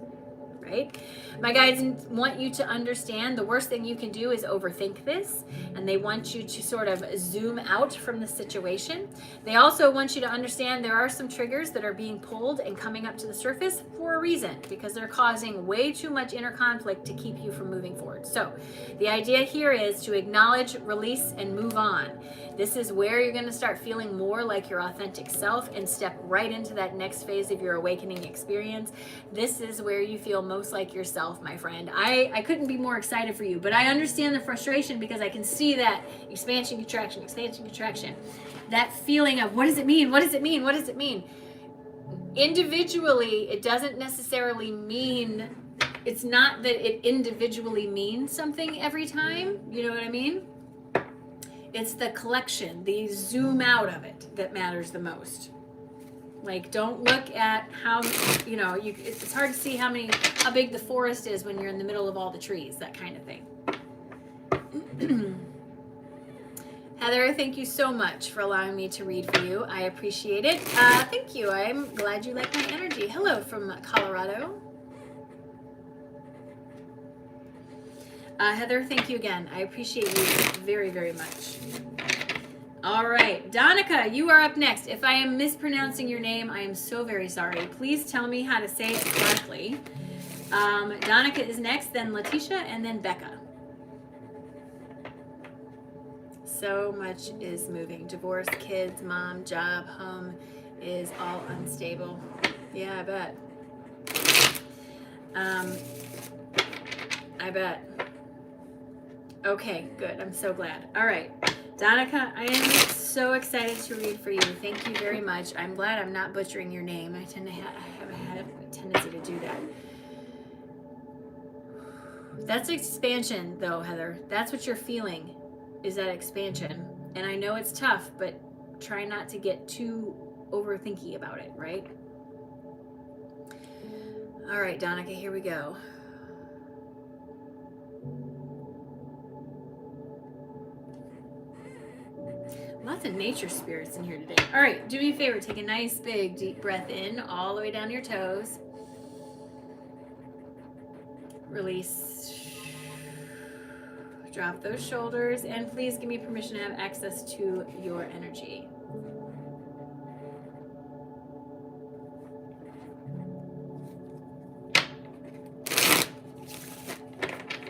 S2: Right? My guides want you to understand the worst thing you can do is overthink this, and they want you to sort of zoom out from the situation. They also want you to understand there are some triggers that are being pulled and coming up to the surface for a reason, because they're causing way too much inner conflict to keep you from moving forward. So the idea here is to acknowledge, release, and move on. This is where you're going to start feeling more like your authentic self and step right into that next phase of your awakening experience. This is where you feel most like yourself, my friend. I couldn't be more excited for you, but I understand the frustration because I can see that expansion, contraction. That feeling of what does it mean? What does it mean? What does it mean? Individually, it doesn't necessarily mean, it's not that it individually means something every time. You know what I mean? It's the collection, the zoom out of it that matters the most. Like, don't look at how, you know, it's hard to see how big the forest is when you're in the middle of all the trees, that kind of thing. Heather, thank you so much for allowing me to read for you. I appreciate it. Thank you. I'm glad you like my energy. Hello from Colorado. Heather, thank you again. I appreciate you very, very much. All right, Donica, you are up next. If I am mispronouncing your name, I am so very sorry. Please tell me how to say it correctly. Donica is next, then Letitia, and then Becca. So much is moving. Divorce, kids, mom, job, home is all unstable. Yeah, I bet. I bet. Okay, good. I'm so glad. All right. Donica, I am so excited to read for you. Thank you very much. I'm glad I'm not butchering your name. I have a tendency to do that. That's expansion, though, Heather. That's what you're feeling, is that expansion. And I know it's tough, but try not to get too overthinky about it, right? All right, Donica, here we go. Lots of nature spirits in here today. All right, do me a favor. Take a nice big deep breath in all the way down to your toes. Release. Drop those shoulders, and please give me permission to have access to your energy.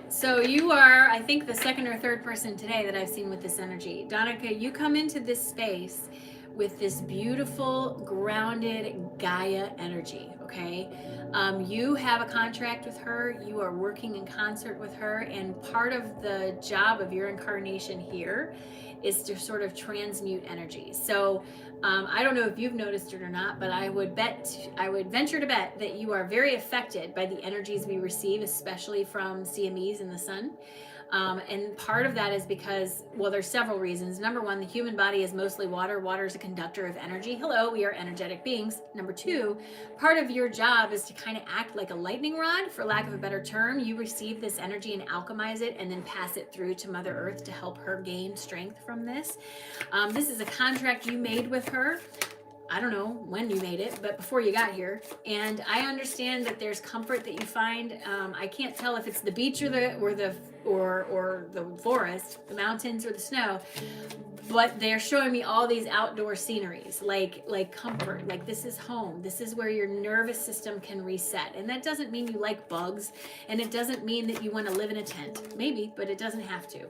S2: So you are, I think, the second or third person today that I've seen with this energy. Donica, you come into this space with this beautiful, grounded Gaia energy, okay? You have a contract with her. You are working in concert with her. And part of the job of your incarnation here is to sort of transmute energy. So I don't know if you've noticed it or not, but I would venture to bet that you are very affected by the energies we receive, especially from CMEs in the sun. And part of that is because, well, there's several reasons. Number one, the human body is mostly water. Water is a conductor of energy. Hello, we are energetic beings. Number two, part of your job is to kind of act like a lightning rod, for lack of a better term. You receive this energy and alchemize it and then pass it through to Mother Earth to help her gain strength from this. This is a contract you made with her. I don't know when you made it, but before you got here. And I understand that there's comfort that you find. I can't tell if it's the beach or the forest, the mountains or the snow, but they're showing me all these outdoor sceneries, like comfort, like this is home. This is where your nervous system can reset. And that doesn't mean you like bugs, and it doesn't mean that you want to live in a tent. Maybe, but it doesn't have to.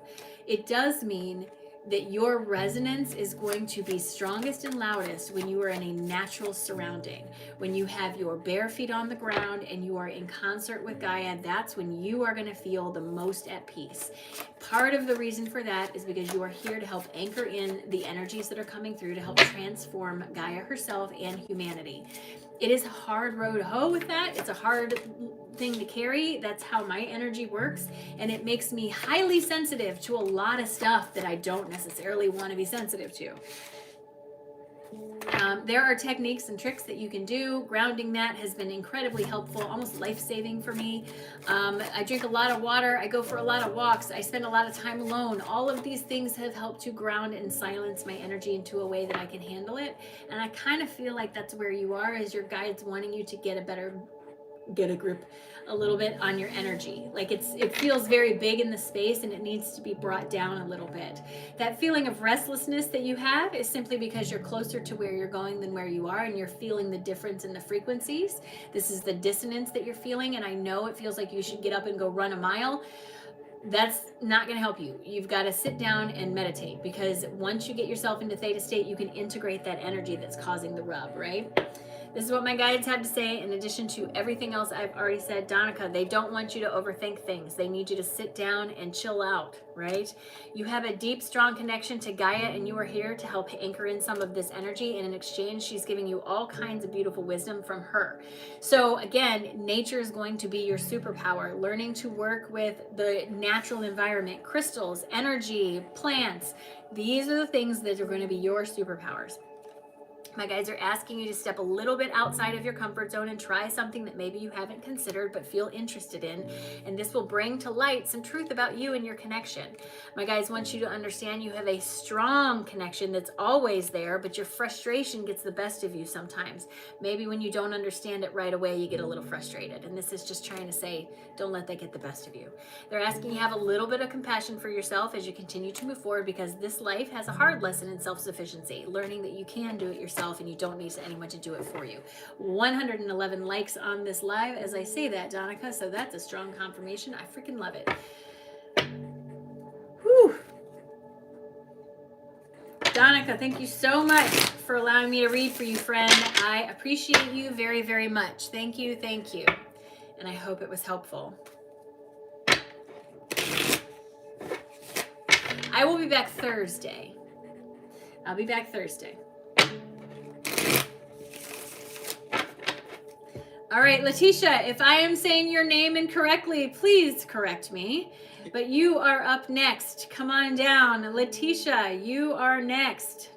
S2: It does mean that your resonance is going to be strongest and loudest when you are in a natural surrounding. When you have your bare feet on the ground and you are in concert with Gaia, that's when you are going to feel the most at peace. Part of the reason for that is because you are here to help anchor in the energies that are coming through to help transform Gaia herself and humanity. It is a hard road to hoe with that. It's a hard thing to carry. That's how my energy works. And it makes me highly sensitive to a lot of stuff that I don't necessarily want to be sensitive to. There are techniques and tricks that you can do. Grounding that has been incredibly helpful, almost life-saving for me. I drink a lot of water. I go for a lot of walks. I spend a lot of time alone. All of these things have helped to ground and silence my energy into a way that I can handle it. And I kind of feel like that's where you are, as your guides wanting you to get a grip a little bit on your energy. Like it feels very big in the space and it needs to be brought down a little bit. That feeling of restlessness that you have is simply because you're closer to where you're going than where you are, and you're feeling the difference in the frequencies. This is the dissonance that you're feeling, and I know it feels like you should get up and go run a mile. That's not going to help you. You've got to sit down and meditate, because once you get yourself into theta state, you can integrate that energy that's causing the rub, right? This is what my guides have to say, in addition to everything else I've already said. Donica, they don't want you to overthink things. They need you to sit down and chill out, right? You have a deep, strong connection to Gaia, and you are here to help anchor in some of this energy. And in exchange, she's giving you all kinds of beautiful wisdom from her. So again, nature is going to be your superpower. Learning to work with the natural environment, crystals, energy, plants. These are the things that are going to be your superpowers. My guides are asking you to step a little bit outside of your comfort zone and try something that maybe you haven't considered but feel interested in. And this will bring to light some truth about you and your connection. My guides want you to understand you have a strong connection that's always there, but your frustration gets the best of you sometimes. Maybe when you don't understand it right away, you get a little frustrated. And this is just trying to say, don't let that get the best of you. They're asking you to have a little bit of compassion for yourself as you continue to move forward, because this life has a hard lesson in self-sufficiency, learning that you can do it yourself and you don't need anyone to do it for you. 111 likes on this live as I say that, Donica, so that's a strong confirmation. I freaking love it. Whew. Donica, thank you so much for allowing me to read for you, friend. I appreciate you very, very much. Thank you, thank you. And I hope it was helpful. I will be back Thursday. I'll be back Thursday. All right, Letitia, if I am saying your name incorrectly, please correct me. But you are up next. Come on down. Letitia, you are next.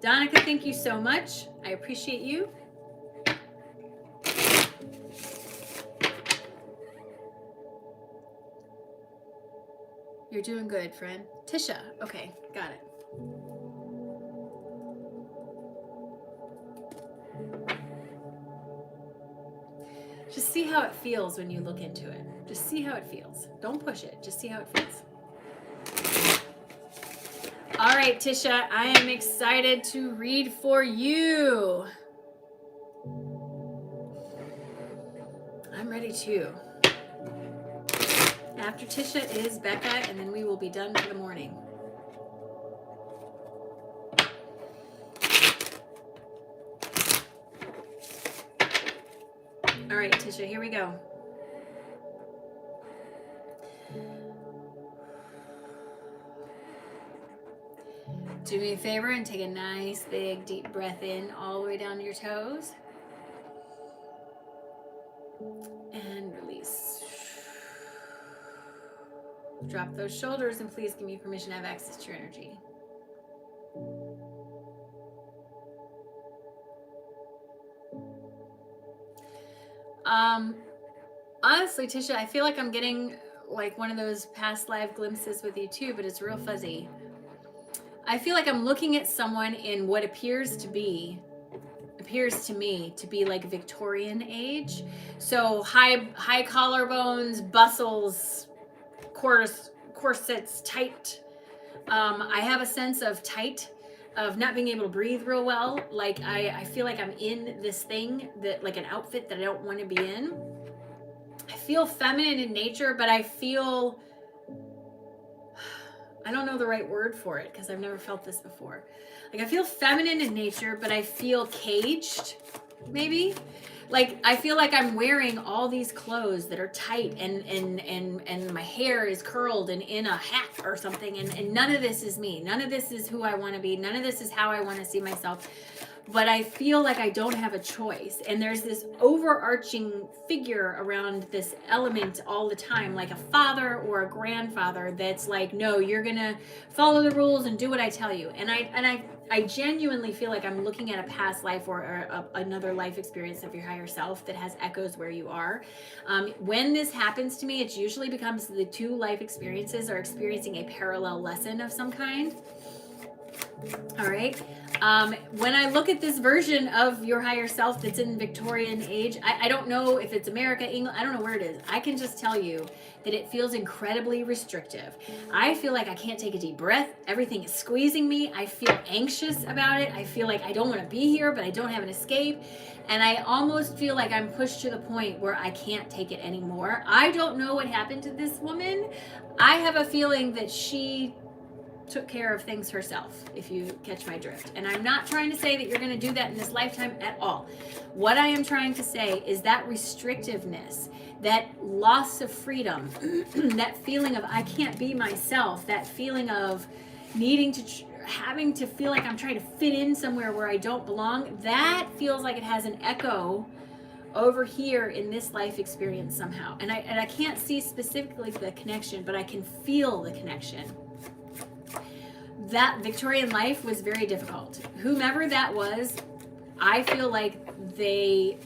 S2: Donica, thank you so much. I appreciate you. You're doing good, friend. Tisha, okay, got it. Just see how it feels when you look into it. Just see how it feels. Don't push it. Just see how it feels. All right, Tisha, I am excited to read for you. I'm ready too. After Tisha is Becca, and then we will be done for the morning. All right, Tisha, here we go. Do me a favor and take a nice big deep breath in all the way down to your toes. And release. Drop those shoulders and please give me permission to have access to your energy. Honestly, Tisha, I feel like I'm getting like one of those past live glimpses with you too, but it's real fuzzy. I feel like I'm looking at someone in what appears to me to be like Victorian age. So high collarbones, bustles, corsets, tight. I have a sense of tight, of not being able to breathe real well. Like I feel like I'm in this thing that, like an outfit that I don't want to be in. I feel feminine in nature, but I don't know the right word for it because I've never felt this before. Like I feel feminine in nature, but I feel caged, maybe. Like I feel like I'm wearing all these clothes that are tight and my hair is curled and in a hat or something, and none of this is me. None of this is who I want to be. None of this is how I want to see myself. But I feel like I don't have a choice. And there's this overarching figure around this element all the time, like a father or a grandfather that's like, no, you're going to follow the rules and do what I tell you. And I genuinely feel like I'm looking at a past life or another life experience of your higher self that has echoes where you are. When this happens to me, it usually becomes the two life experiences are experiencing a parallel lesson of some kind. All right. When I look at this version of your higher self that's in Victorian age, I don't know if it's America, England, I don't know where it is. I can just tell you that it feels incredibly restrictive. I feel like I can't take a deep breath. Everything is squeezing me. I feel anxious about it. I feel like I don't want to be here, but I don't have an escape. And I almost feel like I'm pushed to the point where I can't take it anymore. I don't know what happened to this woman. I have a feeling that she took care of things herself, if you catch my drift. And I'm not trying to say that you're going to do that in this lifetime at all. What I am trying to say is that restrictiveness, that loss of freedom, that feeling of I can't be myself, that feeling of needing to having to feel like I'm trying to fit in somewhere where I don't belong, that feels like it has an echo over here in this life experience somehow. And I can't see specifically the connection, but I can feel the connection. That Victorian life was very difficult. Whomever that was, I feel like they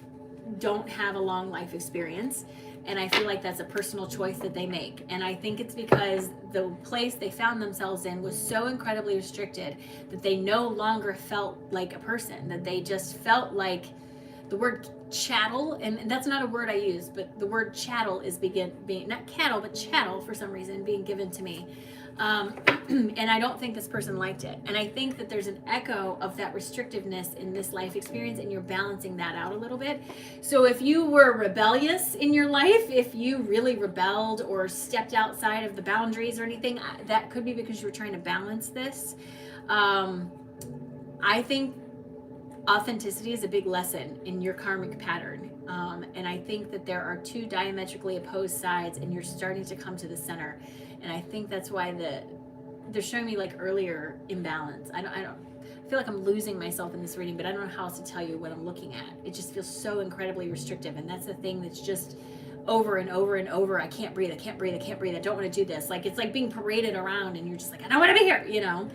S2: don't have a long life experience. And I feel like that's a personal choice that they make. And I think it's because the place they found themselves in was so incredibly restricted that they no longer felt like a person, that they just felt like the word chattel, and that's not a word I use, but the word chattel is being not cattle, but chattel for some reason being given to me. And I don't think this person liked it. And I think that there's an echo of that restrictiveness in this life experience, and you're balancing that out a little bit. So if you were rebellious in your life, if you really rebelled or stepped outside of the boundaries or anything, that could be because you were trying to balance this. I think authenticity is a big lesson in your karmic pattern. And I think that there are two diametrically opposed sides, and you're starting to come to the center. And I think that's why they're showing me like earlier imbalance. I feel like I'm losing myself in this reading, but I don't know how else to tell you what I'm looking at. It just feels so incredibly restrictive. And that's the thing that's just over and over and over. I can't breathe. I can't breathe. I can't breathe. I don't want to do this. Like, it's like being paraded around and you're just like, I don't want to be here, you know?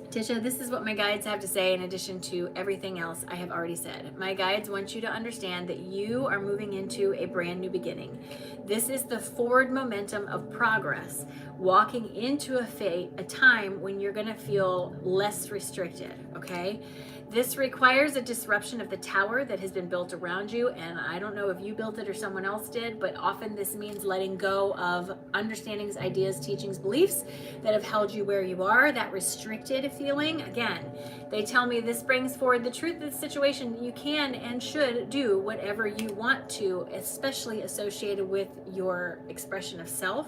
S2: Tisha, this is what my guides have to say in addition to everything else I have already said. My guides want you to understand that you are moving into a brand new beginning. This is the forward momentum of progress, walking into a time when you're going to feel less restricted, okay? This requires a disruption of the tower that has been built around you, and I don't know if you built it or someone else did, but often this means letting go of understandings, ideas, teachings, beliefs that have held you where you are, that restricted feeling. Again, they tell me this brings forward the truth of the situation. You can and should do whatever you want to, especially associated with your expression of self.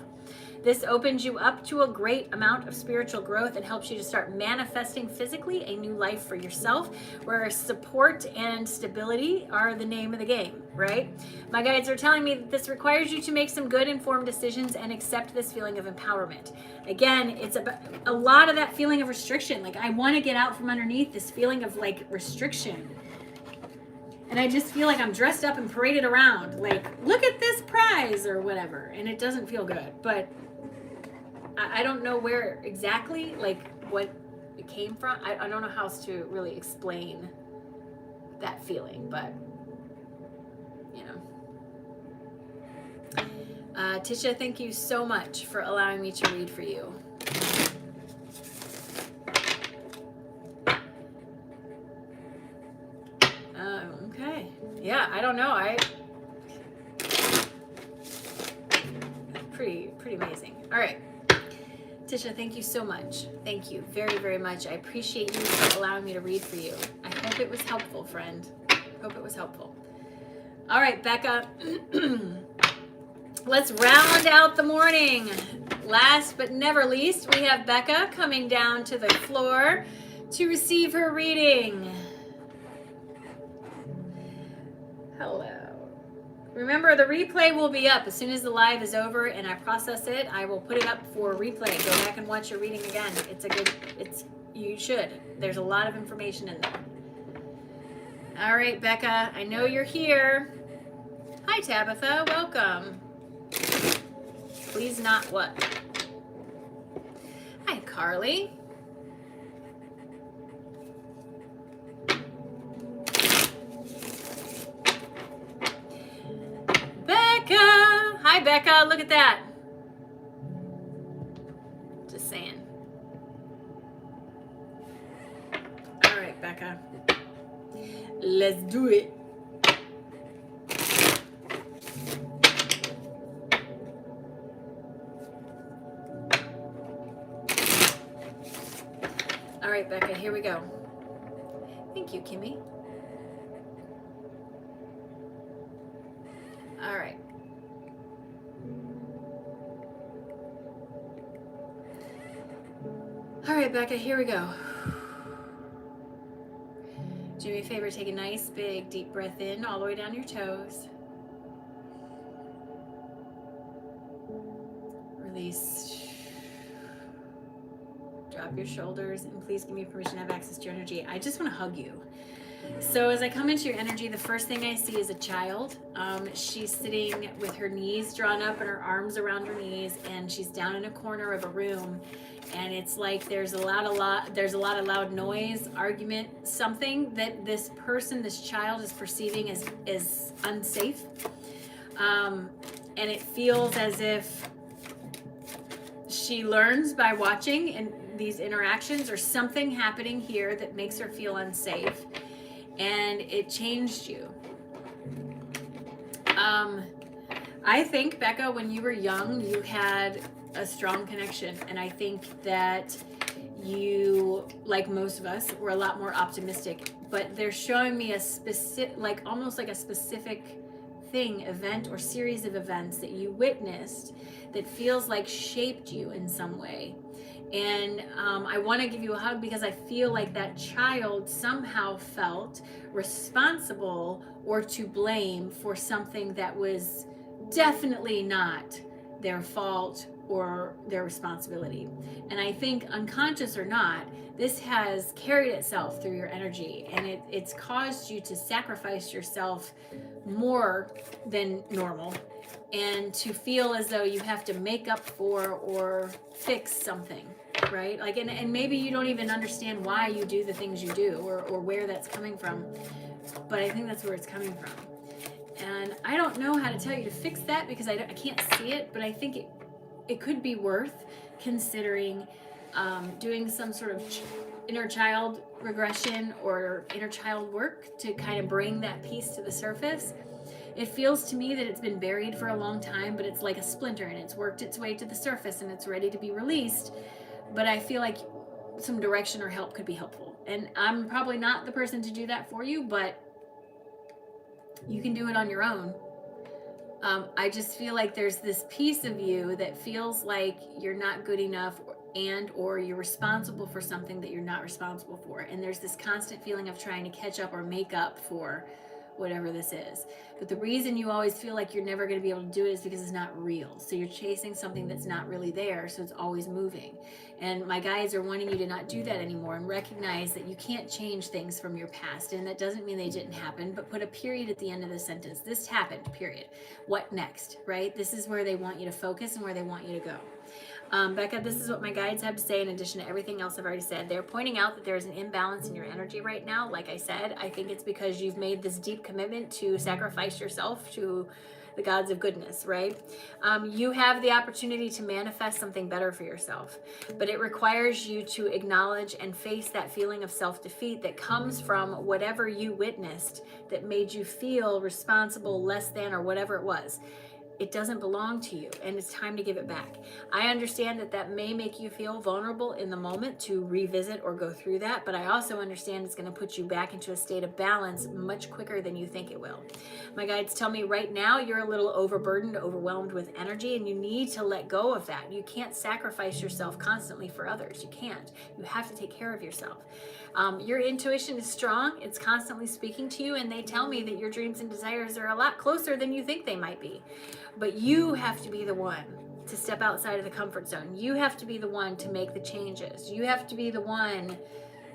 S2: This opens you up to a great amount of spiritual growth and helps you to start manifesting physically a new life for yourself, where support and stability are the name of the game, right? My guides are telling me that this requires you to make some good informed decisions and accept this feeling of empowerment. Again, it's about a lot of that feeling of restriction. Like, I want to get out from underneath this feeling of like restriction. And I just feel like I'm dressed up and paraded around. Like, look at this prize or whatever. And it doesn't feel good. But I don't know where exactly, like, what it came from. I don't know how else to really explain that feeling. But, you know. Tisha, thank you so much for allowing me to read for you. Okay. Yeah, I don't know. Pretty amazing. All right. Tisha, thank you so much. Thank you very, very much. I appreciate you for allowing me to read for you. I hope it was helpful, friend. Hope it was helpful. All right, Becca. Let's round out the morning. Last but never least, we have Becca coming down to the floor to receive her reading. Hello. Remember, the replay will be up as soon as the live is over and I process it. I will put it up for replay. Go back and watch your reading again. You should. There's a lot of information in there. All right, Becca, I know you're here. Hi, Tabitha. Welcome. Please not what? Hi, Carly. Becca! Hi, Becca. Look at that. Just saying. All right, Becca. Let's do it. All right, Becca, here we go. Thank you, Kimmy. All right. All right, Becca, here we go. Do me a favor, take a nice big deep breath in all the way down your toes. Release. Drop your shoulders, and please give me permission to have access to your energy. I just want to hug you. So as I come into your energy, the first thing I see is a child. She's sitting with her knees drawn up and her arms around her knees, and she's down in a corner of a room. And it's like there's a lot of loud noise, argument, something that this child is perceiving as unsafe. And it feels as if she learns by watching and these interactions, or something happening here that makes her feel unsafe. and it changed you. I think, Becca, when you were young, you had a strong connection, and I think that you, like most of us, were a lot more optimistic. But they're showing me a specific, like almost like a specific thing, event, or series of events that you witnessed that feels like shaped you in some way. And I want to give you a hug because I feel like that child somehow felt responsible or to blame for something that was definitely not their fault or their responsibility. And I think, unconscious or not, this has carried itself through your energy, and it's caused you to sacrifice yourself more than normal, and to feel as though you have to make up for or fix something, right? Like, and maybe you don't even understand why you do the things you do, or where that's coming from, but I think that's where it's coming from. And I don't know how to tell you to fix that because I can't see it, but I think it could be worth considering doing some sort of inner child regression or inner child work to kind of bring that piece to the surface. It feels to me that it's been buried for a long time, but it's like a splinter and it's worked its way to the surface and it's ready to be released. But I feel like some direction or help could be helpful. And I'm probably not the person to do that for you, but you can do it on your own. I just feel like there's this piece of you that feels like you're not good enough, or you're responsible for something that you're not responsible for. And there's this constant feeling of trying to catch up or make up for whatever this is. But the reason you always feel like you're never going to be able to do it is because it's not real. So you're chasing something that's not really there, so it's always moving. And my guides are wanting you to not do that anymore and recognize that you can't change things from your past. And that doesn't mean they didn't happen, but put a period at the end of the sentence. This happened, period. What next, right? This is where they want you to focus and where they want you to go. Becca, this is what my guides have to say in addition to everything else I've already said. They're pointing out that there's an imbalance in your energy right now. Like I said, I think it's because you've made this deep commitment to sacrifice yourself to the gods of goodness, right? You have the opportunity to manifest something better for yourself, but it requires you to acknowledge and face that feeling of self-defeat that comes from whatever you witnessed that made you feel responsible, less than, or whatever it was. It doesn't belong to you, and it's time to give it back. I understand that that may make you feel vulnerable in the moment to revisit or go through that, but I also understand it's going to put you back into a state of balance much quicker than you think it will. My guides tell me right now you're a little overburdened, overwhelmed with energy, and you need to let go of that. You can't sacrifice yourself constantly for others. You can't. You have to take care of yourself. Your intuition is strong. It's constantly speaking to you, and they tell me that your dreams and desires are a lot closer than you think they might be. But you have to be the one to step outside of the comfort zone. You have to be the one to make the changes. You have to be the one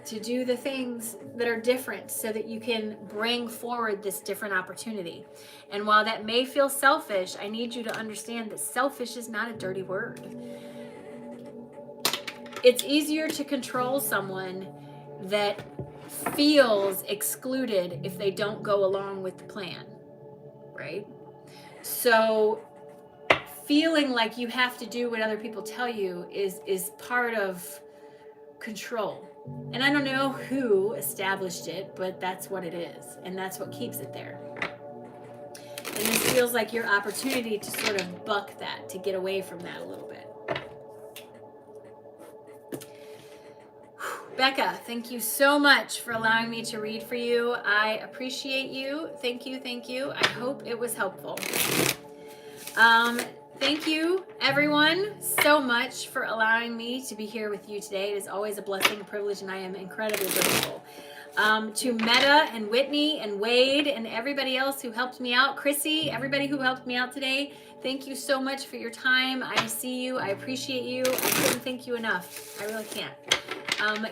S2: to do the things that are different so that you can bring forward this different opportunity. And while that may feel selfish, I need you to understand that selfish is not a dirty word. It's easier to control someone that feels excluded if they don't go along with the plan, right? So feeling like you have to do what other people tell you is part of control. And I don't know who established it, but that's what it is, and that's what keeps it there. And this feels like your opportunity to sort of buck that, to get away from that a little bit. Becca, thank you so much for allowing me to read for you. I appreciate you. Thank you, thank you. I hope it was helpful. Thank you, everyone, so much for allowing me to be here with you today. It is always a blessing, a privilege, and I am incredibly grateful. To Meta and Whitney and Wade and everybody else who helped me out, Chrissy, everybody who helped me out today, thank you so much for your time. I see you. I appreciate you. I couldn't thank you enough. I really can't.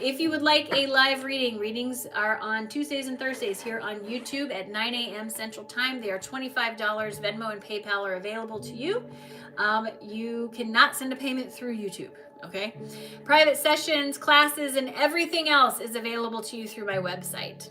S2: If you would like a live reading, readings are on Tuesdays and Thursdays here on YouTube at 9 a.m. Central Time. They are $25. Venmo and PayPal are available to you. You cannot send a payment through YouTube, okay? Private sessions, classes, and everything else is available to you through my website.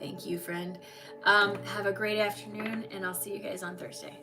S1: Thank you, friend. Have a great afternoon, and I'll see you guys on Thursday.